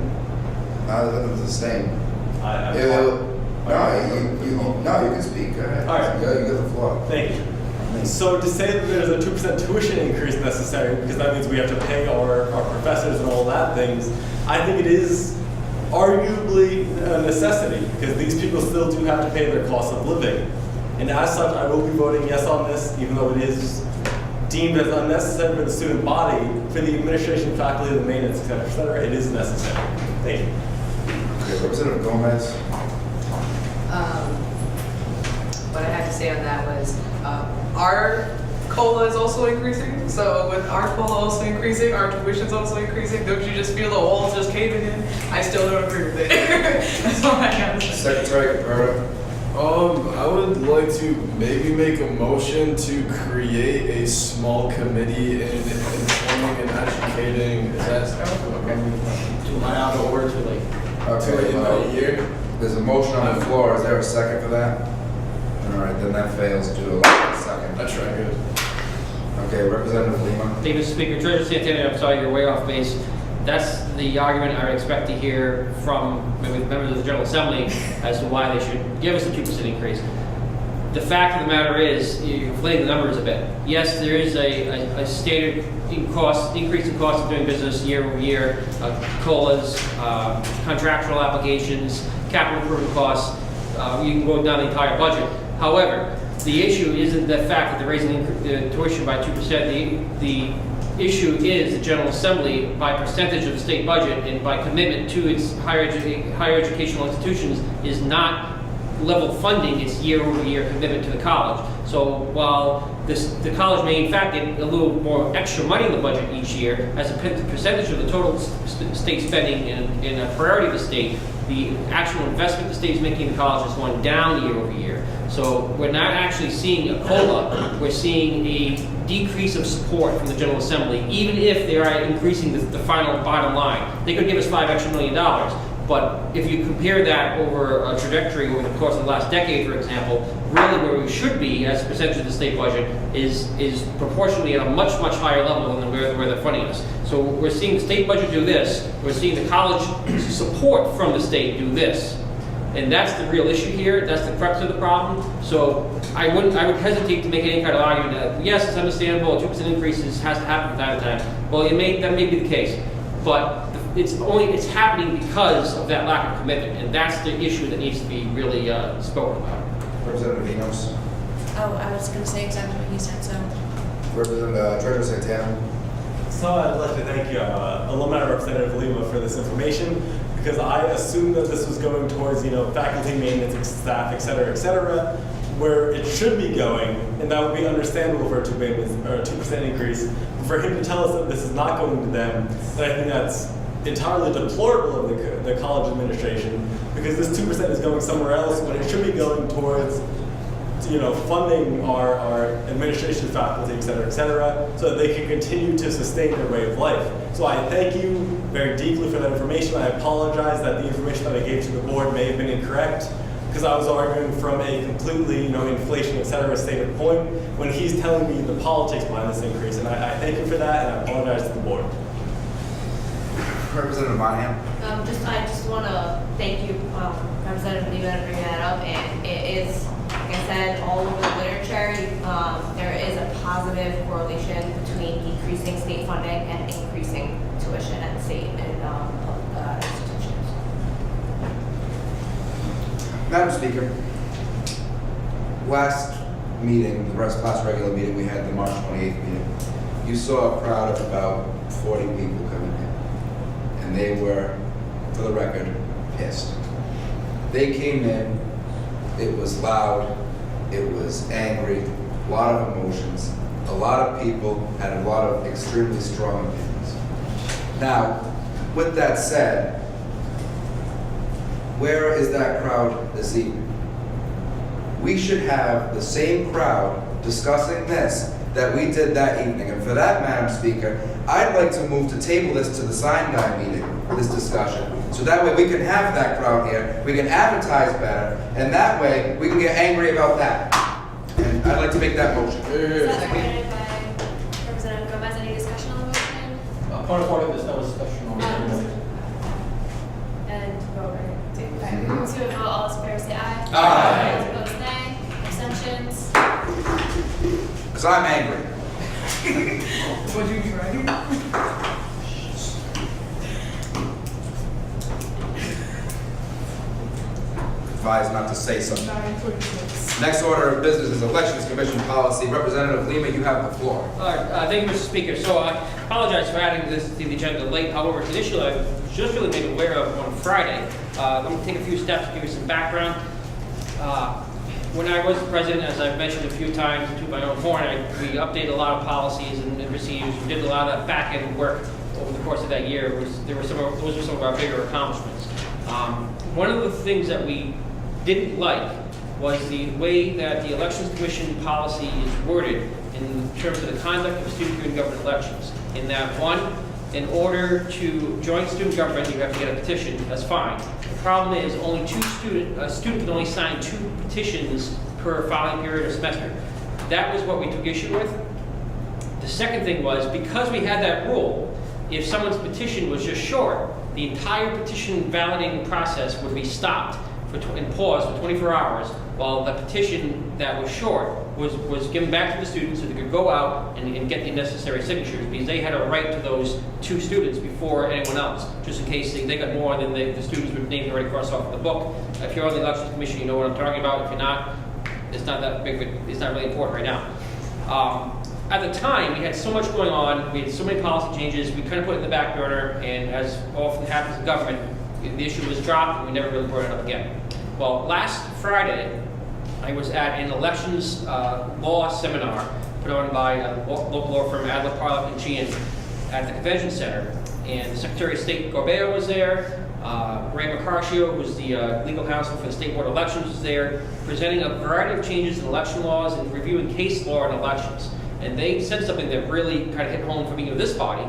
It's the same. I'm No, you can speak. Go ahead. All right. Yeah, you get the floor. Thank you. So to say that there's a 2% tuition increase necessary, because that means we have to pay our professors and all that things, I think it is arguably a necessity, because these people still do have to pay their cost of living. And as such, I will be voting yes on this, even though it is deemed as unnecessary for the student body, for the administration, faculty, the maintenance, et cetera, it is necessary. Thank you. Okay, Representative Gomez. What I had to say on that was, our COLA is also increasing. So with our COLA also increasing, our tuition's also increasing. Don't you just feel the walls just caving in? I still don't agree with it. That's all I got to say. Secretary Caperta. I would like to maybe make a motion to create a small committee in informing and educating. Is that okay? Too high out of order, too late. Okay, a year. There's a motion on the floor. Is there a second for that? All right, then that fails. Do a second. That's right. Good. Okay, Representative Lima. Thank you, Mr. Speaker. Treasurer Santana, I'm sorry, you're way off base. That's the argument I would expect to hear from members of the General Assembly as to why they should give us a 2% increase. The fact of the matter is, you're inflating the numbers a bit. Yes, there is a stated increase in cost of doing business year over year, COLAs, contractual obligations, capital improvement costs. You can go down the entire budget. However, the issue isn't the fact that they're raising the tuition by 2%. The issue is the General Assembly, by percentage of the state budget and by commitment to its higher educational institutions, is not level funding its year-over-year commitment to the college. So while the college may in fact get a little more extra money in the budget each year, as a percentage of the total state spending in a priority of the state, the actual investment the state is making in the college is going down year over year. So we're not actually seeing a COLA, we're seeing a decrease of support from the General Assembly, even if they are increasing the final bottom line. They could give us $5 million extra, but if you compare that over a trajectory over the course of the last decade, for example, really where we should be as a percentage of the state budget is proportionally at a much, much higher level than where they're funding us. So we're seeing the state budget do this, we're seeing the college support from the state do this. And that's the real issue here. That's the crux of the problem. So I would hesitate to make any kind of argument that yes, it's understandable. A 2% increase has to happen from time to time. Well, that may be the case, but it's happening because of that lack of commitment, and that's the issue that needs to be really spoken about. Representative Enos. Oh, I was going to say exactly what he said. So. Representative Treasurer Santana. So I'd like to thank Alumni Representative Lima for this information, because I assumed that this was going towards, faculty maintenance, staff, et cetera, where it should be going, and that would be understandable for a 2% increase. For him to tell us that this is not going to them, then I think that's entirely deplorable of the college administration, because this 2% is going somewhere else when it should be going towards, funding our administration faculty, et cetera, so that they can continue to sustain their way of life. So I thank you very deeply for that information. I apologize that the information that I gave to the board may have been incorrect, because I was arguing from a completely, inflation, et cetera, stated point, when he's telling me the politics behind this increase. And I thank you for that, and I apologize to the board. Representative Monahan. I just want to thank you, Representative Leva, for bringing that up. And it is, like I said, all over the literature, there is a positive correlation between decreasing state funding and increasing tuition at state and public institutions. Madam Speaker, last meeting, the last regular meeting we had, the March 28th meeting, you saw a crowd of about 40 people coming in. And they were, for the record, pissed. They came in, it was loud, it was angry, a lot of emotions. A lot of people had a lot of extremely strong opinions. Now, with that said, where is that crowd this evening? We should have the same crowd discussing this that we did that evening. And for that, Madam Speaker, I'd like to move to table this to the sign guy meeting, this discussion. So that way we can have that crowd here, we can advertise better, and that way we can get angry about that. And I'd like to make that motion. Is that supported by Representative Gomez? Any discussion on the motion? Point of order, there's no discussion on the motion. And vote, right? Move to a vote, all those in favor say aye. Aye. Those opposed, nay. Abstentions? Because I'm angry. Would you be ready? Advised not to say something. 9:46. Next order of business is Elections Commission policy. Representative Lima, you have the floor. Thank you, Mr. Speaker. So I apologize for adding this to the agenda late. However, it's an issue I was just really made aware of on Friday. I'm going to take a few steps to give you some background. When I was president, as I've mentioned a few times to my own horn, we updated a lot of policies and procedures. We did a lot of back-end work over the course of that year. Those were some of our bigger accomplishments. One of the things that we didn't like was the way that the Elections Commission policy is worded in terms of the conduct of student government elections. In that, one, in order to join student government, you have to get a petition. That's fine. The problem is only a student can only sign 2 petitions per filing period or semester. That was what we took issue with. The second thing was, because we had that rule, if someone's petition was just short, the entire petition validating process would be stopped and paused for 24 hours while the petition that was short was given back to the students so they could go out and get the necessary signatures, because they had a right to those 2 students before anyone else, just in case they got more than the students were named already crossed off the book. If you're on the Elections Commission, you know what I'm talking about. If you're not, it's not that big, it's not really important right now. At the time, we had so much going on, we had so many policy changes, we kind of put it in the back burner, and as often happens in government, the issue was dropped and we never really brought it up again. Well, last Friday, I was at an elections law seminar put on by a local law firm, Adler, Parlock, and Sheehan, at the convention center. And the Secretary of State Gorbea was there, Ray McCarcio, who's the legal counsel for the State Board of Elections, was there, presenting a variety of changes in election laws and reviewing case law in elections. And they said something that really kind of hit home for me with this body.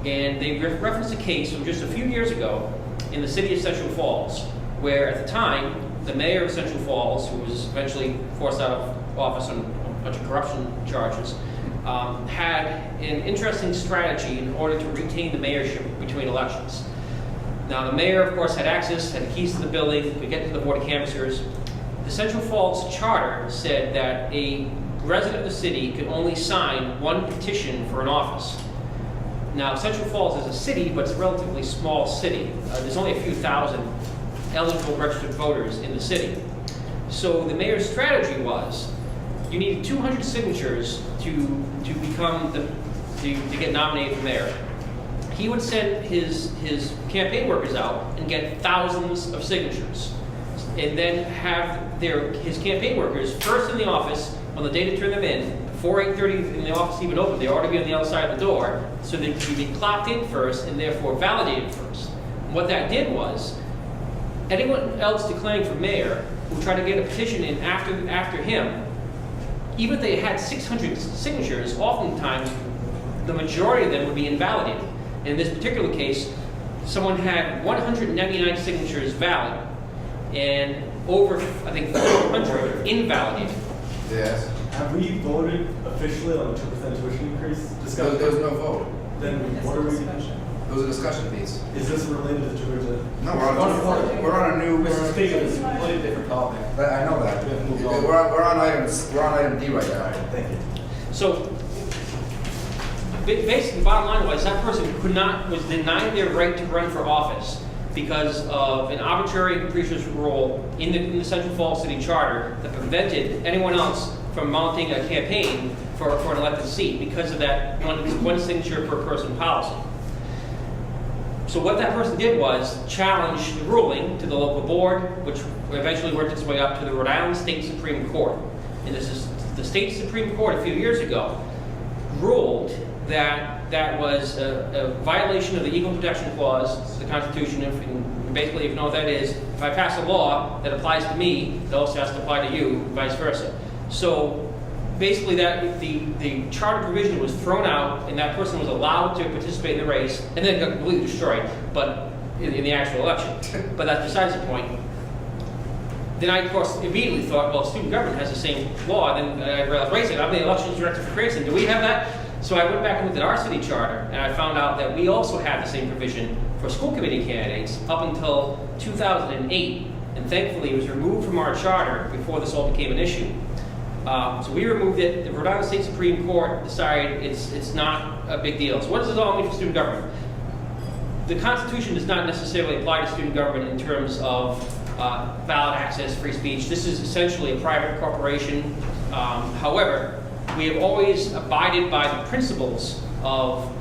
And they referenced a case from just a few years ago in the city of Central Falls, where at the time, the mayor of Central Falls, who was eventually forced out of office on a bunch of corruption charges, had an interesting strategy in order to retain the mayorship between elections. Now, the mayor, of course, had access, had the keys to the building, could get to the Board of Canvassers. The Central Falls charter said that a resident of the city could only sign 1 petition for an office. Now, Central Falls is a city, but it's a relatively small city. There's only a few thousand eligible registered voters in the city. So the mayor's strategy was, you needed 200 signatures to get nominated for mayor. He would send his campaign workers out and get thousands of signatures. and then have his campaign workers first in the office on the day to turn them in, before 8:30 in the office even open, they ought to be on the outside of the door, so they could be clocked in first and therefore validated first. And what that did was, anyone else declaring for mayor who tried to get a petition in after him, even if they had 600 signatures, oftentimes the majority of them would be invalidated. In this particular case, someone had 199 signatures valid and over, I think, 400 invalidated. Yes. Have we voted officially on the 2% tuition increase? There was no vote. Then what are we? It was a discussion piece. Is this related to tuition? No, we're on a new. Mr. Speaker, this is a completely different topic. I know that. Move on. We're on item D right now. Thank you. So, basically, bottom line was that person was denied their right to run for office because of an arbitrary and capricious rule in the Central Falls City Charter that prevented anyone else from mounting a campaign for an elected seat because of that one signature per person policy. So what that person did was challenge the ruling to the local board, which eventually worked its way up to the Rhode Island State Supreme Court. And this is the State Supreme Court a few years ago ruled that was a violation of the Equal Protection Clause of the Constitution. Basically, if you know what that is, if I pass a law that applies to me, it also has to apply to you, vice versa. So basically, that the charter provision was thrown out, and that person was allowed to participate in the race, and then got completely destroyed. But in the actual election, but that's besides the point. Then I, of course, immediately thought, well, student government has the same law. And then I realized, wait a second, I'm the elections director for Cranston. Do we have that? So I went back and looked at our city charter, and I found out that we also had the same provision for school committee candidates up until 2008. And thankfully, it was removed from our charter before this all became an issue. So we removed it. The Rhode Island State Supreme Court decided it's not a big deal. So what does this all mean for student government? The Constitution does not necessarily apply to student government in terms of ballot access, free speech. This is essentially a private corporation. However, we have always abided by the principles of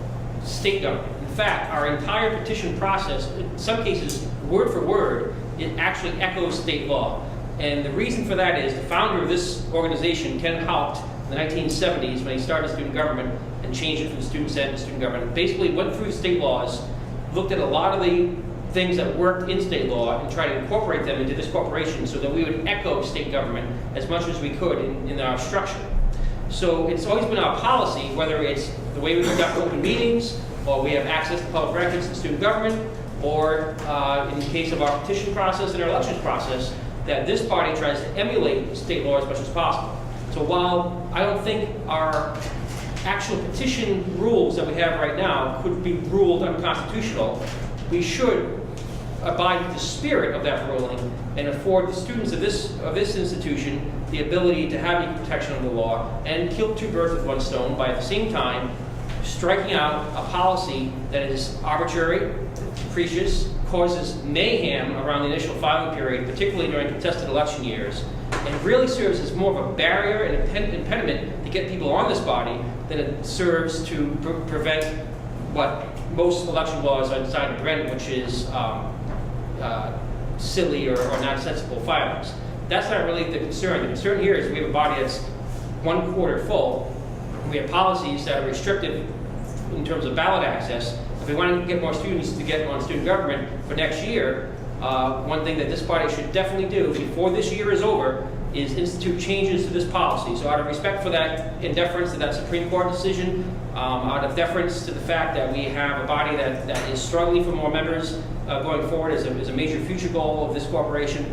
state government. In fact, our entire petition process, in some cases, word for word, it actually echoes state law. And the reason for that is the founder of this organization, Ken Haupt, in the 1970s, when he started student government and changed it from student senate to student government, basically went through state laws, looked at a lot of the things that worked in state law and tried to incorporate them into this corporation so that we would echo state government as much as we could in our structure. So it's always been our policy, whether it's the way we conduct open meetings, or we have access to public records in student government, or in the case of our petition process and our elections process, that this party tries to emulate state law as much as possible. So while I don't think our actual petition rules that we have right now could be ruled unconstitutional, we should abide with the spirit of that ruling and afford the students of this institution the ability to have equal protection of the law and kill two birds with one stone by at the same time striking out a policy that is arbitrary, capricious, causes mayhem around the initial filing period, particularly during contested election years, and really serves as more of a barrier and impediment to get people on this body than it serves to prevent what most election laws are designed to prevent, which is silly or nonsensical filings. That's not really the concern. The concern here is we have a body that's 1/4 full. We have policies that are restrictive in terms of ballot access. If we want to get more students to get on student government for next year, one thing that this body should definitely do before this year is over is institute changes to this policy. So out of respect for that, in deference to that Supreme Court decision, out of deference to the fact that we have a body that is struggling for more members going forward as a major future goal of this corporation,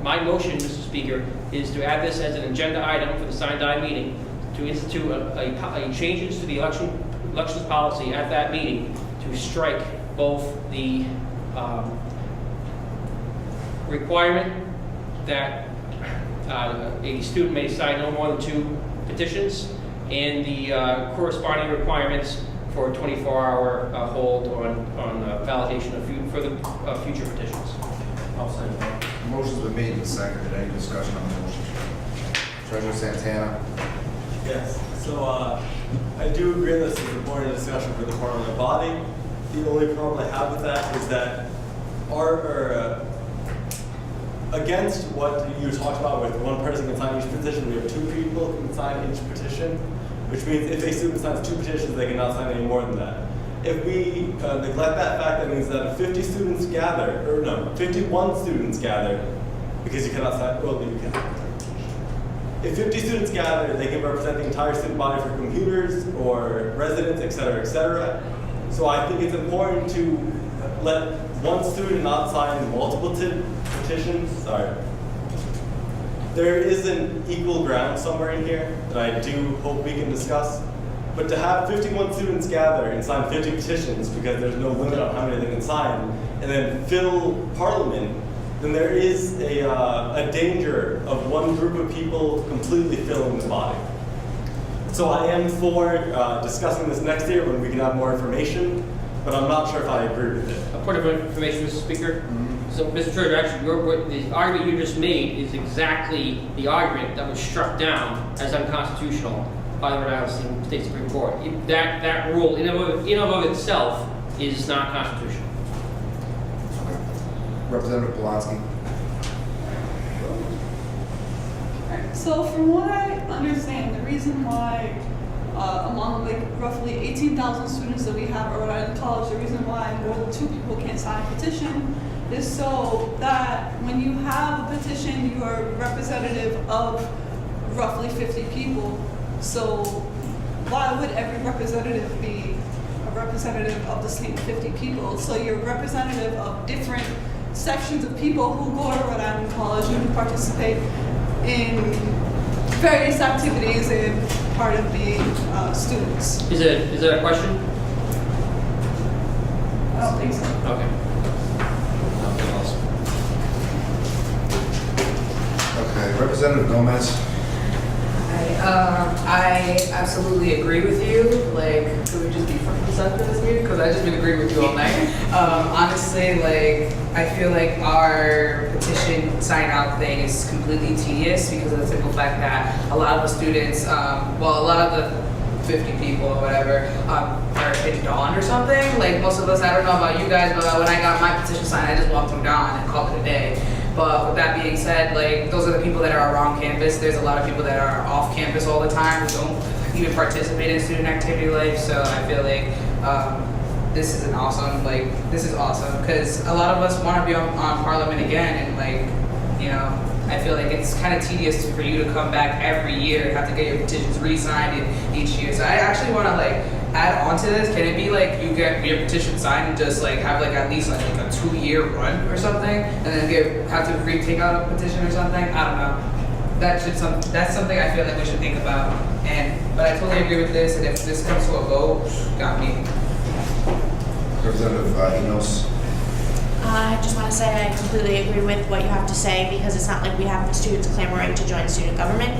my motion, Mr. Speaker, is to add this as an agenda item for the sine-die meeting to institute a changes to the elections policy at that meeting to strike both the requirement that a student may sign no more than 2 petitions and the corresponding requirements for a 24-hour hold on validation of future petitions. I'll second that. Motion's been made and seconded. Any discussion on the motion? Treasurer Santana. Yes. So I do agree this is an important discussion for the parliament body. The only problem I have with that is that against what you talked about with one person can sign each petition, we have 2 people who can sign each petition, which means if a student signs 2 petitions, they cannot sign any more than that. If we neglect that fact, that means that if 50 students gather, or no, 51 students gather, because you cannot sign, well, you can. If 50 students gather, they can represent the entire student body for computers or residents, et cetera, et cetera. So I think it's important to let one student not sign multiple petitions. Sorry. There is an equal ground somewhere in here that I do hope we can discuss. But to have 51 students gather and sign 50 petitions because there's no limit on how many they can sign, and then fill Parliament, then there is a danger of one group of people completely filling the body. So I am for discussing this next year when we can have more information, but I'm not sure if I agree with it. A point of information, Mr. Speaker. So, Mr. Treasurer, actually, the argument you just made is exactly the argument that was struck down as unconstitutional by the Rhode Island State Supreme Court. That rule, in and of itself, is not constitutional. Representative Polanski. So from what I understand, the reason why among like roughly 18,000 students that we have at Rhode Island College, the reason why more than 2 people can't sign a petition is so that when you have a petition, you are representative of roughly 50 people. So why would every representative be a representative of the same 50 people? So you're representative of different sections of people who go to Rhode Island College and who participate in various activities and part of being students. Is that a question? I don't think so. Okay. Nothing else. Okay, Representative Gomez. I absolutely agree with you. Like, could we just be friends after this meeting? Because I just been agreeing with you all night. Honestly, like, I feel like our petition sign out thing is completely tedious because of the simple fact that a lot of the students, a lot of the 50 people or whatever, are in Dawn or something. Like, most of us, I don't know about you guys, but when I got my petition signed, I just walked from Dawn and called it a day. But with that being said, like, those are the people that are around campus. There's a lot of people that are off campus all the time who don't even participate in student activity life. So I feel like this is awesome because a lot of us want to be on Parliament again, and like, you know, I feel like it's kind of tedious for you to come back every year and have to get your petitions re-signed each year. So I actually want to like add on to this. Can it be like you get your petition signed and just like have like at least like a 2-year run or something, and then have to retake out a petition or something? I don't know. That's something I feel like we should think about. But I totally agree with this, and if this comes to a vote, got me. Representative Enos. I just want to say I completely agree with what you have to say because it's not like we have students clamoring to join student government.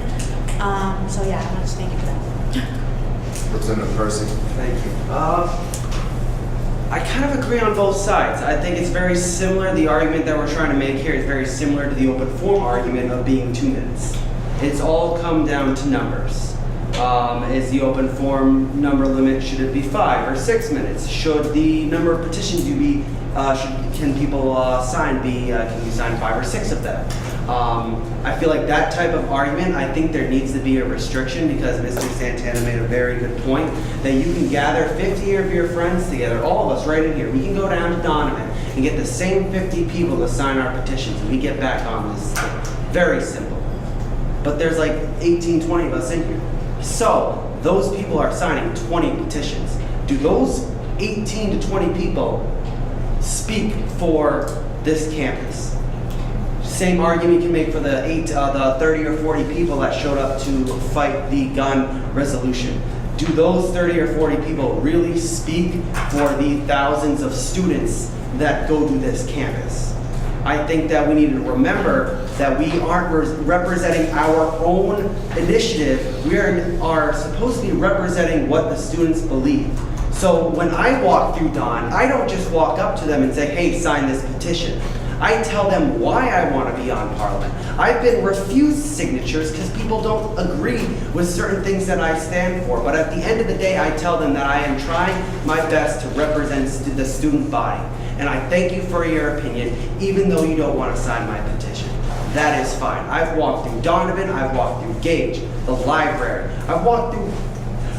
So yeah, I want to thank you for that. Representative Percy. Thank you. I kind of agree on both sides. I think it's very similar. The argument that we're trying to make here is very similar to the open forum argument of being 2 minutes. It's all come down to numbers. Is the open forum number limit, should it be 5 or 6 minutes? Should the number of petitions you be, can people sign be, can you sign 5 or 6 of them? I feel like that type of argument, I think there needs to be a restriction because Mr. Santana made a very good point that you can gather 50 of your friends together, all of us right in here. We can go down to Donovan and get the same 50 people to sign our petitions and we get back on this. Very simple. But there's like 18, 20 of us in here. So those people are signing 20 petitions. Do those 18 to 20 people speak for this campus? Same argument you can make for the 30 or 40 people that showed up to fight the gun resolution. Do those 30 or 40 people really speak for the thousands of students that go to this campus? I think that we need to remember that we aren't representing our own initiative. We are supposed to be representing what the students believe. So when I walk through Dawn, I don't just walk up to them and say, hey, sign this petition. I tell them why I want to be on Parliament. I've been refused signatures because people don't agree with certain things that I stand for. But at the end of the day, I tell them that I am trying my best to represent the student body. And I thank you for your opinion, even though you don't want to sign my petition. that is fine. I've walked through Donovan, I've walked through Gage, the library. I've walked through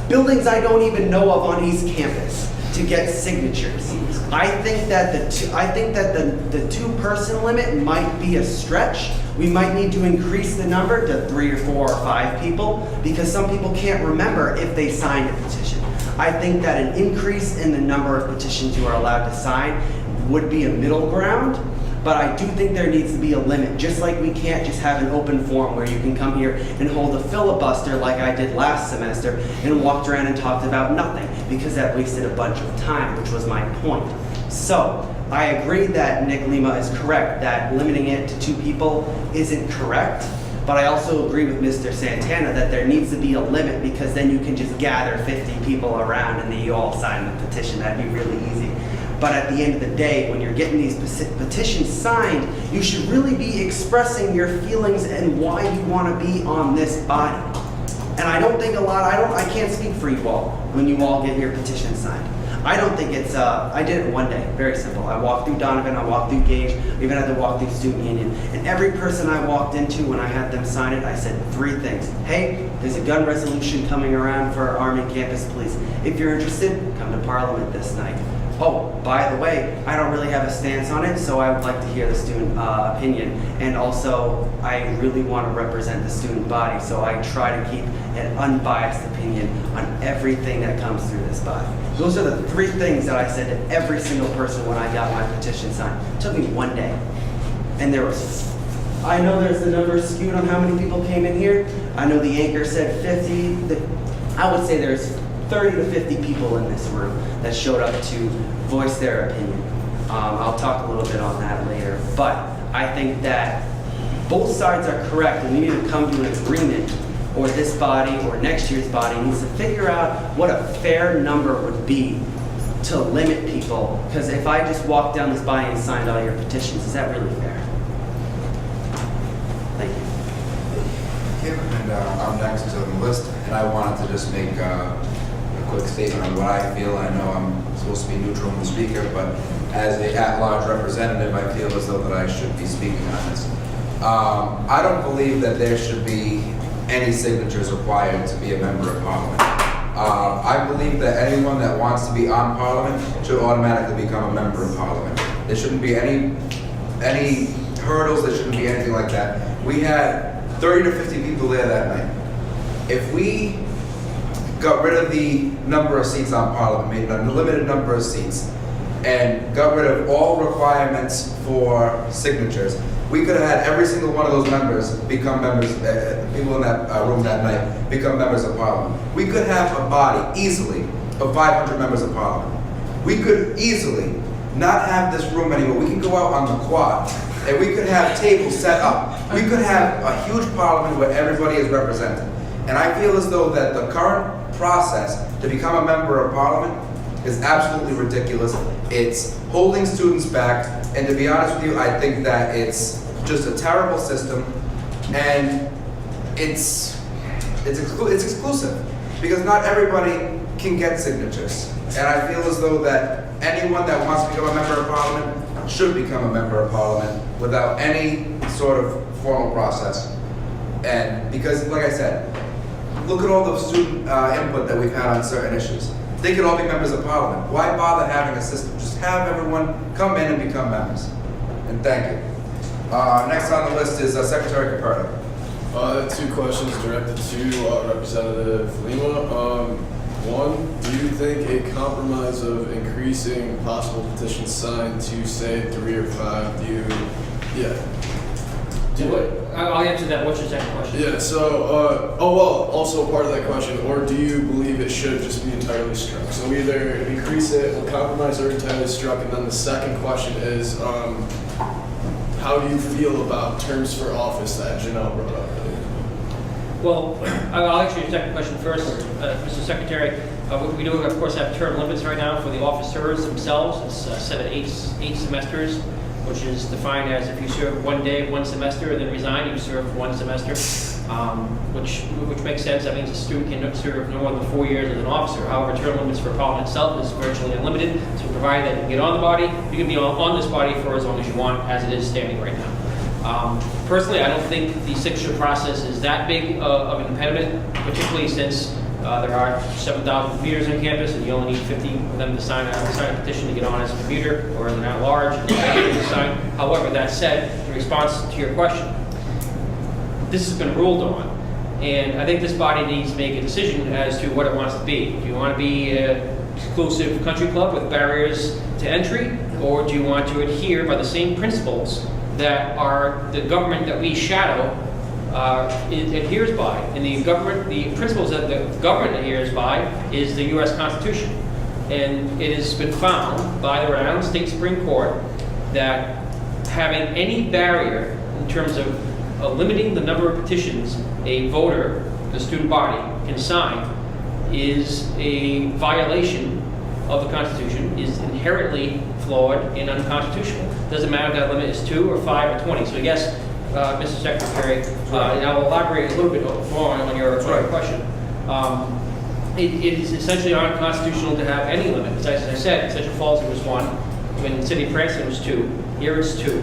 buildings I don't even know of on East Campus to get signatures. I think that the 2-person limit might be a stretch. We might need to increase the number to 3 or 4 or 5 people because some people can't remember if they signed a petition. I think that an increase in the number of petitions you are allowed to sign would be a middle ground, but I do think there needs to be a limit, just like we can't just have an open forum where you can come here and hold a filibuster like I did last semester and walked around and talked about nothing, because that wasted a bunch of time, which was my point. So, I agree that Nick Lima is correct, that limiting it to 2 people isn't correct, but I also agree with Mr. Santana that there needs to be a limit, because then you can just gather 50 people around and then you all sign the petition. That'd be really easy. But at the end of the day, when you're getting these petitions signed, you should really be expressing your feelings and why you want to be on this body. And I don't think I can't speak for you all when you all get your petition signed. I don't think it's, I did it one day, very simple. I walked through Donovan, I walked through Gage, I even had to walk through Student Union. And every person I walked into when I had them sign it, I said 3 things. Hey, there's a gun resolution coming around for Army Campus Police. If you're interested, come to Parliament this night. Oh, by the way, I don't really have a stance on it, so I would like to hear the student opinion. And also, I really want to represent the student body, so I try to keep an unbiased opinion on everything that comes through this body. Those are the 3 things that I said to every single person when I got my petition signed. It took me one day. And I know there's the number skewed on how many people came in here. I know the anchor said 50. I would say there's 30 to 50 people in this room that showed up to voice their opinion. I'll talk a little bit on that later, but I think that both sides are correct, and we need to come to an agreement, or this body or next year's body needs to figure out what a fair number would be to limit people, because if I just walked down this body and signed all your petitions, is that really fair? Thank you. And I'm next to the list, and I wanted to just make a quick statement on what I feel. I know I'm supposed to be neutral in the speaker, but as a at-large representative, I feel as though that I should be speaking on this. I don't believe that there should be any signatures required to be a member of Parliament. I believe that anyone that wants to be on Parliament should automatically become a member of Parliament. There shouldn't be any hurdles, there shouldn't be anything like that. We had 30 to 50 people there that night. If we got rid of the number of seats on Parliament, made an unlimited number of seats, and got rid of all requirements for signatures, we could have had every single one of those members become members, people in that room that night, become members of Parliament. We could have a body, easily, of 500 members of Parliament. We could easily not have this room anymore. We can go out on the quad, and we could have tables set up. We could have a huge Parliament where everybody is represented. And I feel as though that the current process to become a member of Parliament is absolutely ridiculous. It's holding students back, and to be honest with you, I think that it's just a terrible system, and it's exclusive, because not everybody can get signatures. And I feel as though that anyone that wants to become a member of Parliament should become a member of Parliament without any sort of formal process. And because, like I said, look at all the student input that we've had on certain issues. They could all be members of Parliament. Why bother having a system? Just have everyone come in and become members. And thank you. Next on the list is Secretary Caperta. I have 2 questions directed to Representative Lima. One, do you think a compromise of increasing possible petitions signed to, say, 3 or 5, I'll answer that. What's your second question? Yeah, so, also part of that question, or do you believe it should just be entirely struck? So either increase it, or compromise, or entirely struck, and then the second question is, how do you feel about terms for office that Janelle brought up earlier? Well, I'll answer your second question first, Mr. Secretary. We do, of course, have term limits right now for the officers themselves. It's set at 8 semesters, which is defined as if you serve 1 day, 1 semester, and then resign, you serve 1 semester, which makes sense. That means a student can serve no more than 4 years as an officer. However, term limits for Parliament itself is virtually unlimited, so provided that you can get on the body, you can be on this body for as long as you want, as it is standing right now. Personally, I don't think the signature process is that big of an impediment, particularly since there are 7,000 commuters on campus, and you only need 50 of them to sign a petition to get on as a commuter, or they're not large, and they sign. However, that said, in response to your question, this has been ruled on, and I think this body needs to make a decision as to what it wants to be. Do you want to be an exclusive country club with barriers to entry, or do you want to adhere by the same principles that are the government that we shadow adheres by? And the principles that the government adheres by is the U.S. Constitution. And it has been found by the Rhode Island State Supreme Court that having any barrier in terms of limiting the number of petitions a voter, the student body, can sign is a violation of the Constitution, is inherently flawed and unconstitutional. Doesn't matter if that limit is 2 or 5 or 20. So yes, Mr. Secretary, and I'll elaborate a little bit more on your question. It is essentially unconstitutional to have any limit. As I said, Central Falls it was 1. When the city of Cranston was 2. Here it's 2.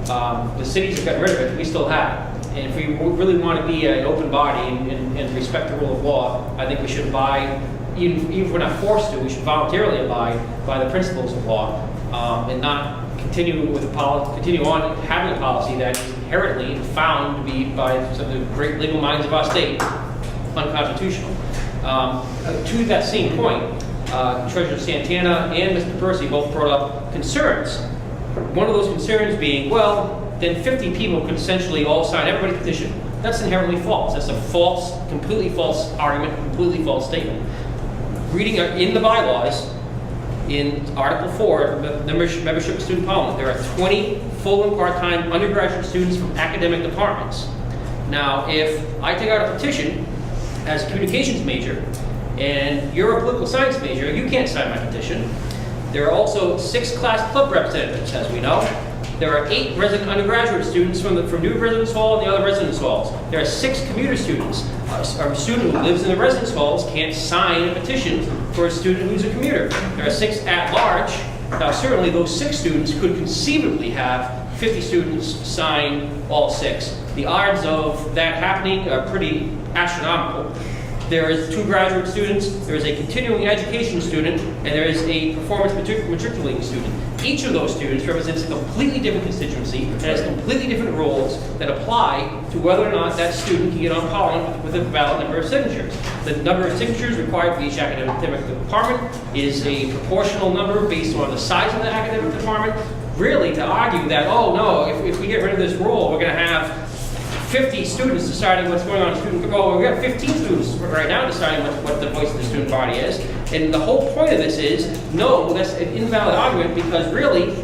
The cities have gotten rid of it. We still have it. And if we really want to be an open body and respect the rule of law, I think we should abide, even if we're not forced to, we should voluntarily abide by the principles of law, and not continue on having a policy that is inherently found to be, by some of the great legal minds of our state, unconstitutional. To that same point, Treasurer Santana and Mr. Percy both brought up concerns. One of those concerns being, well, then 50 people could essentially all sign everybody's petition. That's inherently false. That's a false, completely false argument, completely false statement. Reading in the bylaws, in Article 4 of the membership of Student Parliament, there are 20 full and part-time undergraduate students from academic departments. Now, if I take out a petition as a communications major, and you're a political science major, you can't sign my petition. There are also 6 class club representatives, as we know. There are 8 resident undergraduate students from New Residence Hall and the other residence halls. There are 6 commuter students. A student who lives in the residence halls can't sign a petition for a student who's a commuter. There are 6 at large. Now, certainly those 6 students could conceivably have 50 students sign all 6. The odds of that happening are pretty astronomical. There is 2 graduate students, there is a continuing education student, and there is a performance matriculating student. Each of those students represents a completely different constituency and has completely different rules that apply to whether or not that student can get on Parliament with a valid number of signatures. The number of signatures required for each academic department is a proportional number based on the size of the academic department. Really, to argue that, oh no, if we get rid of this rule, we're going to have 50 students deciding what's going on in student, well, we got 15 students right now deciding what the voice of the student body is. And the whole point of this is, no, that's an invalid argument, because really,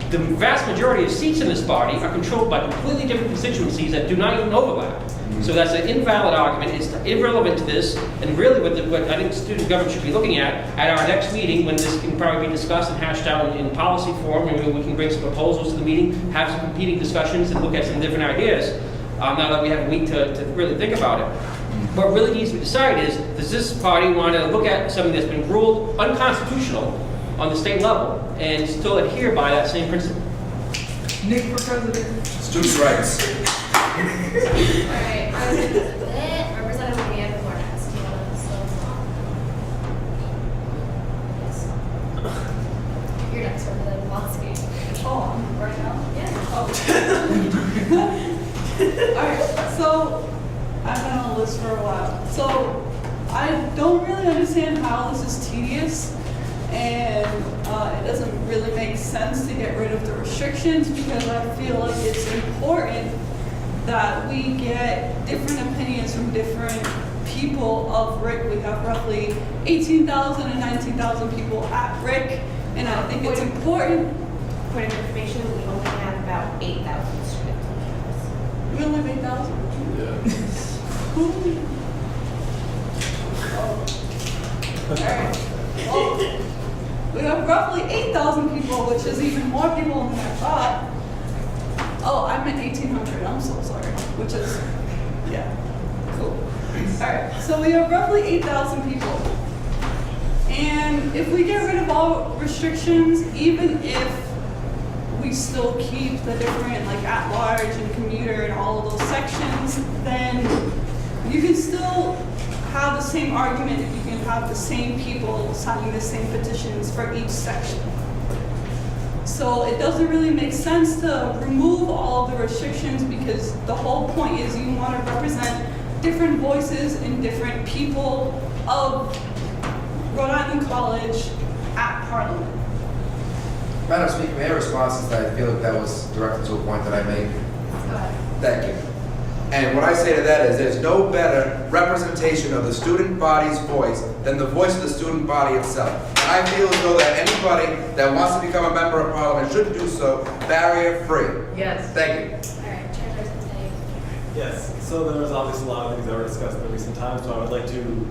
the vast majority of seats in this body are controlled by completely different constituencies that do not even overlap. So that's an invalid argument. It's irrelevant to this, and really what I think student government should be looking at our next meeting, when this can probably be discussed and hashed out in policy form, and we can bring some proposals to the meeting, have some competing discussions, and look at some different ideas. Now that we have a week to really think about it. What really needs to be decided is, does this party want to look at something that's been ruled unconstitutional on the state level and still adhere by that same principle? Nick for president. Students' rights. Alright, Representative Leanne Flores, do you want to still talk? Yes. You're next, Representative Monsky. Oh, right now? Yeah. Oh. Alright, so I've been on the list for a while. So I don't really understand how this is tedious, and it doesn't really make sense to get rid of the restrictions, because I feel like it's important that we get different opinions from different people of RIC. We have roughly 18,000 and 19,000 people at RIC, and I think it's important. Point of information, we only have about 8,000 students on campus. We only have 8,000? Yeah. Alright. Well, we have roughly 8,000 people, which is even more people than I thought. Oh, I meant 1,800. I'm so sorry. Which is, yeah, cool. Alright, so we have roughly 8,000 people. And if we get rid of all restrictions, even if we still keep the different, like, at-large and commuter and all of those sections, then you can still have the same argument if you can have the same people signing the same petitions for each section. So it doesn't really make sense to remove all of the restrictions, because the whole point is you want to represent different voices and different people of Rhode Island College at Parliament. Madam Speaker, may I respond, since I feel like that was directed to a point that I made? Go ahead. Thank you. And what I say to that is there's no better representation of the student body's voice than the voice of the student body itself. And I feel as though that anybody that wants to become a member of Parliament should do so barrier-free. Yes. Thank you. All right, Chairperson Day. Yes, so there was obviously a lot of things that were discussed in the recent times, so I would like to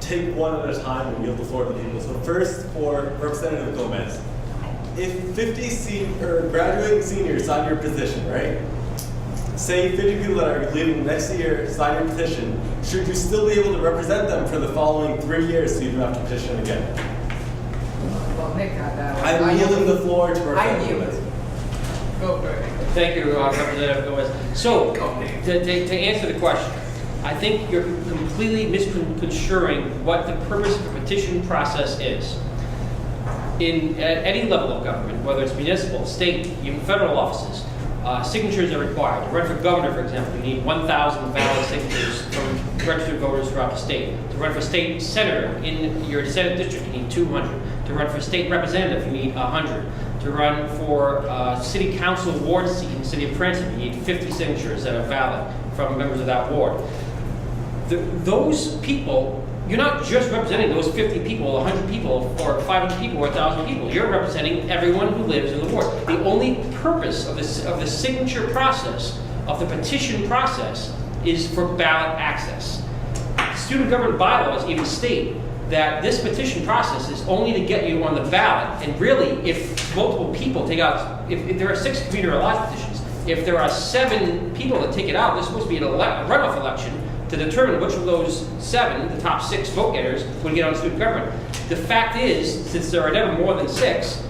take one at a time and yield the floor to the people. So first, for Representative Gomez. If 50 graduating seniors sign your petition, right? Say 50 people that are leaving next year sign your petition, should you still be able to represent them for the following 3 years so you don't have to petition again? Well, Nick got that one. I'm yielding the floor to I Representative yield. Gomez. Go for it. Thank you, Representative Gomez. So, to answer the question, I think you're completely misconstruing what the purpose of the petition process is. At any level of government, whether it's municipal, state, even federal offices, signatures are required. To run for governor, for example, you need 1,000 valid signatures from registered voters throughout the state. To run for state senator in your Senate district, you need 200. To run for state representative, you need 100. To run for city council ward seat in the city of Cranston, you need 50 signatures that are valid from members of that ward. Those people, you're not just representing those 50 people, 100 people, or 500 people, or 1,000 people. You're representing everyone who lives in the ward. The only purpose of the signature process, of the petition process, is for ballot access. Student government bylaws even state that this petition process is only to get you on the ballot. And really, if multiple people take out, if there are 6 commuter allotment petitions, if there are 7 people that take it out, there's supposed to be a runoff election to determine which of those 7, the top 6 vote getters, would get on student government. The fact is, since there are never more than 6,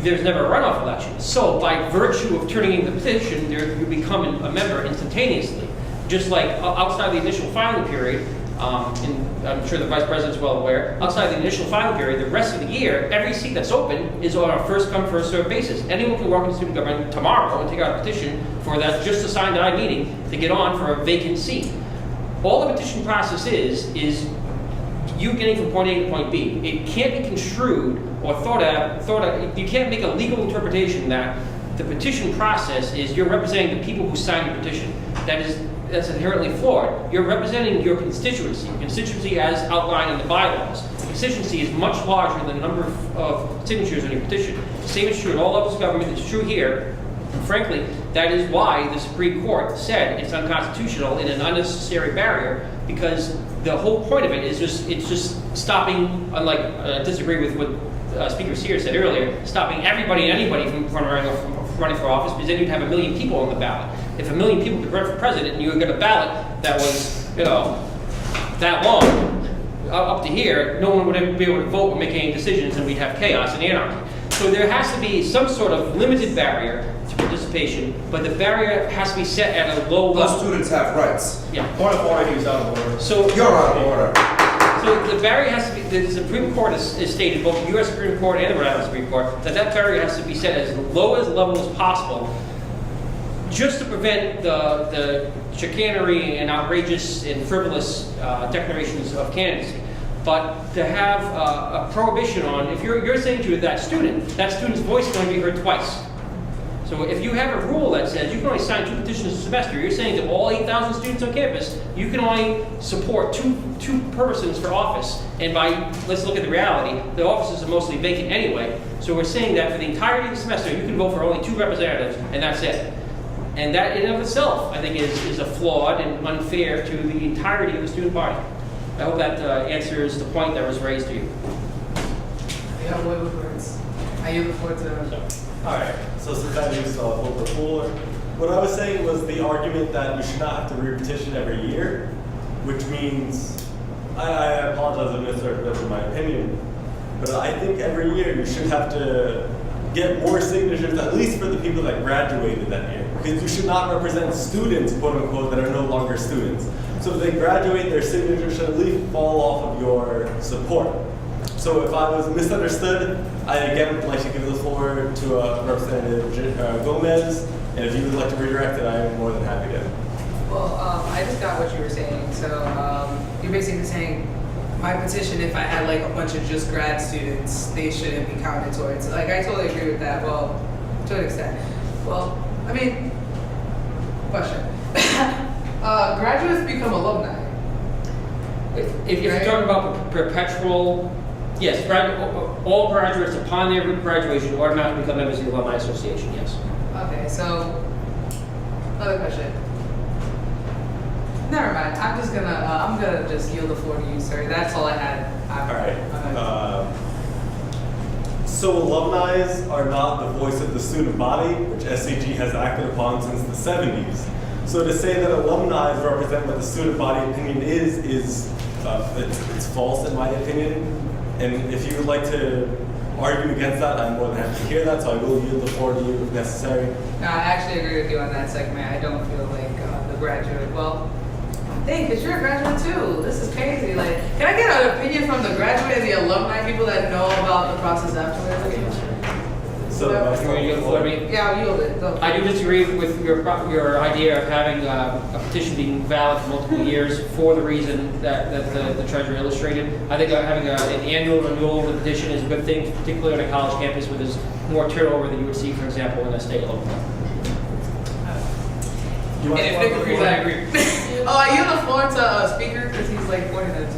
there's never a runoff election. So by virtue of turning in the petition, you become a member instantaneously. Just like outside the initial filing period, and I'm sure the Vice President's well aware, outside the initial filing period, the rest of the year, every seat that's open is on a first come, first served basis. Anyone can walk into student government tomorrow and take out a petition for that just assigned I meeting to get on for a vacant seat. All the petition process is you getting from point A to point B. It can't be construed or thought of, you can't make a legal interpretation that the petition process is you're representing the people who signed the petition. That's inherently flawed. You're representing your constituency as outlined in the bylaws. The constituency is much larger than the number of signatures on your petition. The same is true in all levels of government. It's true here. And frankly, that is why the Supreme Court said it's unconstitutional and an unnecessary barrier, because the whole point of it is it's just stopping, unlike, I disagree with what Speaker Sears said earlier, stopping everybody and anybody from running for office, because then you'd have 1 million people on the ballot. If 1 million people could run for president and you would get a ballot that was, that long, up to here, no one would be able to vote or make any decisions, and we'd have chaos and anarchy. So there has to be some sort of limited barrier to participation, but the barrier has to be set at a low level. Those students have rights. Yeah. Point of order, he's out of order. So You're out of order. So the barrier has to be, the Supreme Court has stated, both the U.S. Supreme Court and the Rhode Island Supreme Court, that barrier has to be set as low as level as possible, just to prevent the chicanery and outrageous and frivolous declarations of candidacy. But to have a prohibition on, if you're saying to that student's voice is going to be heard twice. So if you have a rule that says you can only sign 2 petitions a semester, you're saying to all 8,000 students on campus, you can only support two persons for office. And let's look at the reality, the offices are mostly vacant anyway. So we're saying that for the entirety of the semester, you can vote for only 2 representatives, and that's it. And that in and of itself, I think, is a flawed and unfair to the entirety of the student body. I hope that answers the point that was raised to you. Yeah, I yield the floor to Alright, so since I used over fuller, what I was saying was the argument that you should not have to re-petition every year, which means, I apologize if I misrepresented my opinion, but I think every year you should have to get more signatures, at least for the people that graduated that year. Because you should not represent students, quote unquote, that are no longer students. So if they graduate, their signature should at least fall off of your support. So if I was misunderstood, I again would like to give the floor to Representative Gomez, and if you would like to redirect it, I am more than happy to. Well, I just got what you were saying. So you're basically saying my petition, if I had like a bunch of just grad students, they shouldn't be counted towards. Like, I totally agree with that. Well, to an extent. Well, I mean, question. Graduates become alumni. If you're talking about perpetual, yes, all graduates upon their graduation automatically become members of the Alumni Association, yes. Okay, so another question. Never mind. I'm gonna just yield the floor to you, sir. That's all I had. All right. So alumni are not the voice of the student body, which SCG has acted upon since the 70s. So to say that alumni represent what the student body opinion is it's false in my opinion. And if you would like to argue against that, I'm more than happy to hear that. So I will yield the floor to you if necessary. No, I actually agree with you on that segment. I don't feel like the graduate. Well, dang, because you're a graduate too. This is crazy. Like, can I get an opinion from the graduate and the alumni, people that know about the process afterwards? So, You want to yield the floor to me? Yeah, I'll yield it. Go. I do disagree with your idea of having a petition being valid for multiple years for the reason that the treasurer illustrated. I think having an annual renewal of the petition is a good thing, particularly on a college campus where there's more turnover than you would see, for example, in a state level. And if Nick agrees, I agree. Oh, I yield the floor to speaker because he's like pointing at it.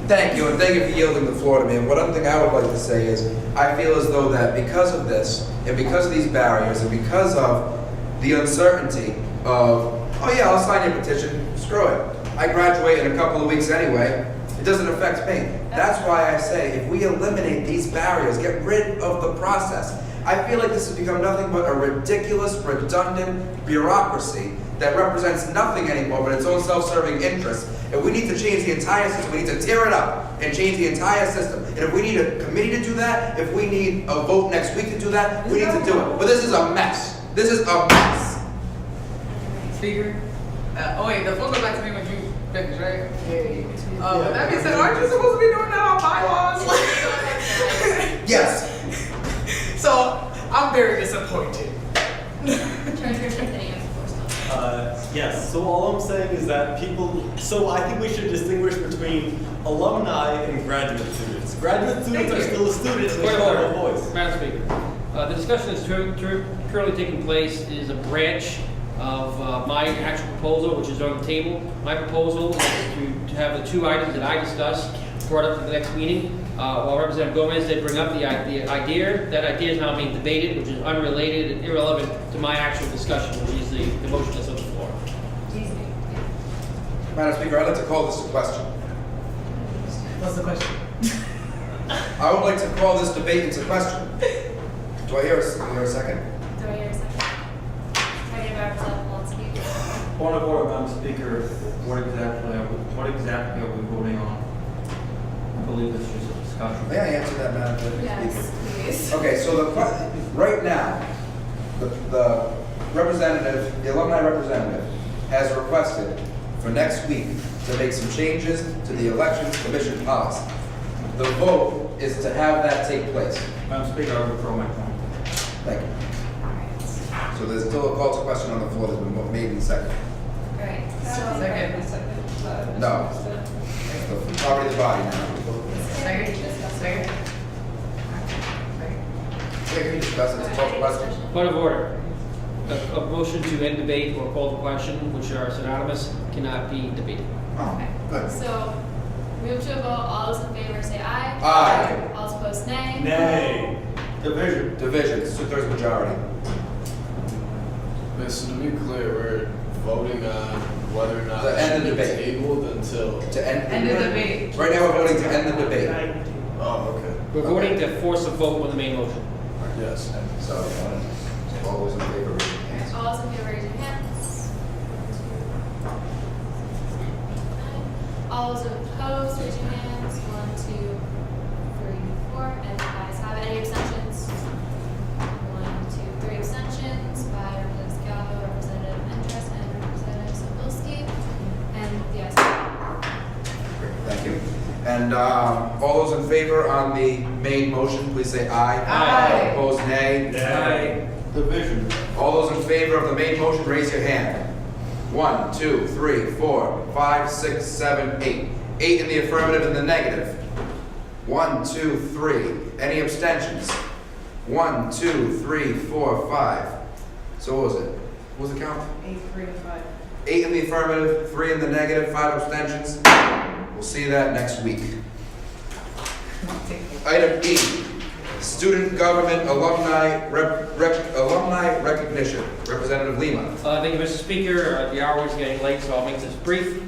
Thank you, and thank you for yielding the floor to me. And one thing I would like to say is, I feel as though that because of this, and because of these barriers, and because of the uncertainty of, oh yeah, I'll sign your petition, screw it. I graduate in a couple of weeks anyway, it doesn't affect me. That's why I say, if we eliminate these barriers, get rid of the process, I feel like this has become nothing but a ridiculous, redundant bureaucracy that represents nothing anymore but its own self-serving interests. And we need to change the entire system. We need to tear it up and change the entire system. And if we need a committee to do that, if we need a vote next week to do that, we need to do it. But this is a mess. This is a mess. Speaker? Oh wait, the phone goes back to me when you finish, right? Yeah. That being said, aren't you supposed to be doing that on bylaws? Yes. So, I'm very disappointed. Yes, so all I'm saying is that so I think we should distinguish between alumni and graduate students. Graduate students are still a student and they still have a voice. Madam Speaker, the discussion that's currently taking place is a branch of my actual proposal, which is on the table. My proposal is to have the two items that I discussed brought up to the next meeting. While Representative Gomez did bring up the idea, that idea is now being debated, which is unrelated and irrelevant to my actual discussion, which is the motion that's on the floor. Madam Speaker, I'd like to call this a question. What's the question? I would like to call this debate into question. Do I hear a second? Do I hear a second? Can I get Representative Walensky? Point of order, Madam Speaker. What exactly are we voting on? I believe this is a discussion. May I answer that, Madam Speaker? Yes, please. Okay, so right now, the representative, the alumni representative, has requested for next week to make some changes to the Elections Commission policy. The vote is to have that take place. Madam Speaker, I withdraw my point. Thank you. So there's still a call to question on the floor that's been made in second. All right. Second. No. It's the property of the body now. Second. Yeah, can you discuss it? It's a call to question. Point of order. A motion to end debate or call to question, which are synonymous, cannot be debated. Oh, good. So, move to a vote. All those in favor say aye. Aye. All those opposed, nay. Nay. Division. Division. It's 2/3 majority. So to be clear, we're voting on whether or not To end the it should be debate. tabled until. To end End the debate. Right now, we're voting to end the debate. Oh, okay. We're voting to force a vote on the main motion. Yes. So, all those in favor, raise your hands. All those in favor, raise your hands. All those opposed, raise your hands. 1, 2, 3, 4, and the ayes have it. Any abstentions? And all those in favor on the main motion, please say aye. Aye. Opposed, nay. Nay. Division. All those in favor of the main motion, raise your hand. 1, 2, 3, 4, 5, 6, 7, 8. 8 in the affirmative and the negative. 1, 2, 3. Any abstentions? 1, 2, 3, 4, 5. So what was it? What was the count? 8, 3, and 5. 8 in the affirmative, 3 in the negative, 5 abstentions. We'll see that next week. Item E, student government alumni alumni recognition. Representative Lima. Thank you, Mr. Speaker. The hour is getting late, so I'll make this brief.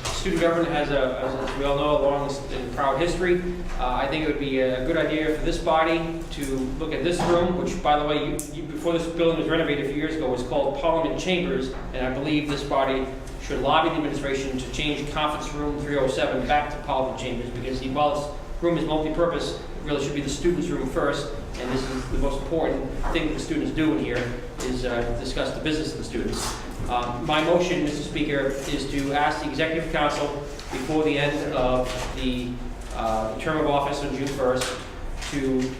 Student government has, as we all know, a long and proud history. I think it would be a good idea for this body to look at this room, which, by the way, before this building was renovated a few years ago, was called Parliament Chambers, and I believe this body should lobby the administration to change Conference Room 307 back to Parliament Chambers, because while this room is multi-purpose, it really should be the students' room first, and this is the most important thing that the students do in here, is discuss the business of the students. My motion, Mr. Speaker, is to ask the Executive Council before the end of the term of office on June 1st to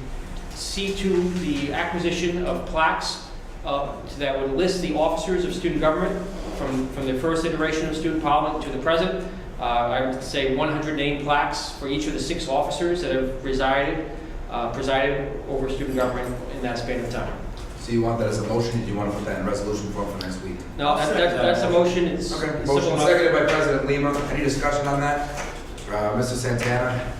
see to the acquisition of plaques that would list the officers of student government from the first iteration of student parliament to the present. I would say 100 name plaques for each of the 6 officers that have presided over student government in that span of time. So you want that as a motion, or do you want to put that in resolution form for next week? No, that's a motion. It's Okay, it's motion simple seconded by President Lima. Any discussion on that? Mr. Santana?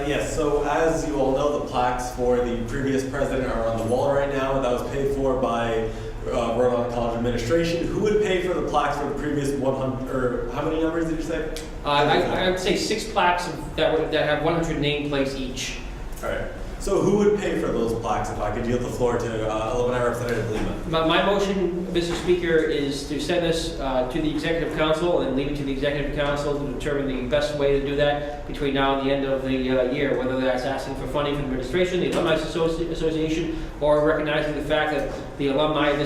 Yes, so as you all know, the plaques for the previous president are on the wall right now. That was paid for by Rhode Island College administration. Who would pay for the plaques for the previous 100, or how many numbers did you say? I would say 6 plaques that have 100 nameplates each. All right. So who would pay for those plaques, if I could yield the floor to Alumni Representative Lima? My motion, Mr. Speaker, is to send this to the Executive Council and leave it to the Executive Council to determine the best way to do that between now and the end of the year, whether that's asking for funding from the administration, the Alumni Association, or recognizing the fact that the alumni of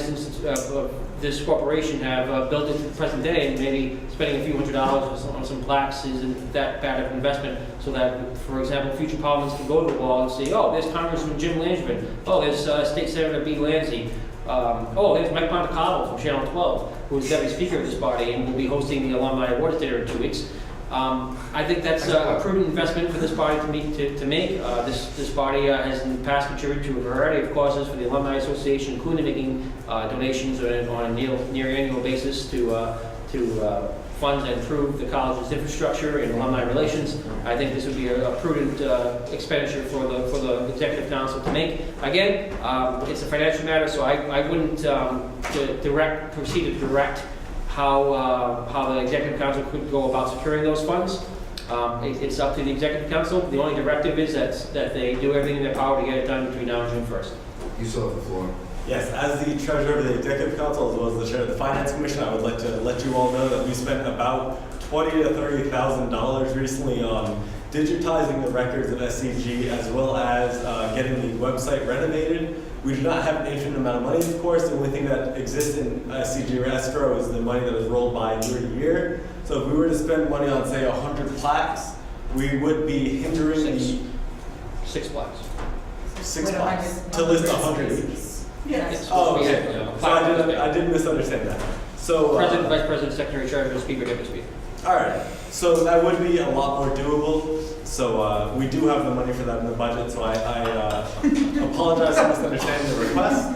this corporation have built it to the present day, and maybe spending a few $100s on some plaques isn't that bad of an investment, so that, for example, future parliaments can go to the wall and say, oh, there's Congressman Jim Langevin, oh, there's State Senator B. Lanzi, oh, there's Mike Montecalvo from Channel 12, who's Deputy Speaker of this body and will be hosting the Alumni Awards Dinner in 2 weeks. I think that's a prudent investment for this body to make. This body has in the past contributed to a variety of causes for the Alumni Association, including making donations on a near annual basis to fund and improve the college's infrastructure and alumni relations. I think this would be a prudent expenditure for the Executive Council to make. Again, it's a financial matter, so I wouldn't proceed to direct how the Executive Council could go about securing those funds. It's up to the Executive Council. The only directive is that they do everything in their power to get it done between now and June 1st. You still have the floor. Yes, as the treasurer of the Executive Council, as well as the chair of the Finance Commission, I would like to let you all know that we spent about $20,000 to $30,000 recently on digitizing the records of SCG, as well as getting the website renovated. We do not have an infinite amount of money, of course. The only thing that exists in SCG or escrow is the money that is rolled by year to year. So if we were to spend money on, say, 100 plaques, we would be hindering Six plaques. 6 plaques to list 100 each. Yes. Oh, okay. So I did misunderstand that. So President, Vice President, Secretary, Treasurer, Speaker, Deputy Speaker. All right. So that would be a lot more doable. So we do have the money for that in the budget. So I apologize for misunderstanding the request,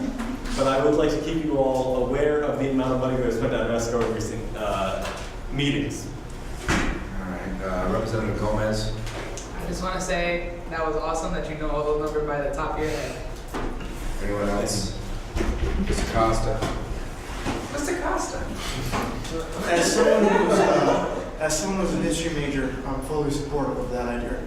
but I would like to keep you all aware of the amount of money we have spent on escrow in recent meetings. All right, Representative Gomez. I just want to say that was awesome that you know all those numbers by the top of your head. Anyone else? Mr. Costa. Mr. Costa. As someone who's an history major, I'm fully supportive of that idea.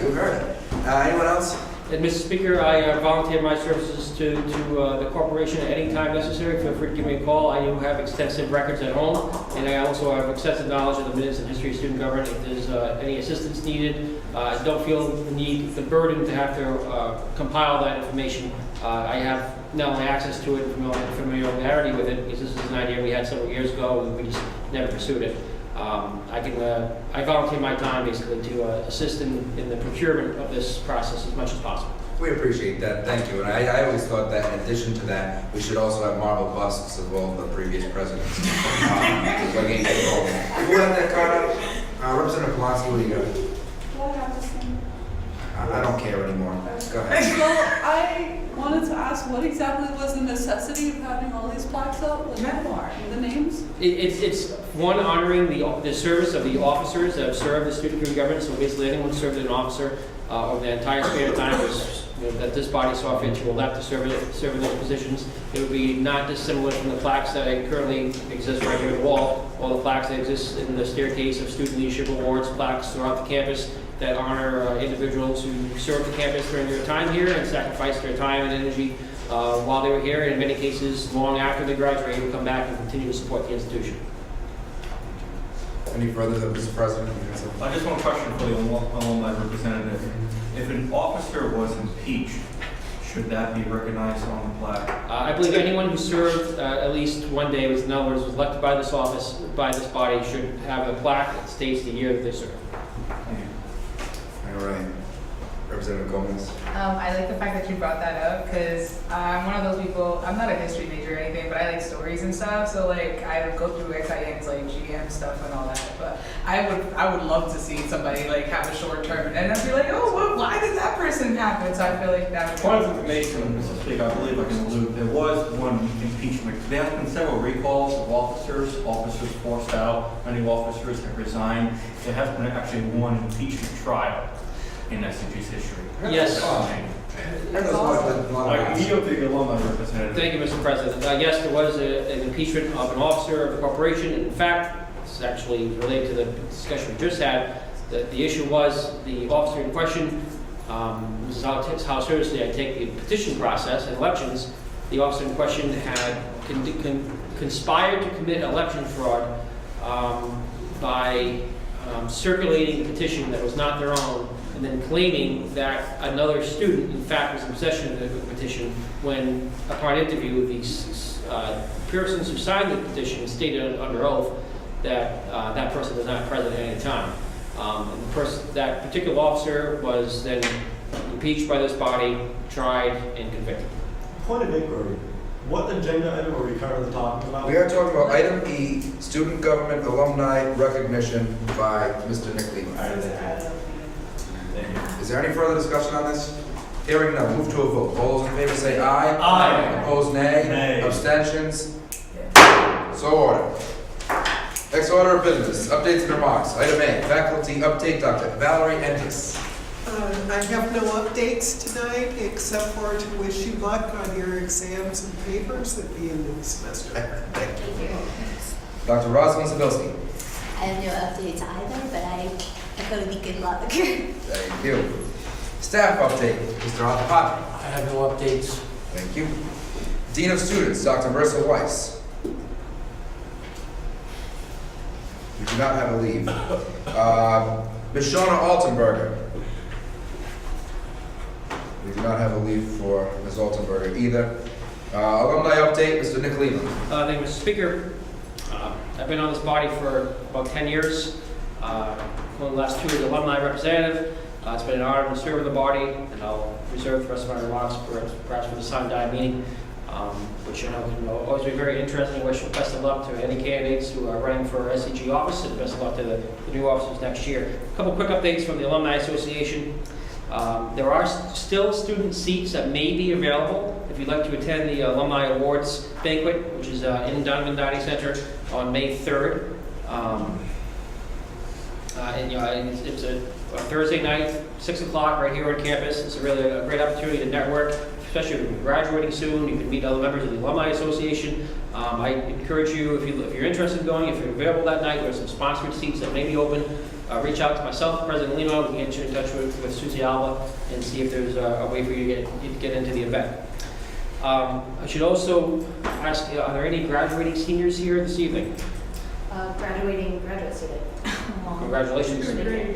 You heard it. Anyone else? And Mr. Speaker, I volunteer my services to the corporation at any time necessary. Feel free to give me a call. I do have extensive records at home, and I also have extensive knowledge of the minutes and history of student government. If there's any assistance needed, don't feel the burden to have to compile that information. I have not only access to it and familiarity with it, because this is an idea we had several years ago, and we just never pursued it. I volunteer my time basically to assist in the procurement of this process as much as possible. We appreciate that, thank you. And I always thought that in addition to that, we should also have marble busts of all the previous presidents. Who had that card out? Representative Polanski, what do you got? What happens then? I don't care anymore. Go ahead. So I wanted to ask, what exactly was the necessity of having all these plaques up? Like, the names? It's one, honoring the service of the officers that have served the student community government. So basically, anyone who served as an officer over the entire span of time that this body saw fit to elect to serve in those positions. It would be not dissimilar from the plaques that currently exist right here on the wall, all the plaques that exist in the staircase of student leadership awards, plaques throughout the campus that honor individuals who served the campus during their time here and sacrificed their time and energy while they were here, and in many cases, long after they graduated, will come back and continue to support the institution. Any further, Mr. President? I just want a question for the alumni representative. If an officer was impeached, should that be recognized on the plaque? I believe anyone who served at least one day, in other words, was elected by this office, by this body, should have a plaque that states the year that they served. Thank you. All right. Representative Gomez. I like the fact that you brought that up because I'm one of those people, I'm not a history major or anything, but I like stories and stuff. So like I would go through XIM's like GM stuff and all that. But I would love to see somebody like have a short term and I'd be like, oh, well, why did that person happen? So I feel like that would be Point of information, Mr. Speaker, I believe I can allude, there was one impeachment. There have been several recalls of officers forced out, many officers have resigned. There has been actually one impeachment trial in SCG's history. Yes. That's awesome. I yield to the alumni representative. Thank you, Mr. President. Yes, there was an impeachment of an officer of the corporation. In fact, this is actually related to the discussion we just had. The issue was the officer in question, this is how seriously I take the petition process and elections. The officer in question had conspired to commit election fraud by circulating a petition that was not their own, and then claiming that another student, in fact, was in possession of the petition when, upon interview, these persons who signed the petition stated under oath that that person was not present at any time. And that particular officer was then impeached by this body, tried, and convicted. Point of inquiry. What agenda item are we currently talking about? We are talking about item E, student government alumni recognition by Mr. Nick Lehman. Is there any further discussion on this? Hearing none, move to a vote. All those in favor say aye. Aye. Opposed, nay. Nay. Abstentions? So ordered. Next order of business, updates and remarks. Item A, faculty update, Dr. Valerie Entis. I have no updates tonight, except for to wish you luck on your exams and papers at the end of the semester. Thank you. Dr. Rosalind Zabilski. I have no updates either, but I echo the good luck. Thank you. Staff update, Mr. Arthur Potter. I have no updates. Thank you. Dean of Students, Dr. Marissa Weiss. We do not have a leave. Ms. Shona Altenberger. We do not have a leave for Ms. Altenberger either. Alumni update, Mr. Nick Lehman. Thank you, Mr. Speaker. I've been on this body for about 10 years. One of the last 2 as alumni representative. It's been an honor to serve in the body, and I'll reserve the rest of my remarks perhaps for the Sunday meeting, which I know can always be very interesting. I wish best of luck to any candidates who are running for SCG office, and best of luck to the new officers next year. A couple quick updates from the Alumni Association. There are still student seats that may be available if you'd like to attend the Alumni Awards Banquet, which is in Donovan Dining Center on May 3rd. It's a Thursday night, 6 o'clock, right here on campus. It's really a great opportunity to network, especially if you're graduating soon. You can meet other members of the Alumni Association. I encourage you, if you're interested in going, if you're available that night, there's some sponsored seats that may be open. Reach out to myself, President Lima. We can get you in touch with Susie Alba and see if there's a way for you to get into the event. I should also ask, are there any graduating seniors here this evening? Graduating graduate student. Congratulations,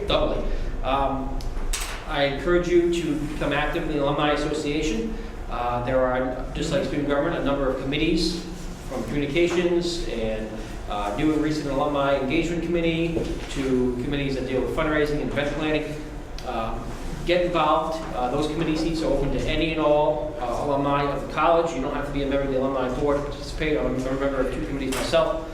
doubly. I encourage you to become active in the Alumni Association. There are, just like student government, a number of committees from communications and new and recent alumni engagement committee to committees that deal with fundraising and event planning. Get involved. Those committee seats are open to any and all alumni of the college. You don't have to be a member of the alumni board to participate. I'm a member of 2 committees myself.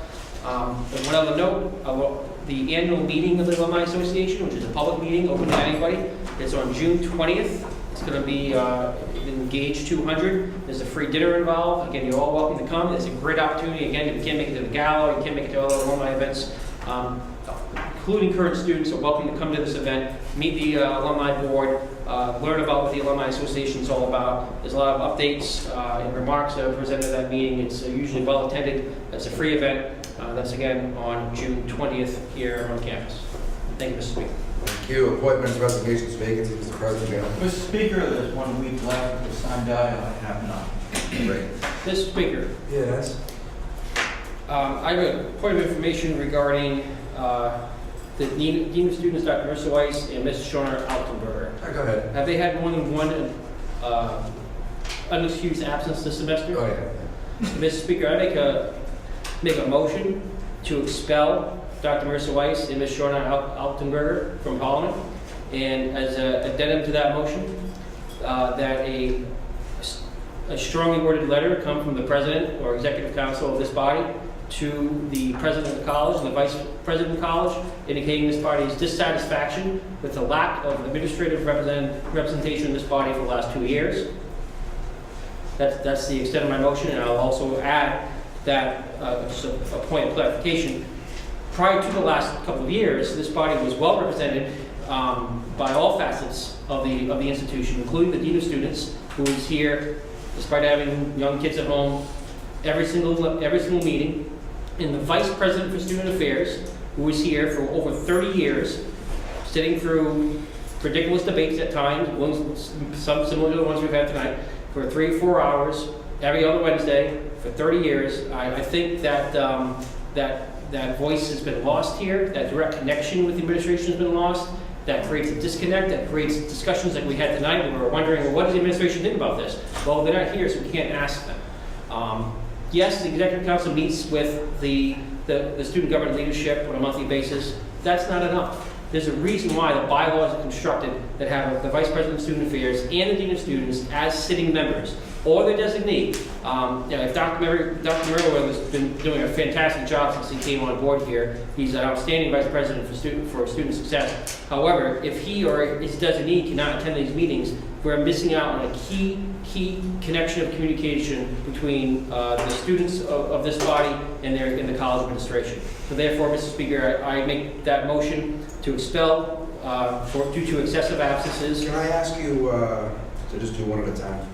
And one other note, the annual meeting of the Alumni Association, which is a public meeting open to anybody, it's on June 20th. It's going to be Engage 200. There's a free dinner involved. Again, you're all welcome to come. It's a great opportunity. Again, if you can't make it to the gala, you can't make it to other alumni events, including current students are welcome to come to this event, meet the alumni board, learn about what the Alumni Association is all about. There's a lot of updates and remarks that are presented at that meeting. It's usually well attended. It's a free event. That's again on June 20th here on campus. Thank you, Mr. Speaker. Thank you. Appointments, resignations, vacancies, Mr. President. Mr. Speaker, there's 1 week left to sign die. I have none. Great. Mr. Speaker. Yes. I have a point of information regarding the Dean of Students, Dr. Marissa Weiss, and Ms. Shona Altenberger. Go ahead. Have they had more than one unexcused absence this semester? Oh, yeah. Mr. Speaker, I make a motion to expel Dr. Marissa Weiss and Ms. Shona Altenberger from Parliament. And as an addendum to that motion, that a strongly worded letter come from the president or executive council of this body to the president of the college and the vice president of the college, indicating this body's dissatisfaction with the lack of administrative representation in this body for the last 2 years. That's the extent of my motion, and I'll also add that, just a point of clarification, prior to the last couple of years, this body was well represented by all facets of the institution, including the Dean of Students, who is here, despite having young kids at home, every single meeting, and the Vice President for Student Affairs, who is here for over 30 years, sitting through ridiculous debates at times, some similar to the ones we've had tonight, for 3 or 4 hours, every other Wednesday, for 30 years. I think that that voice has been lost here, that direct connection with the administration has been lost, that creates a disconnect, that creates discussions like we had tonight, where we're wondering, well, what does the administration think about this? Well, they're not here, so we can't ask them. Yes, the Executive Council meets with the student government leadership on a monthly basis. That's not enough. There's a reason why the bylaws are constructed that have the Vice President of Student Affairs and the Dean of Students as sitting members, or their designee. If Dr. Merriweather has been doing a fantastic job since he came on board here. He's an outstanding Vice President for student success. However, if he or his designee cannot attend these meetings, we're missing out on a key connection of communication between the students of this body and the college administration. So therefore, Mr. Speaker, I make that motion to expel due to excessive absences. Can I ask you to just do one at a time?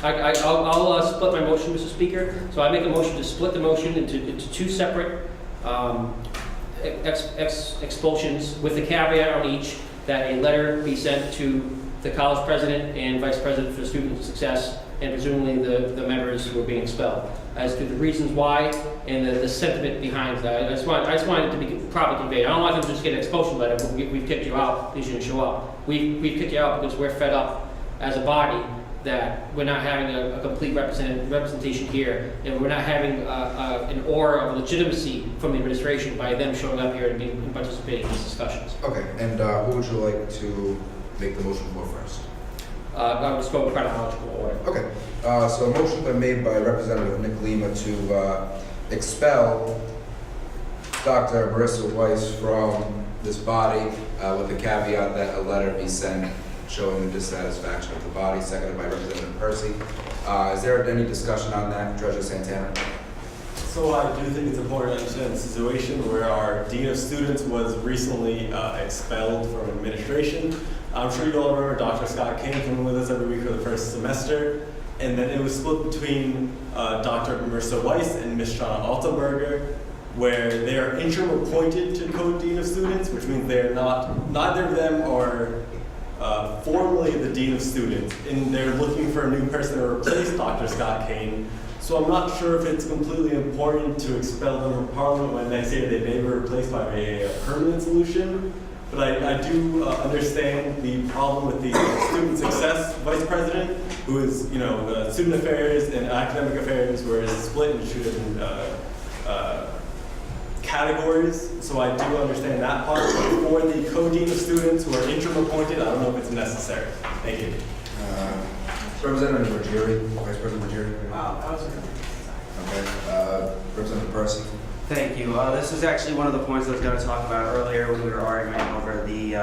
I'll split my motion, Mr. Speaker. So I make a motion to split the motion into 2 separate expulsions, with the caveat on each that a letter be sent to the college president and vice president for student success, and presumably the members who are being expelled, as to the reasons why and the sentiment behind that. I just wanted it to be properly conveyed. I don't want them to just get an expulsion letter, but we've kicked you out, please shouldn't show up. We've kicked you out because we're fed up as a body that we're not having a complete representation here, and we're not having an aura of legitimacy from the administration by them showing up here and participating in these discussions. Okay, and who would you like to make the motion for first? I'll just go in chronological order. Okay, so a motion's been made by Representative Nick Lima to expel Dr. Marissa Weiss from this body with the caveat that a letter be sent showing the dissatisfaction of the body, seconded by Representative Percy. Is there any discussion on that, Treasurer Santana? So I do think it's important to understand the situation where our Dean of Students was recently expelled from administration. I'm sure you all remember Dr. Scott King came with us every week for the first semester, and then it was split between Dr. Marissa Weiss and Ms. Shana Altenberger, where they are interim appointed to co-dean of students, which means they're neither of them are formally the Dean of Students, and they're looking for a new person to replace Dr. Scott Kane. So I'm not sure if it's completely important to expel them from Parliament when next year they may be replaced by a permanent solution. But I do understand the problem with the student success vice president, who is, student affairs and academic affairs, where it's split and should have been categories, so I do understand that part. But for the co-dean of students who are interim appointed, I don't know if it's necessary. Thank you. Representative Ruggieri, Vice President Ruggieri. I was Okay, Representative Percy. Thank you. This was actually one of the points I was going to talk about earlier when we were arguing over the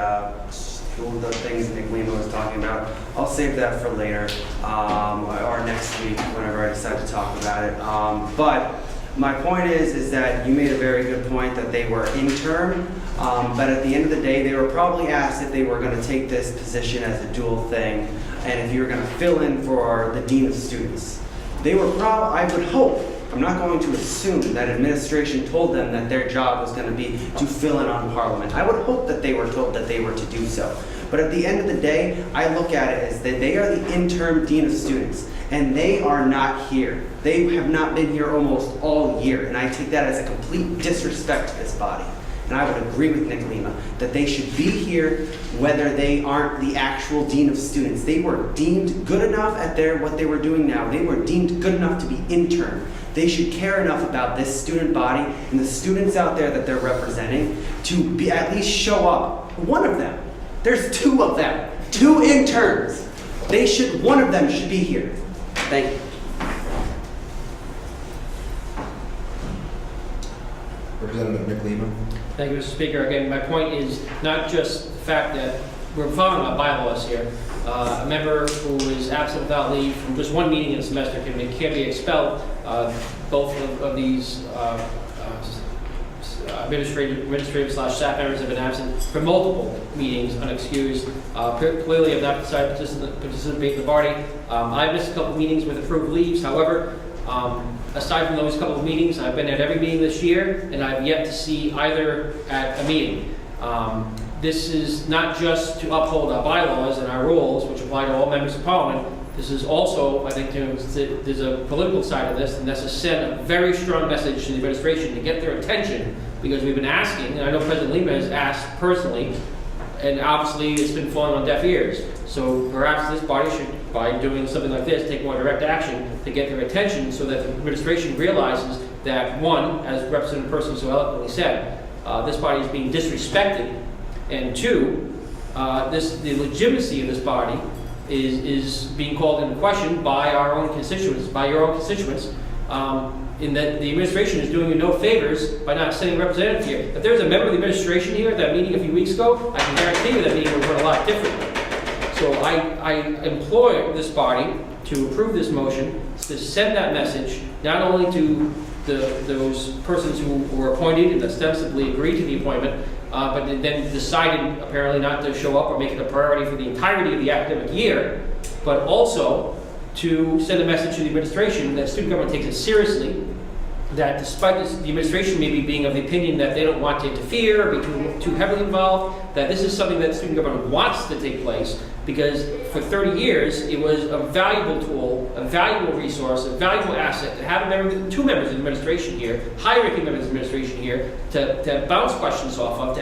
things Nick Lima was talking about. I'll save that for later, or next week, whenever I decide to talk about it. But my point is that you made a very good point that they were interim, but at the end of the day, they were probably asked if they were going to take this position as a dual thing, and if you were going to fill in for the dean of students. They were I would hope, I'm not going to assume that administration told them that their job was going to be to fill in on Parliament. I would hope that they were told that they were to do so. But at the end of the day, I look at it as that they are the interim dean of students, and they are not here. They have not been here almost all year, and I take that as a complete disrespect to this body. And I would agree with Nick Lima that they should be here whether they aren't the actual dean of students. They were deemed good enough at what they were doing now. They were deemed good enough to be intern. They should care enough about this student body and the students out there that they're representing to at least show up. One of them. There's two of them. 2 interns. One of them should be here. Thank you. Representative Nick Lima. Thank you, Mr. Speaker. Again, my point is not just the fact that we're following our bylaws here. A member who is absent without leave from just one meeting in a semester can't be expelled. Both of these administrative/staff members have been absent for multiple meetings, unexcused. Clearly have not decided to participate in the body. I missed a couple of meetings with approved leaves. However, aside from those couple of meetings, I've been at every meeting this year, and I've yet to see either at a meeting. This is not just to uphold our bylaws and our rules, which apply to all members of Parliament. This is also, I think, there's a political side of this, and that's to send a very strong message to the administration to get their attention, because we've been asking, and I know President Lima has asked personally, and obviously it's been falling on deaf ears. So perhaps this body should, by doing something like this, take more direct action to get their attention so that the administration realizes that, one, as Representative Percy so eloquently said, this body is being disrespected, and two, the legitimacy of this body is being called into question by our own constituents, by your own constituents, in that the administration is doing you no favors by not sending a representative here. If there's a member of the administration here at that meeting a few weeks ago, I can guarantee you that meeting would run a lot differently. So I implore this body to approve this motion, to send that message, not only to those persons who were appointed and ostensibly agreed to the appointment, but then decided apparently not to show up or make it a priority for the entirety of the academic year, but also to send a message to the administration that student government takes it seriously, that despite this, the administration maybe being of the opinion that they don't want to interfere or be too heavily involved, that this is something that student government wants to take place, because for 30 years it was a valuable tool, a valuable resource, a valuable asset to have two members of the administration here, high-ranking members of the administration here, to bounce questions off of, to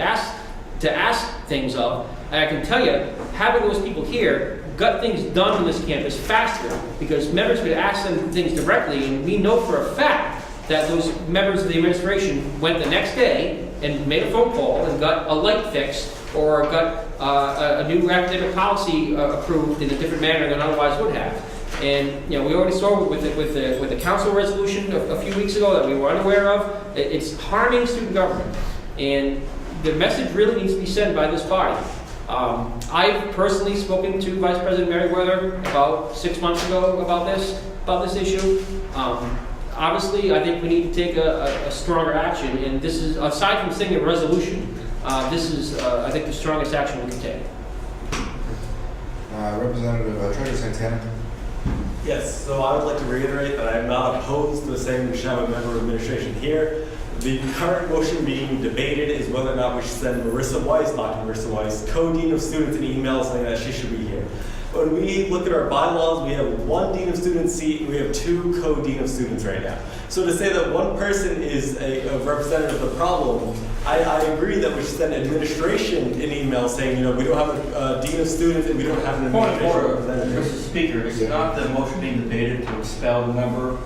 ask things of. And I can tell you, having those people here got things done on this campus faster, because members could ask them things directly, and we know for a fact that those members of the administration went the next day and made a phone call and got a light fixed, or got a new academic policy approved in a different manner than otherwise would have. And we already saw with the council resolution a few weeks ago that we were unaware of. It's harming student government, and the message really needs to be sent by this body. I've personally spoken to Vice President Merriweather about 6 months ago about this issue. Obviously, I think we need to take a stronger action, and this is, aside from sending a resolution, this is, I think, the strongest action we can take. Representative Treasurer Santana. Yes, so I would like to reiterate that I am not opposed to saying we should have a member of administration here. The current motion being debated is whether or not we should send Marissa Weiss, Dr. Marissa Weiss, co-dean of students, an email saying that she should be here. When we look at our bylaws, we have 1 dean of students seat, and we have 2 co-dean of students right now. So to say that one person is a representative of the problem, I agree that we should send administration an email saying, we don't have a dean of students and we don't have an administration representative. Mr. Speaker, it's not the motion being debated to expel the member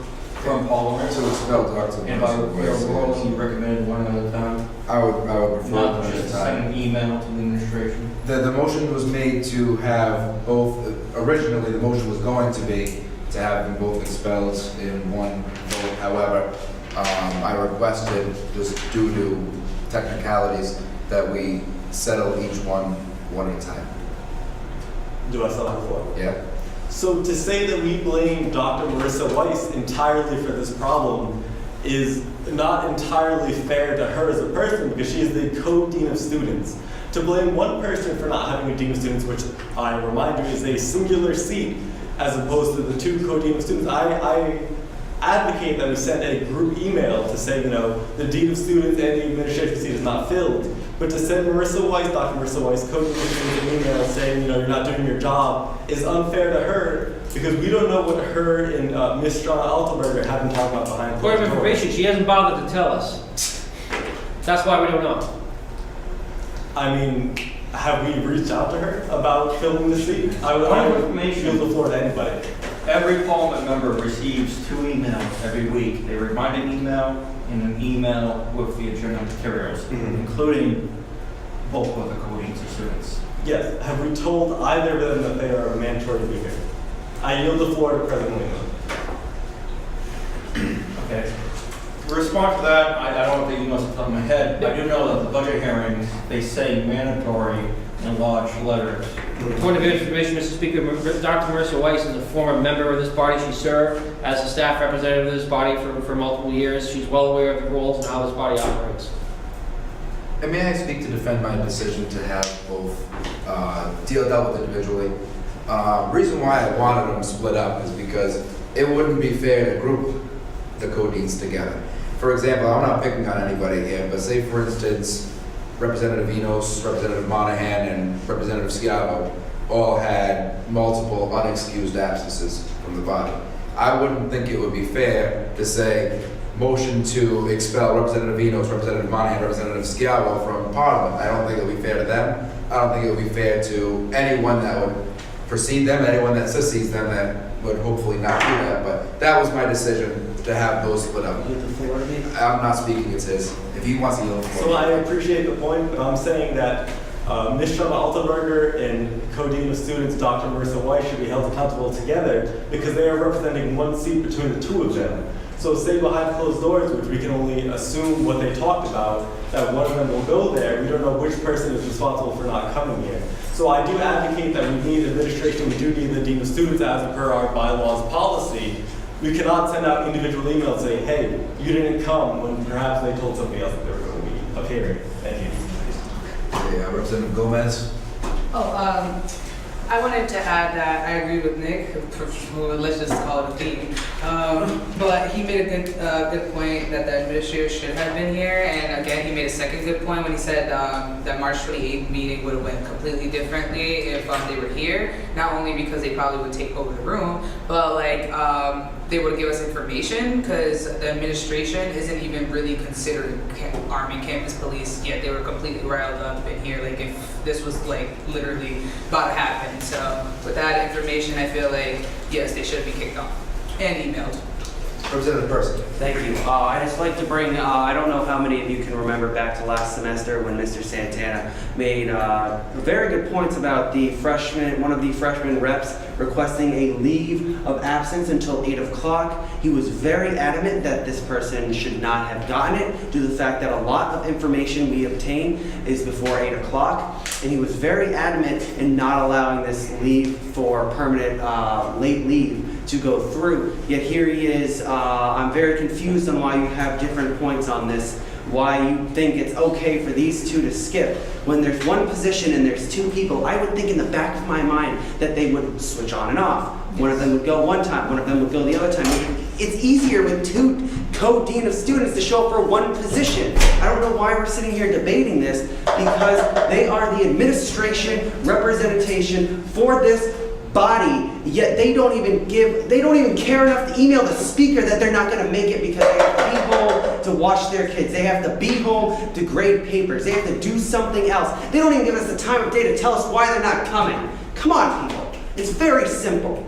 from Parliament. To expel Dr. And by Marissa roll, Weiss, you recommend one at a time, I would prefer not one at just a send time. an email to the administration. The motion was made to have both, originally the motion was going to be to have them both expelled in one vote. However, I requested, just due to technicalities, that we settle each one at a time. Do I still have the floor? Yeah? So to say that we blame Dr. Marissa Weiss entirely for this problem is not entirely fair to her as a person because she is the co-dean of students. To blame one person for not having a dean of students, which I remind you is a singular seat, as opposed to the two co-dean of students, I advocate that we send a group email to say, the dean of students and the administration seat is not filled. But to send Marissa Weiss, Dr. Marissa Weiss, co-dean of students, an email saying, you're not doing your job is unfair to her because we don't know what her and Ms. Strana Altenberger have been talking about behind Point closed of doors. information, she hasn't bothered to tell us. That's why we don't know. I mean, have we reached out to her about filling the seat? I would yield the floor to anybody. Every Parliament member receives 2 emails every week. They remind an email and an email with the agenda materials, including both of the co-deans of students. Yes, have we told either of them that they are mandatory to be here? I yield the floor to President Lehman. Okay. To respond to that, I don't have the emails off the top of my head. I do know that the budget hearings, they say mandatory in large letters. Point of information, Mr. Speaker, Dr. Marissa Weiss is a former member of this body. She served as a staff representative of this body for multiple years. She's well aware of the roles and how this body operates. And may I speak to defend my decision to have both dealt with individually? Reason why I wanted them split up is because it wouldn't be fair to group the co-deans together. For example, I'm not picking on anybody here, but say for instance, Representative Enos, Representative Monahan, and Representative Schiavo all had multiple unexcused absences from the body. I wouldn't think it would be fair to say, motion to expel Representative Enos, Representative Monahan, Representative Schiavo from Parliament. I don't think it would be fair to them. I don't think it would be fair to anyone that would precede them, anyone that succeeds them that would hopefully not do that. But that was my decision to have those split up. I'm not speaking, it's his. If he wants to yield the floor. So I appreciate the point, but I'm saying that Ms. Strana Altenberger and co-dean of students, Dr. Marissa Weiss, should be held accountable together because they are representing one seat between the two of them. So say behind closed doors, which we can only assume what they talked about, that one of them will go there. We don't know which person is responsible for not coming here. So I do advocate that we need administration, we do need the dean of students as per our bylaws policy. We cannot send out individual emails saying, hey, you didn't come when perhaps they told somebody else that they were going to be appearing. Thank you. Okay, Representative Gomez. I wanted to add that I agree with Nick, let's just call it a theme. But he made a good point that the administrator should have been here. And again, he made a second good point when he said that March 28th meeting would have went completely differently if they were here. Not only because they probably would take over the room, but they would give us information because the administration isn't even really considering arming campus police yet. They were completely riled up in here if this was literally about to happen. So with that information, I feel yes, they should be kicked off and emailed. Representative Person. Thank you. I'd just like to bring, I don't know how many of you can remember back to last semester when Mr. Santana made very good points about one of the freshman reps requesting a leave of absence until 8 o'clock. He was very adamant that this person should not have gotten it due to the fact that a lot of information we obtain is before 8 o'clock. And he was very adamant in not allowing this leave for permanent late leave to go through. Yet here he is. I'm very confused on why you have different points on this, why you think it's okay for these two to skip. When there's one position and there's two people, I would think in the back of my mind that they would switch on and off. One of them would go one time, one of them would go the other time. It's easier with two co-dean of students to show up for one position. I don't know why we're sitting here debating this, because they are the administration representation for this body, yet they don't even care enough to email the speaker that they're not going to make it because they have to be home to watch their kids. They have to be home to grade papers. They have to do something else. They don't even give us the time of day to tell us why they're not coming. Come on, people. It's very simple.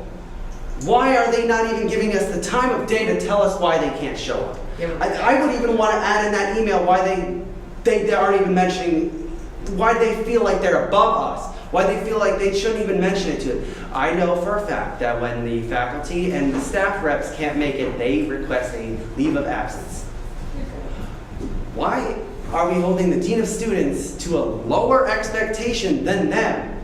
Why are they not even giving us the time of day to tell us why they can't show up? I would even want to add in that email why they aren't even mentioning, why they feel like they're above us, why they feel like they shouldn't even mention it to it. I know for a fact that when the faculty and the staff reps can't make it, they request a leave of absence. Why are we holding the dean of students to a lower expectation than them?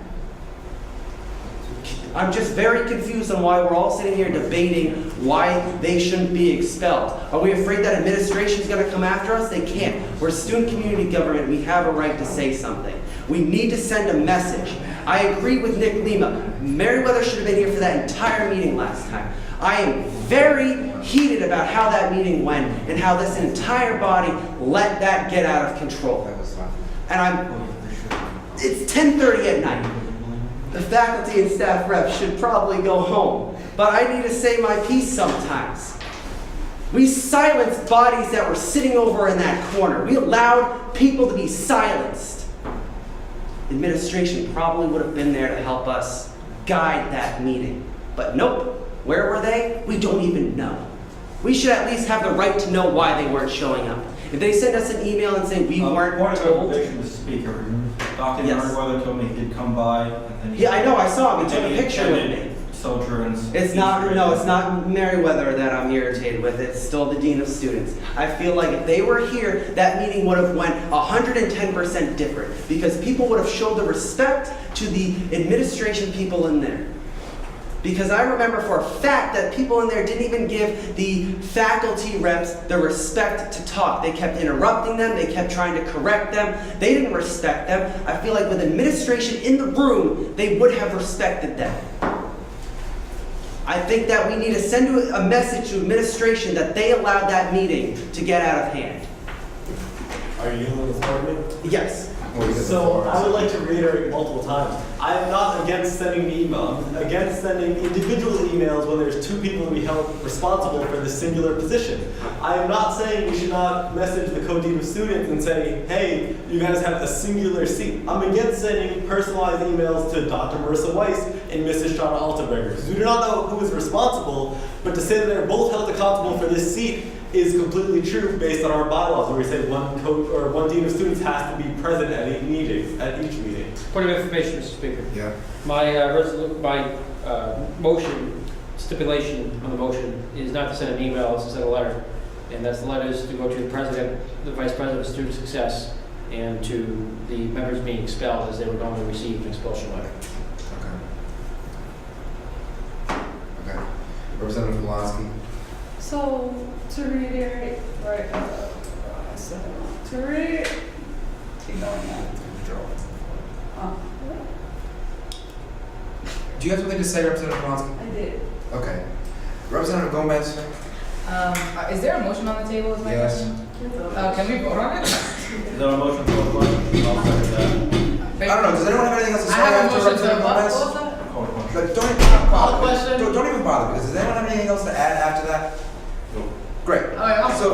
I'm just very confused on why we're all sitting here debating why they shouldn't be expelled. Are we afraid that administration is going to come after us? They can't. We're student community government. We have a right to say something. We need to send a message. I agree with Nick Lima. Meriwether should have been here for that entire meeting last time. I am very heated about how that meeting went and how this entire body let that get out of control. And it's 10:30 at night. The faculty and staff reps should probably go home, but I need to say my piece sometimes. We silenced bodies that were sitting over in that corner. We allowed people to be silenced. Administration probably would have been there to help us guide that meeting, but nope. Where were they? We don't even know. We should at least have the right to know why they weren't showing up. If they send us an email and say we weren't told. Mr. Speaker, Dr. Yes. Meriwether told me he'd come by. And Yeah, I know, I saw him. He took a picture with me. Sojourns. It's not Meriwether that I'm irritated with. It's still the dean of students. I feel like if they were here, that meeting would have went 110% different because people would have showed the respect to the administration people in there. Because I remember for a fact that people in there didn't even give the faculty reps the respect to talk. They kept interrupting them. They kept trying to correct them. They didn't respect them. I feel like with administration in the room, they would have respected them. I think that we need to send a message to administration that they allowed that meeting to get out of hand. Are you dealing with me? Yes. So I would like to reiterate multiple times. I am not against sending an email. I'm against sending individual emails when there's two people to be held responsible for this singular position. I am not saying we should not message the co-dean of students and say, hey, you guys have a singular seat. I'm against sending personalized emails to Dr. Marissa Weiss and Mrs. Shauna Altenberger. Because we do not know who is responsible, but to say that they're both held accountable for this seat is completely true based on our bylaws, where we say one dean of students has to be present at each meeting. Point of information, Mr. Speaker. Yeah. My motion, stipulation on the motion is not to send an email, it's to send a letter. And that's the letter is to go to the president, the vice president of student success, and to the members being expelled as they were going to receive an expulsion letter. Okay. Representative Polanski. So, to reiterate, right, keep going now. Do you have something to say, Representative Polanski? I did. Okay. Representative Gomez? Is there a motion on the table? Is my Yes. question? Can we vote on it? Is there a motion for a question? I'll second that. I don't know, does anyone have anything else to say I have a after motion to Representative what? Gomez? What was that? Like, don't even Call bother. question? Don't even bother, because does anyone have anything else to add after that? Great. So,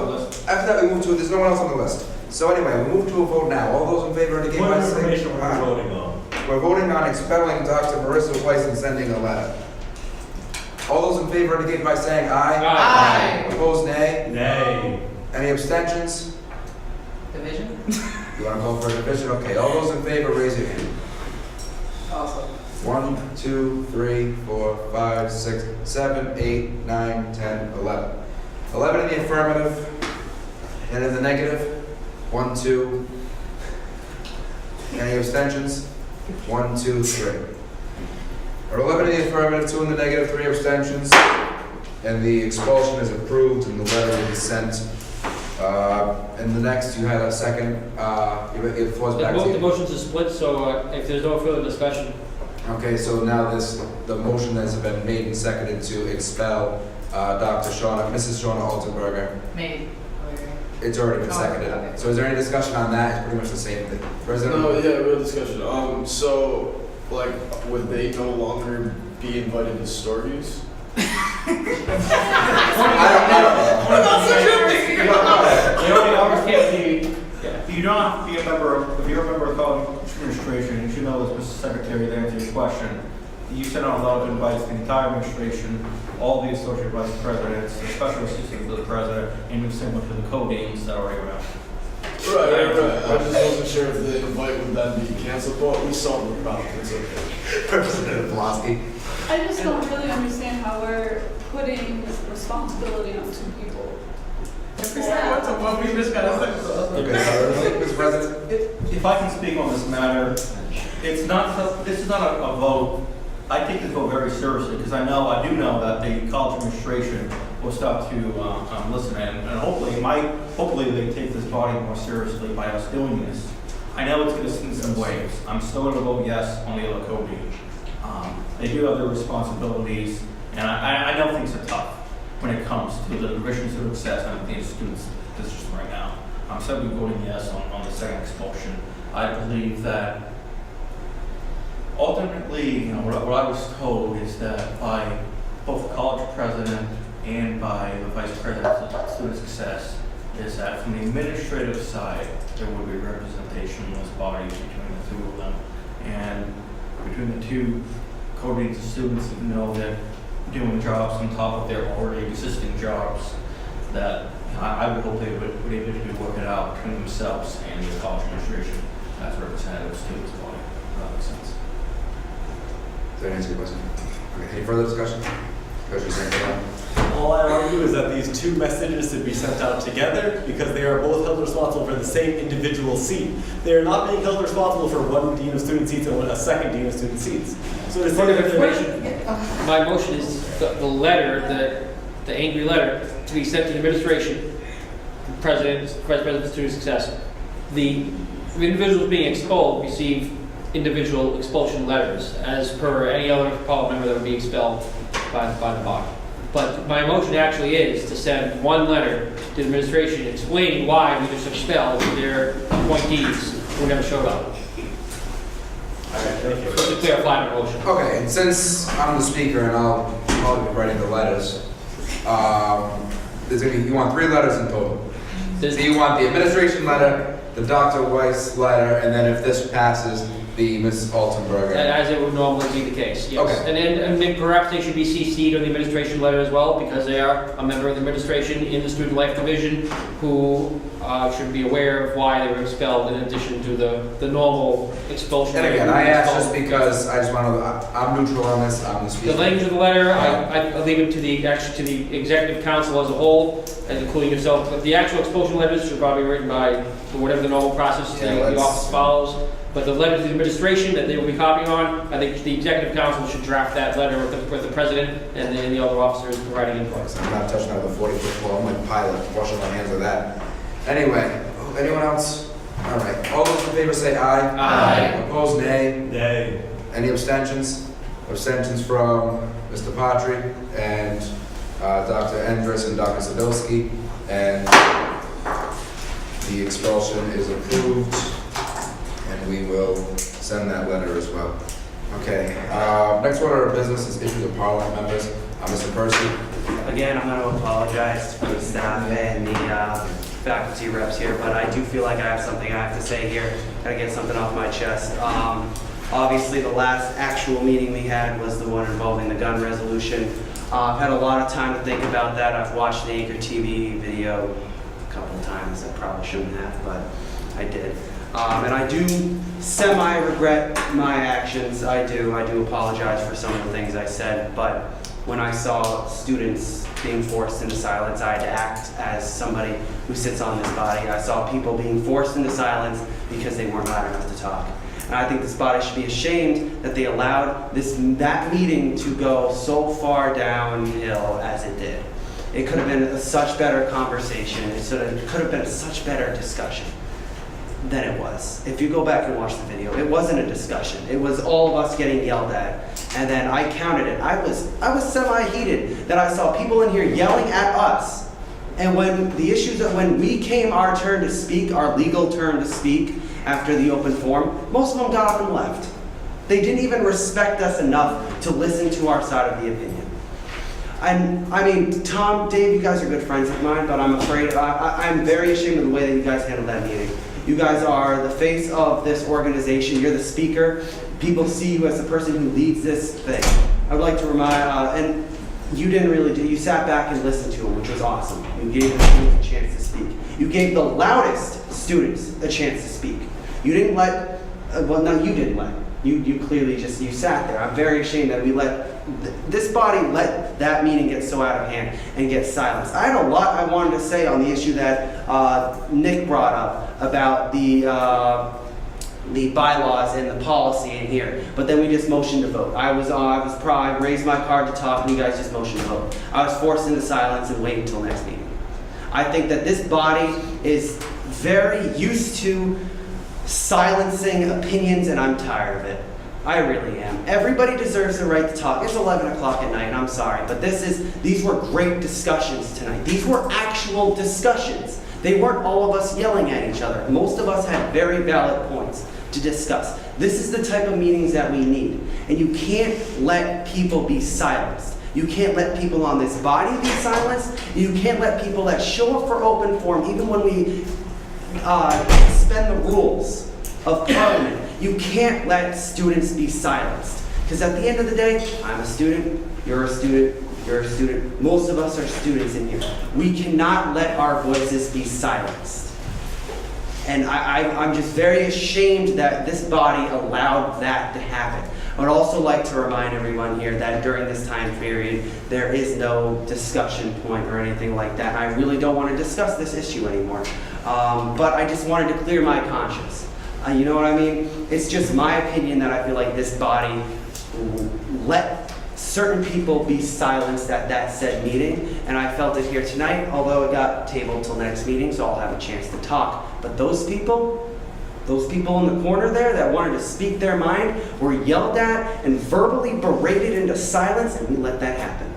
after that, we move to, there's no one else on the list. So anyway, we move to a vote now. All those in favor indicate Point by of saying information we're aye. voting on. We're voting on expelling Dr. Marissa Weiss and sending a letter. All those in favor indicate by saying aye. Aye. Opposed, nay. Nay. Any abstentions? Division? You want to go for a division? Okay, all those in favor, raise your hand. Also. 1, 2, 3, 4, 5, 6, 7, 8, 9, 10, 11. 11 in the affirmative, and in the negative, 1, 2. Any abstentions? 1, 2, 3. Or 11 in the affirmative, 2 in the negative, 3 abstentions, and the expulsion is approved, and the letter will be sent. And the next, you had a second. It floors back to you. The motions are split, so if there's no further discussion. Okay, so now the motion has been made and seconded to expel Mrs. Shauna Altenberger. Made. It's already been Oh, seconded. okay. So is there any discussion on that? It's pretty much the same thing. President? No, yeah, real discussion. So, like, would they no longer be invited to Storgies? If you don't be a member of, if you're a member of college administration, you should know this, Mr. Secretary, to answer your question. you sent out a lot of advice to the entire administration, all the associate vice presidents, the special assistant to the president, and you sent one to the co-deans that are already around. Right. I just wasn't sure if the invite would then be canceled, but at least something would probably, it's okay. Representative Pulaski. I just don't really understand how we're putting this responsibility on two people. Okay, Mr. President. If I can speak on this matter, this is not a vote. I take this vote very seriously because I do know that the college administration will start to listen and hopefully they take this body more seriously by us doing this. I know it's going to send some waves. I'm still going to vote yes on the other co-dean. They do have their responsibilities, and I know things are tough when it comes to the revision to success and the students' position right now. I'm certainly voting yes on the second expulsion. I believe that ultimately, what I was told is that by both the college president and by the vice president of student success, is that from the administrative side, there would be representation in those bodies between the two of them. And between the two co-deans of students who know that doing jobs on top of their already existing jobs, that I would hope they would be able to work it out between themselves and the college administration as representative of students' body. That makes sense. Does that answer your question? Okay, any further discussion? Treasurer Sanfilippo. All I argue is that these two messages should be sent out together because they are both held responsible for the same individual seat. They are not being held responsible for one dean of student seats and a second dean of student seats. So to say Point of that information, my motion is the letter, the angry letter, to be sent to the administration, the president, vice president of student success. The individuals being expelled receive individual expulsion letters, as per any other parliament member that would be expelled by the body. But my motion actually is to send one letter to the administration explaining why we just expelled their appointees who never showed up. All right, thank you. Just to clarify my motion. Okay, and since I'm the speaker and I'll probably be writing the letters, you want 3 letters in total. So you want the administration letter, the Dr. Weiss letter, and then if this passes, the Ms. Altenberger. As it would normally be the case, yes. Okay. And then perhaps they should be CC'd on the administration letter as well, because they are a member of the administration in the Student Life Division who should be aware of why they were expelled in addition to the normal expulsion. And again, I asked just because I just want to, I'm neutral on this, I'm the speaker. The language of the letter, I leave it to the executive council as a whole, and including yourself. But the actual expulsion letters should probably be written by whatever the normal process the office follows. But the letter to the administration that they will be copying on, I think the executive council should draft that letter with the president and then the other officers providing input. I'm not touching on the 40-foot pole, I'm like pilot, washing my hands of that. Anyway, anyone else? All right, all those in favor say aye. Aye. Opposed, nay. Nay. Any abstentions? Abstentions from Mr. Patry and Dr. Endres and Dr. Zabilski, and the expulsion is approved, and we will send that letter as well. Okay, next order of business is issues of Parliament members. Mr. Percy. Again, I'm going to apologize for the staff and the faculty reps here, but I do feel like I have something I have to say here. Gotta get something off my chest. Obviously, the last actual meeting we had was the one involving the gun resolution. I've had a lot of time to think about that. I've watched the Anchor TV video a couple of times. I probably shouldn't have, but I did. And I do semi-regret my actions. I do apologize for some of the things I said, but when I saw students being forced into silence, I had to act as somebody who sits on this body. I saw people being forced into silence because they weren't loud enough to talk. And I think this body should be ashamed that they allowed that meeting to go so far downhill as it did. It could have been a such better conversation. It could have been such better discussion than it was. If you go back and watch the video, it wasn't a discussion. It was all of us getting yelled at. And then I counted it. I was semi-heated that I saw people in here yelling at us. And when we came our turn to speak, our legal turn to speak after the open forum, most of them got up and left. They didn't even respect us enough to listen to our side of the opinion. And I mean, Tom, Dave, you guys are good friends of mine, but I'm afraid, I'm very ashamed of the way that you guys handled that meeting. You guys are the face of this organization. You're the speaker. People see you as the person who leads this thing. I would like to remind, and you didn't really do, you sat back and listened to him, which was awesome. You gave the students a chance to speak. You gave the loudest students a chance to speak. You didn't let, well, no, you didn't let. You clearly just, you sat there. I'm very ashamed that we let, this body let that meeting get so out of hand and get silenced. I had a lot I wanted to say on the issue that Nick brought up about the bylaws and the policy in here, but then we just motioned to vote. I raised my card to talk, and you guys just motioned to vote. I was forced into silence and wait until next meeting. I think that this body is very used to silencing opinions, and I'm tired of it. I really am. Everybody deserves the right to talk. It's 11 o'clock at night, and I'm sorry, but these were great discussions tonight. These were actual discussions. They weren't all of us yelling at each other. Most of us had very valid points to discuss. This is the type of meetings that we need, and you can't let people be silenced. You can't let people on this body be silenced. You can't let people that show up for open forum, even when we suspend the rules of Parliament, you can't let students be silenced. Because at the end of the day, I'm a student, you're a student, you're a student. Most of us are students in here. We cannot let our voices be silenced. And I'm just very ashamed that this body allowed that to happen. I would also like to remind everyone here that during this time period, there is no discussion point or anything like that. I really don't want to discuss this issue anymore. But I just wanted to clear my conscience. You know what I mean? It's just my opinion that I feel like this body let certain people be silenced at that said meeting, and I felt it here tonight, although it got tabled till next meeting, so I'll have a chance to talk. But those people in the corner there that wanted to speak their mind were yelled at and verbally berated into silence, and we let that happen.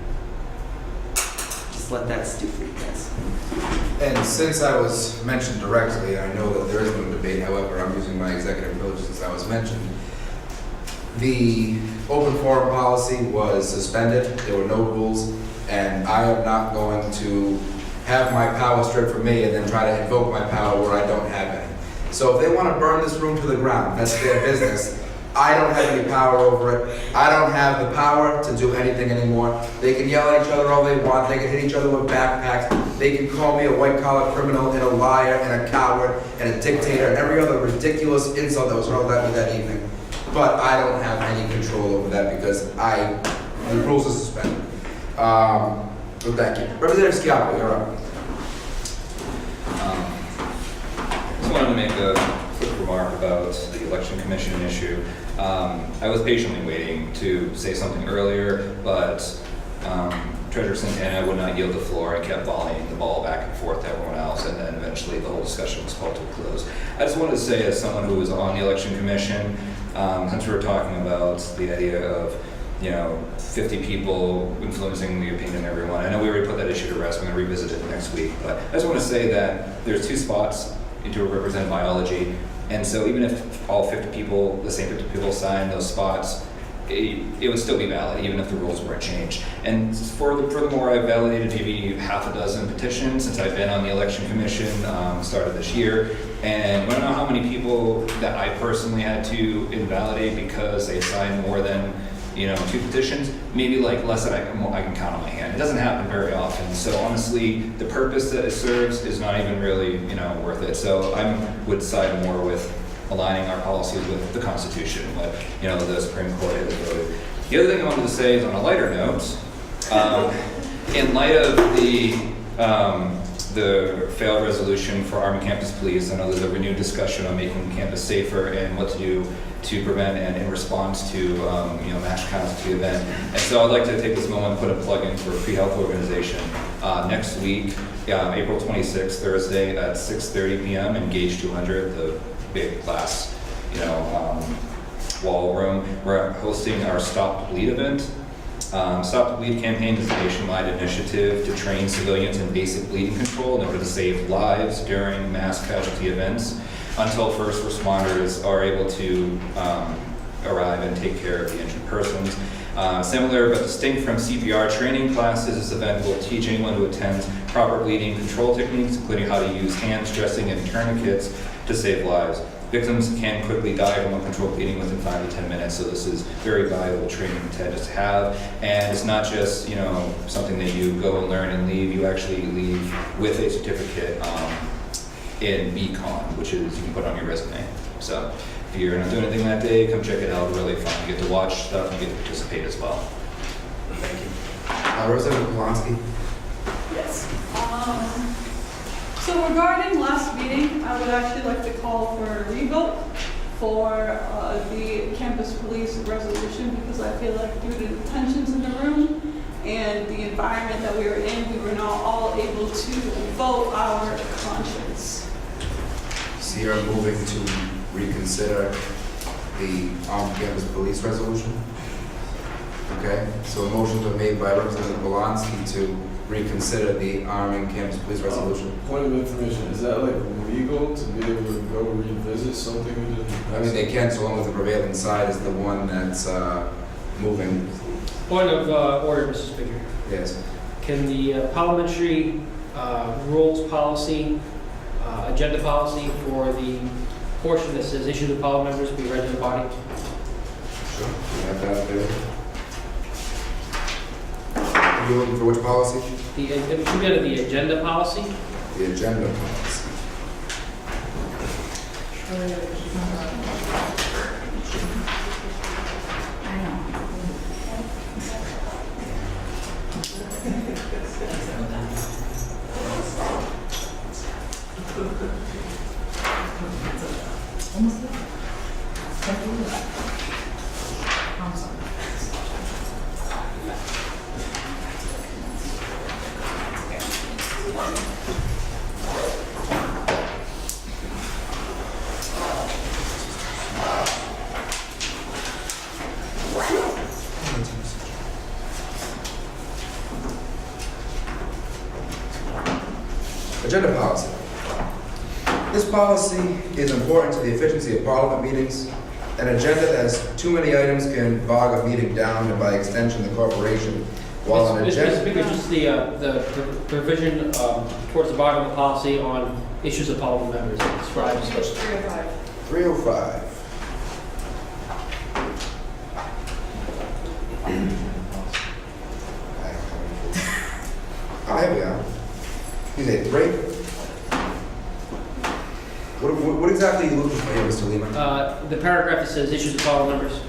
Just let that stew for you guys. And since I was mentioned directly, I know that there is no debate, however, I'm using my executive privilege since I was mentioned. The open forum policy was suspended, there were no rules, and I am not going to have my power stripped from me and then try to invoke my power where I don't have any. So if they want to burn this room to the ground, that's their business. I don't have any power over it. I don't have the power to do anything anymore. They can yell at each other all they want. They can hit each other with backpacks. They can call me a white-collar criminal and a liar and a coward and a dictator and every other ridiculous insult that was hurled at me that evening. But I don't have any control over that because the rules are suspended. So thank you. Representative Schiavo, you're up. I just wanted to make a quick remark about the election commission issue. I was patiently waiting to say something earlier, but Treasurer Santana would not yield the floor and kept volleying the ball back and forth to everyone else, and then eventually the whole discussion was called to a close. I just wanted to say, as someone who was on the election commission, since we were talking about the idea of 50 people influencing the opinion of everyone. I know we already put that issue to rest. We're going to revisit it next week. But I just want to say that there's 2 spots to represent biology. And so even if all 50 people, the same 50 people sign those spots, it would still be valid, even if the rules weren't changed. And furthermore, I've validated maybe half a dozen petitions since I've been on the election commission, started this year. And I don't know how many people that I personally had to invalidate because they signed more than 2 petitions, maybe like less than I can count on my hand. It doesn't happen very often. So honestly, the purpose that it serves is not even really, worth it. So I would side more with aligning our policies with the Constitution, what, the Supreme Court has voted. The other thing I wanted to say is on a lighter note, in light of the failed resolution for Army Campus Police, I know there's a renewed discussion on making campus safer and what to do to prevent and in response to mass casualty event. And so I'd like to take this moment and put a plug in for a pre-health organization. Next week, April 26th, Thursday at 6:30 p.m. in Gage 200, the big class, wall room. We're hosting our Stop the Bleed event. Stop the Bleed campaign is a nationwide initiative to train civilians in basic bleeding control in order to save lives during mass casualty events until first responders are able to arrive and take care of the injured persons. Similar but distinct from CPR training classes, this event will teach anyone who attends proper bleeding control techniques, including how to use hands, dressing, and tourniquets to save lives. Victims can quickly die from uncontrolled bleeding within 5 to 10 minutes, so this is very valuable training to just have. And it's not just, you know, something that you go and learn and leave. You actually leave with a certificate in BCon, which is you can put on your resume. So if you're not doing anything that day, come check it out. Really fun. You get to watch stuff and you get to participate as well. Thank you. Representative Polanski? Yes. So regarding last meeting, I would actually like to call for a revote for the campus police resolution, because I feel like due to the tensions in the room and the environment that we were in, we were not all able to vote our conscience. So you're moving to reconsider the armed campus police resolution? Okay, so a motion's been made by Representative Polanski to reconsider the arming campus police resolution. Point of information, is that like legal to be able to go revisit something we didn't? I mean, they can, so long as the prevailing side is the one that's moving. Point of order, Mr. Speaker. Yes. Can the parliamentary rules policy, agenda policy for the portion that says issue to parliament members be read to the body? Sure. You have that there. Are you looking for which policy? The, if you go to the agenda policy. The agenda policy. Agenda policy. This policy is important to the efficiency of Parliament meetings. An agenda that has too many items can bog a meeting down, and by extension, the corporation. While an agenda. Mr. Speaker, just the provision towards the bottom of the policy on issues of Parliament members. It describes. 305. 305. Oh, here we are. You say 3? What exactly are you looking for here, Mr. Lima? The paragraph that says issues of Parliament members.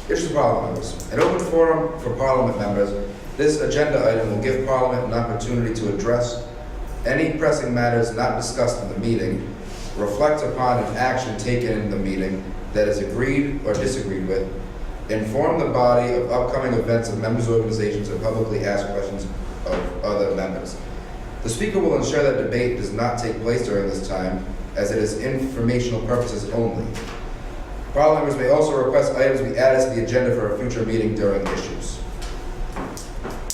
Issues of Parliament members. An open forum for Parliament members. This agenda item will give Parliament an opportunity to address any pressing matters not discussed in the meeting, reflect upon an action taken in the meeting that is agreed or disagreed with, inform the body of upcoming events of members' organizations, and publicly ask questions of other members. The Speaker will ensure that debate does not take place during this time, as it is informational purposes only. Parliament members may also request items be added to the agenda for a future meeting during issues.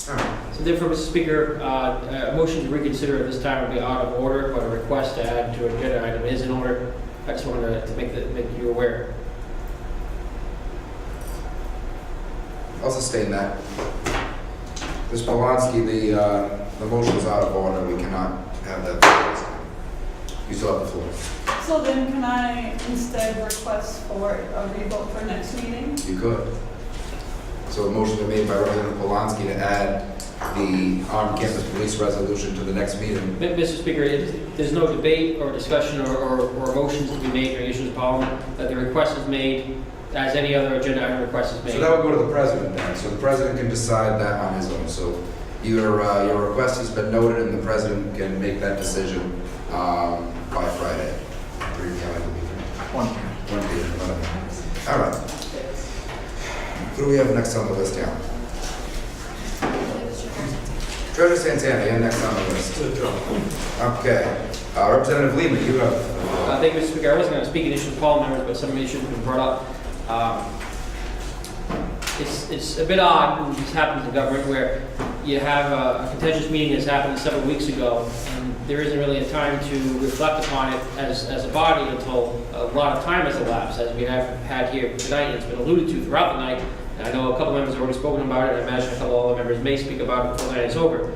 So therefore, Mr. Speaker, a motion to reconsider at this time would be out of order, but a request to add to an agenda item is in order. I just wanted to make you aware. I'll sustain that. Ms. Polanski, the motion is out of order. We cannot have that. You still have the floor. So then can I instead request for a revote for next meeting? You could. So a motion is made by Representative Polanski to add the armed campus police resolution to the next meeting. Mr. Speaker, there's no debate or discussion or motions to be made during issues of Parliament. The request is made as any other agenda item request is made. So that would go to the president then. So the president can decide that on his own. So your request has been noted, and the president can make that decision by Friday. 3 p.m. I believe. 1 p.m. All right. Who do we have next on the list here? Treasurer Santana, you're next on the list. Okay. Representative Lehman, you have. Thank you, Mr. Speaker. I wasn't going to speak in issues of Parliament members, but some issues have been brought up. It's a bit odd when this happens in government, where you have a contentious meeting that's happened several weeks ago, and there isn't really a time to reflect upon it as a body until a lot of time has elapsed, as we have had here tonight. It's been alluded to throughout the night, and I know a couple members have already spoken about it, and I imagine a couple other members may speak about it before the night is over.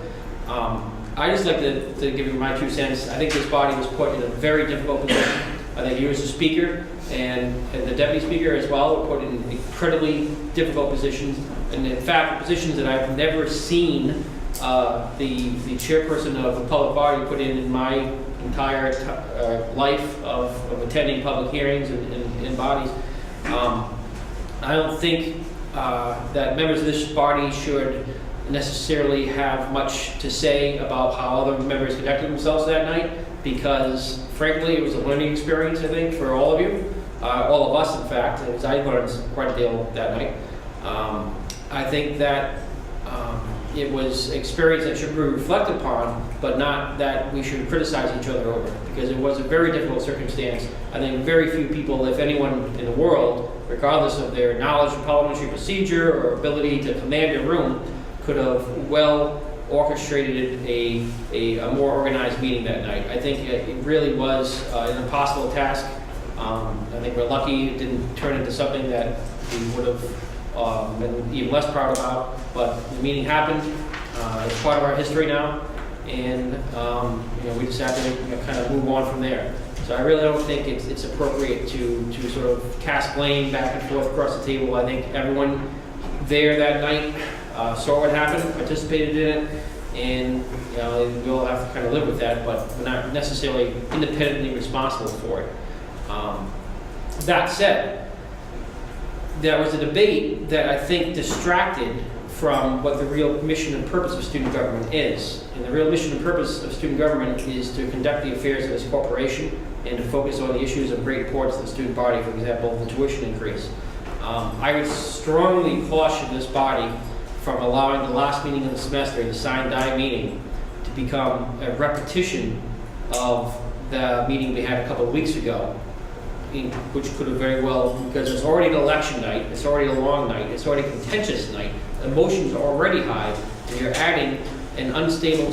I just like to give you my 2 cents. I think this body was put in a very difficult position. I think you as a speaker and the deputy speaker as well were put in incredibly difficult positions, and in fact, positions that I've never seen the chairperson of a public body put in my entire life of attending public hearings and bodies. I don't think that members of this body should necessarily have much to say about how other members conducted themselves that night, because frankly it was a learning experience, I think, for all of you, all of us in fact, as I learned quite a deal that night. I think that it was experience that should be reflected upon, but not that we should criticize each other over, because it was a very difficult circumstance. I think very few people, if anyone in the world, regardless of their knowledge of parliamentary procedure or ability to command a room, could have well orchestrated a more organized meeting that night. I think it really was an impossible task. I think we're lucky it didn't turn into something that we would have been even less proud about, but the meeting happened. It's part of our history now, and we just have to kind of move on from there. So I really don't think it's appropriate to sort of cast blame back and forth across the table. I think everyone there that night saw what happened, participated in it, and we'll have to kind of live with that, but we're not necessarily independently responsible for it. That said, there was a debate that I think distracted from what the real mission and purpose of student government is. And the real mission and purpose of student government is to conduct the affairs of this corporation and to focus on the issues of great importance to the student body, for example, the tuition increase. I would strongly caution this body from allowing the last meeting of the semester, the sign die meeting, to become a repetition of the meeting we had a couple of weeks ago, which could have very well, because it's already an election night, it's already a long night, it's already a contentious night, emotions are already high, and you're adding an unstable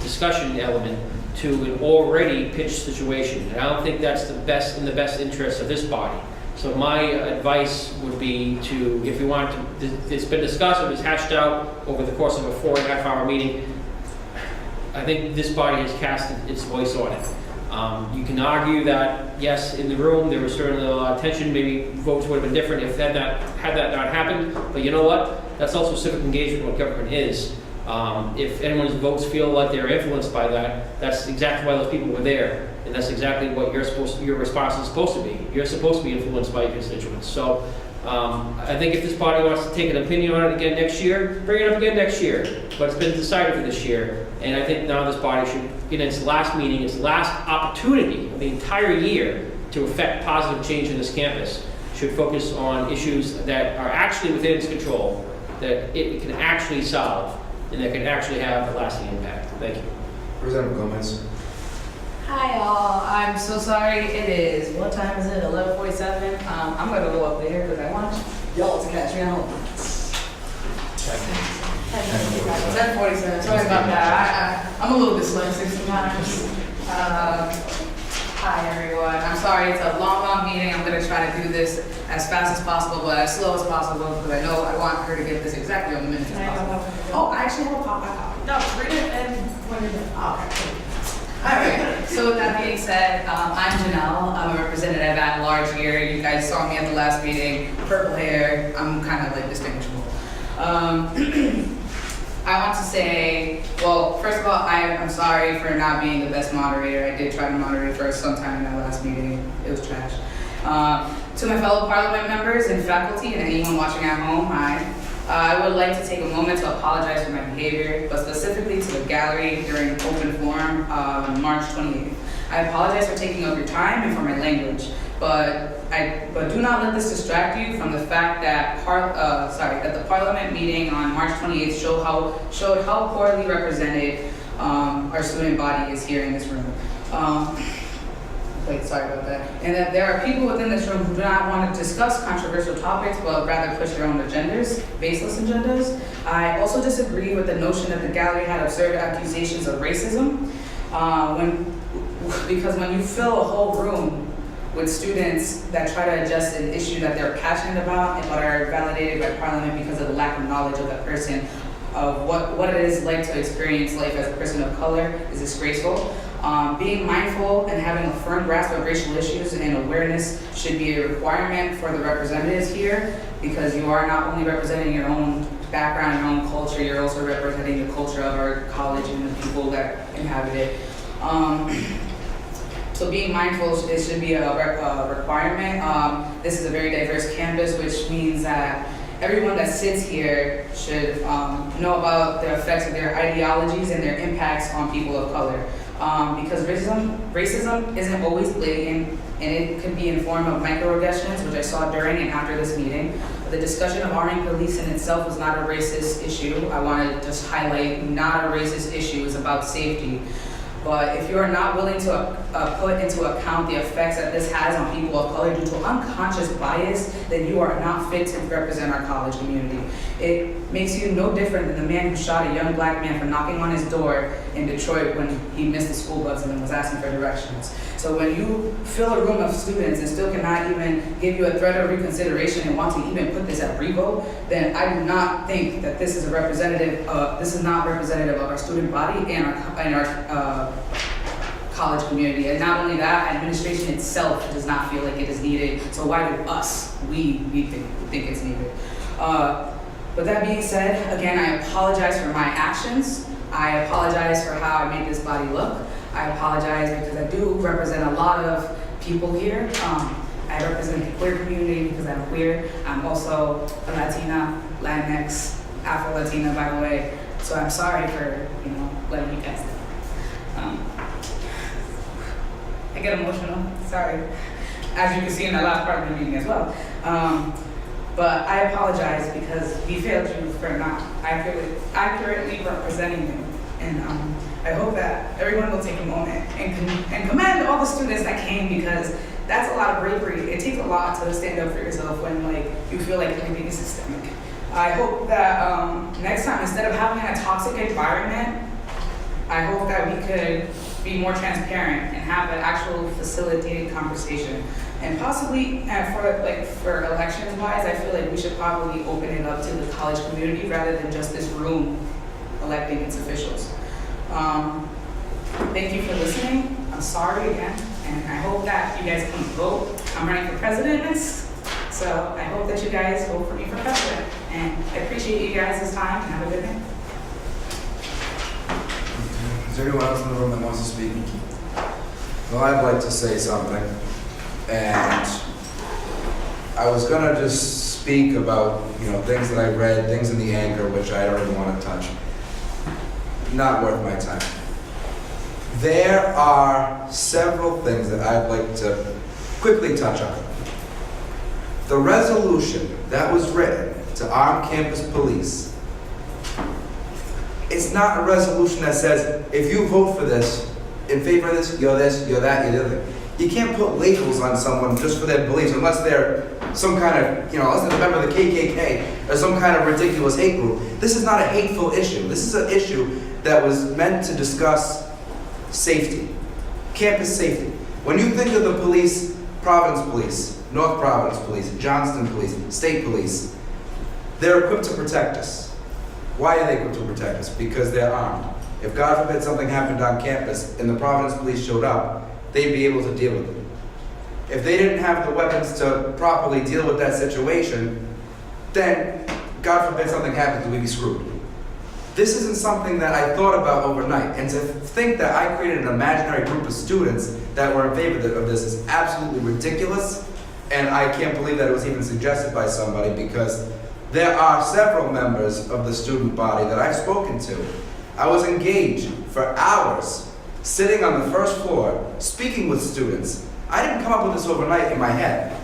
discussion element to an already pitched situation. And I don't think that's in the best interest of this body. So my advice would be to, if you want to, it's been discussed, it was hashed out over the course of a 4.5-hour meeting. I think this body has cast its voice on it. You can argue that, yes, in the room there was certainly a lot of tension, maybe votes would have been different if had that not happened, but you know what? That's also civic engagement, what government is. If anyone's votes feel like they're influenced by that, that's exactly why those people were there, and that's exactly what your response is supposed to be. You're supposed to be influenced by your constituents. So I think if this body wants to take an opinion on it again next year, bring it up again next year. But it's been decided for this year, and I think now this body should, in its last meeting, its last opportunity of the entire year to effect positive change in this campus, should focus on issues that are actually within its control, that it can actually solve, and that can actually have a lasting impact. Thank you. Representative Gomez. Hi all, I'm so sorry, it is, what time is it, 11:47? I'm gonna go up there because I want y'all to catch me at home. 10:47, sorry about that, I'm a little dyslexic sometimes. Hi everyone, I'm sorry, it's a long meeting, I'm gonna try to do this as fast as possible, but as slow as possible, because I know I want her to get this exactly on the minute as possible. Oh, I actually have a copy. No, read it and when you're done. Okay. Alright, so with that being said, I'm Janelle, I'm a representative at large here. You guys saw me at the last meeting, purple hair, I'm kind of like distinguishable. I want to say, well, first of all, I'm sorry for not being the best moderator. I did try to moderate for sometime in that last meeting, it was trash. To my fellow parliament members and faculty and anyone watching at home, hi. I would like to take a moment to apologize for my behavior, but specifically to the gallery during open forum on March 28th. I apologize for taking up your time and for my language, but do not let this distract you from the fact that that the Parliament meeting on March 28th showed how poorly represented our student body is here in this room. Sorry about that. And that there are people within this room who do not want to discuss controversial topics, but rather push their own agendas, baseless agendas. I also disagree with the notion that the gallery had absurd accusations of racism. Because when you fill a whole room with students that try to adjust an issue that they're passionate about but are validated by Parliament because of the lack of knowledge of that person, of what it is like to experience life as a person of color is disgraceful. Being mindful and having a firm grasp of racial issues and awareness should be a requirement for the representatives here, because you are not only representing your own background, your own culture, you're also representing the culture of our college and the people that inhabit it. So being mindful, it should be a requirement. This is a very diverse campus, which means that everyone that sits here should know about the effects of their ideologies and their impacts on people of color. Because racism isn't always blatant, and it could be in form of microaggressions, which I saw during and after this meeting. The discussion of arming police in itself is not a racist issue. I want to just highlight, not a racist issue, it's about safety. But if you are not willing to put into account the effects that this has on people of color due to unconscious bias, then you are not fit to represent our college community. It makes you no different than the man who shot a young black man for knocking on his door in Detroit when he missed the school bus and was asking for directions. So when you fill a room of students and still cannot even give you a threat of reconsideration and want to even put this at revote, then I do not think that this is a representative. This is not representative of our student body and our college community. And not only that, administration itself does not feel like it is needed. So why do we think it's needed? With that being said, again, I apologize for my actions. I apologize for how I made this body look. I apologize because I do represent a lot of people here. I represent the queer community because I'm queer. I'm also a Latina, Latinx, Afro-Latina, by the way. So I'm sorry for, letting you guys down. I get emotional, sorry. As you can see in the last part of the meeting as well. But I apologize because we failed you for not accurately representing you. And I hope that everyone will take a moment and commend all the students that came, because that's a lot of bravery. It takes a lot to stand up for yourself when you feel like everything is systemic. I hope that next time, instead of having a toxic environment, I hope that we could be more transparent and have an actual facilitated conversation. And possibly for elections wise, I feel like we should probably open it up to the college community rather than just this room electing its officials. Thank you for listening. I'm sorry again, and I hope that you guys can vote. I'm running for president next, so I hope that you guys vote for me for president. And I appreciate you guys' time, and have a good day. Is there anyone else in the room that wants to speak? Well, I'd like to say something. And I was gonna just speak about, things that I read, things in the Anchor, which I don't even want to touch. Not worth my time. There are several things that I'd like to quickly touch on. The resolution that was written to arm campus police, it's not a resolution that says, if you vote for this, in favor of this, you're that, you're the other. You can't put labels on someone just for their beliefs unless they're some kind of, unless they're a member of the KKK or some kind of ridiculous hate group. This is not a hateful issue. This is an issue that was meant to discuss safety, campus safety. When you think of the police, Providence Police, North Providence Police, Johnston Police, State Police, they're equipped to protect us. Why are they equipped to protect us? Because they're armed. If God forbid something happened on campus and the Providence Police showed up, they'd be able to deal with it. If they didn't have the weapons to properly deal with that situation, then God forbid something happens, we'd be screwed. This isn't something that I thought about overnight, and to think that I created an imaginary group of students that were in favor of this is absolutely ridiculous, and I can't believe that it was even suggested by somebody, because there are several members of the student body that I've spoken to. I was engaged for hours, sitting on the first floor, speaking with students. I didn't come up with this overnight in my head.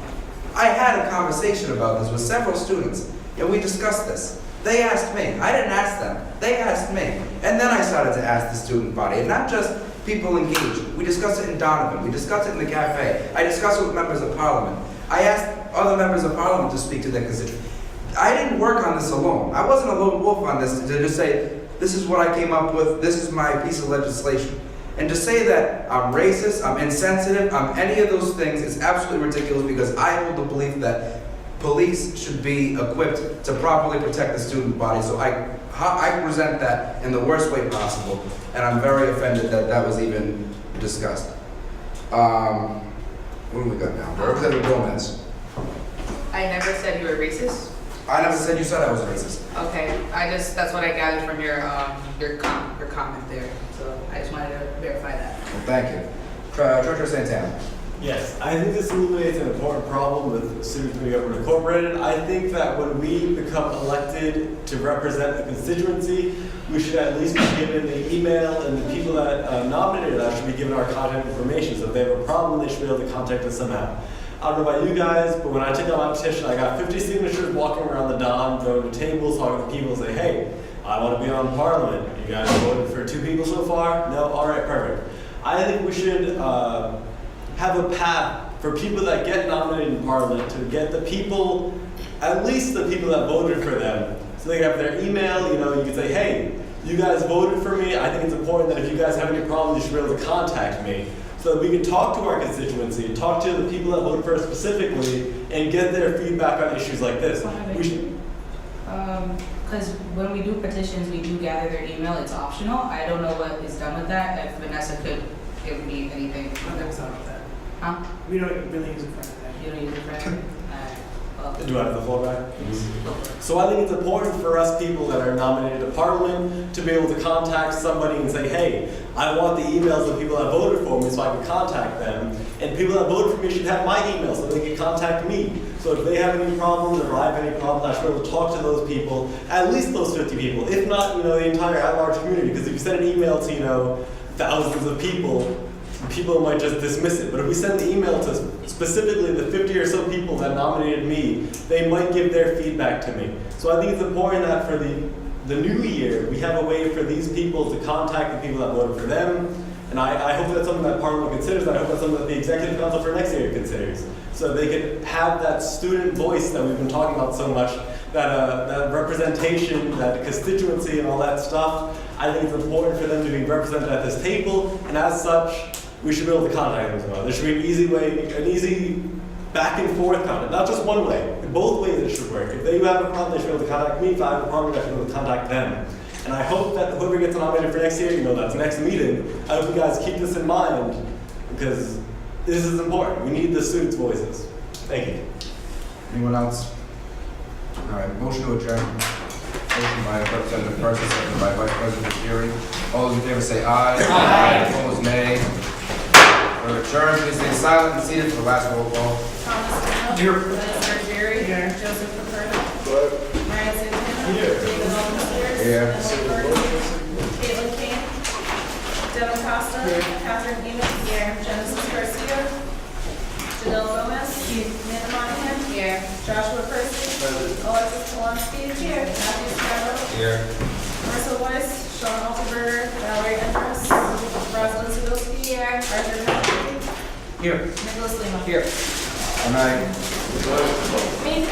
I had a conversation about this with several students, and we discussed this. They asked me. I didn't ask them. They asked me. And then I started to ask the student body, and not just people engaged. We discussed it in Donovan. We discussed it in the cafe. I discussed it with members of parliament. I asked other members of parliament to speak to their constituents. I didn't work on this alone. I wasn't a lone wolf on this to just say, this is what I came up with, this is my piece of legislation. And to say that I'm racist, I'm insensitive, I'm any of those things is absolutely ridiculous, because I hold the belief that police should be equipped to properly protect the student body. So I I present that in the worst way possible, and I'm very offended that that was even discussed. What do we got now? Representative Gomez. I never said you were racist. I never said you said I was racist. Okay, that's what I gathered from your comment there. So I just wanted to verify that. Well, thank you. Treasurer Santana. Yes, I think this illuminates an important problem with students being over incorporated. I think that when we become elected to represent the constituency, we should at least be given the email, and the people that nominated us should be given our contact information. So if they have a problem, they should be able to contact us somehow. I don't know about you guys, but when I took out my petition, I got 50 signatures walking around the Don, going to tables, talking to people, and say, hey, I want to be on Parliament. You guys voted for 2 people so far? No? All right, perfect. I think we should have a path for people that get nominated in Parliament to get the people, at least the people that voted for them, so they can have their email. You know, you can say, hey, you guys voted for me. I think it's important that if you guys have any problems, you should be able to contact me, so that we can talk to our constituency, talk to the people that voted for us specifically, and get their feedback on issues like this. We should. Because when we do petitions, we do gather their email. It's optional. I don't know what is done with that. If Vanessa could give me anything. Huh? We don't really use it for anything. You don't use it for anything? Do I have the floor back? So I think it's important for us people that are nominated to Parliament to be able to contact somebody and say, hey, I want the emails of people that voted for me so I can contact them. And people that voted for me should have my email so they can contact me. So if they have any problems or I have any problems, I should be able to talk to those people, at least those 50 people, if not, the entire at-large community. Because if you send an email to, thousands of people might just dismiss it. But if we send the email to specifically the 50 or so people that nominated me, they might give their feedback to me. So I think it's important that for the new year, we have a way for these people to contact the people that voted for them. And I hope that's something that Parliament considers, and I hope that's something that the Executive Council for next year considers. So they can have that student voice that we've been talking about so much, that representation, that constituency and all that stuff. I think it's important for them to be represented at this table, and as such, we should be able to contact them somehow. There should be an easy way, an easy back and forth contact, not just one way. In both ways it should work. If they have a problem, they should be able to contact me. If I have a problem, I should be able to contact them. And I hope that whoever gets nominated for next year, that's next meeting, I hope you guys keep this in mind, because this is important. We need the students' voices. Thank you. Anyone else? All right, motion to adjourn. Motion by Representative Persis, seconded by Vice President Fury. All those in favor say aye. Aye. Opposed, nay. For adjourn, please stay silent and seated for the last roll call. Thomas Here. Vanessa Jerry. Here. Joseph Paterno. Marian Santana. Here. David Holmes. Here. Caitlin King. Devin Costa. Catherine Amos. Here. Genesis Garcia. Janelle Gomez. Amanda Monahan. Here. Joshua Percy. Alexis Polanski. Here. Matthew Scarborough. Here. Marissa Weiss. Sean Altenberger. Valerie Endress. Rosalind Sadowski. Here. Arthur McAfee. Here. Nicholas Lima. Here. Good night. Me.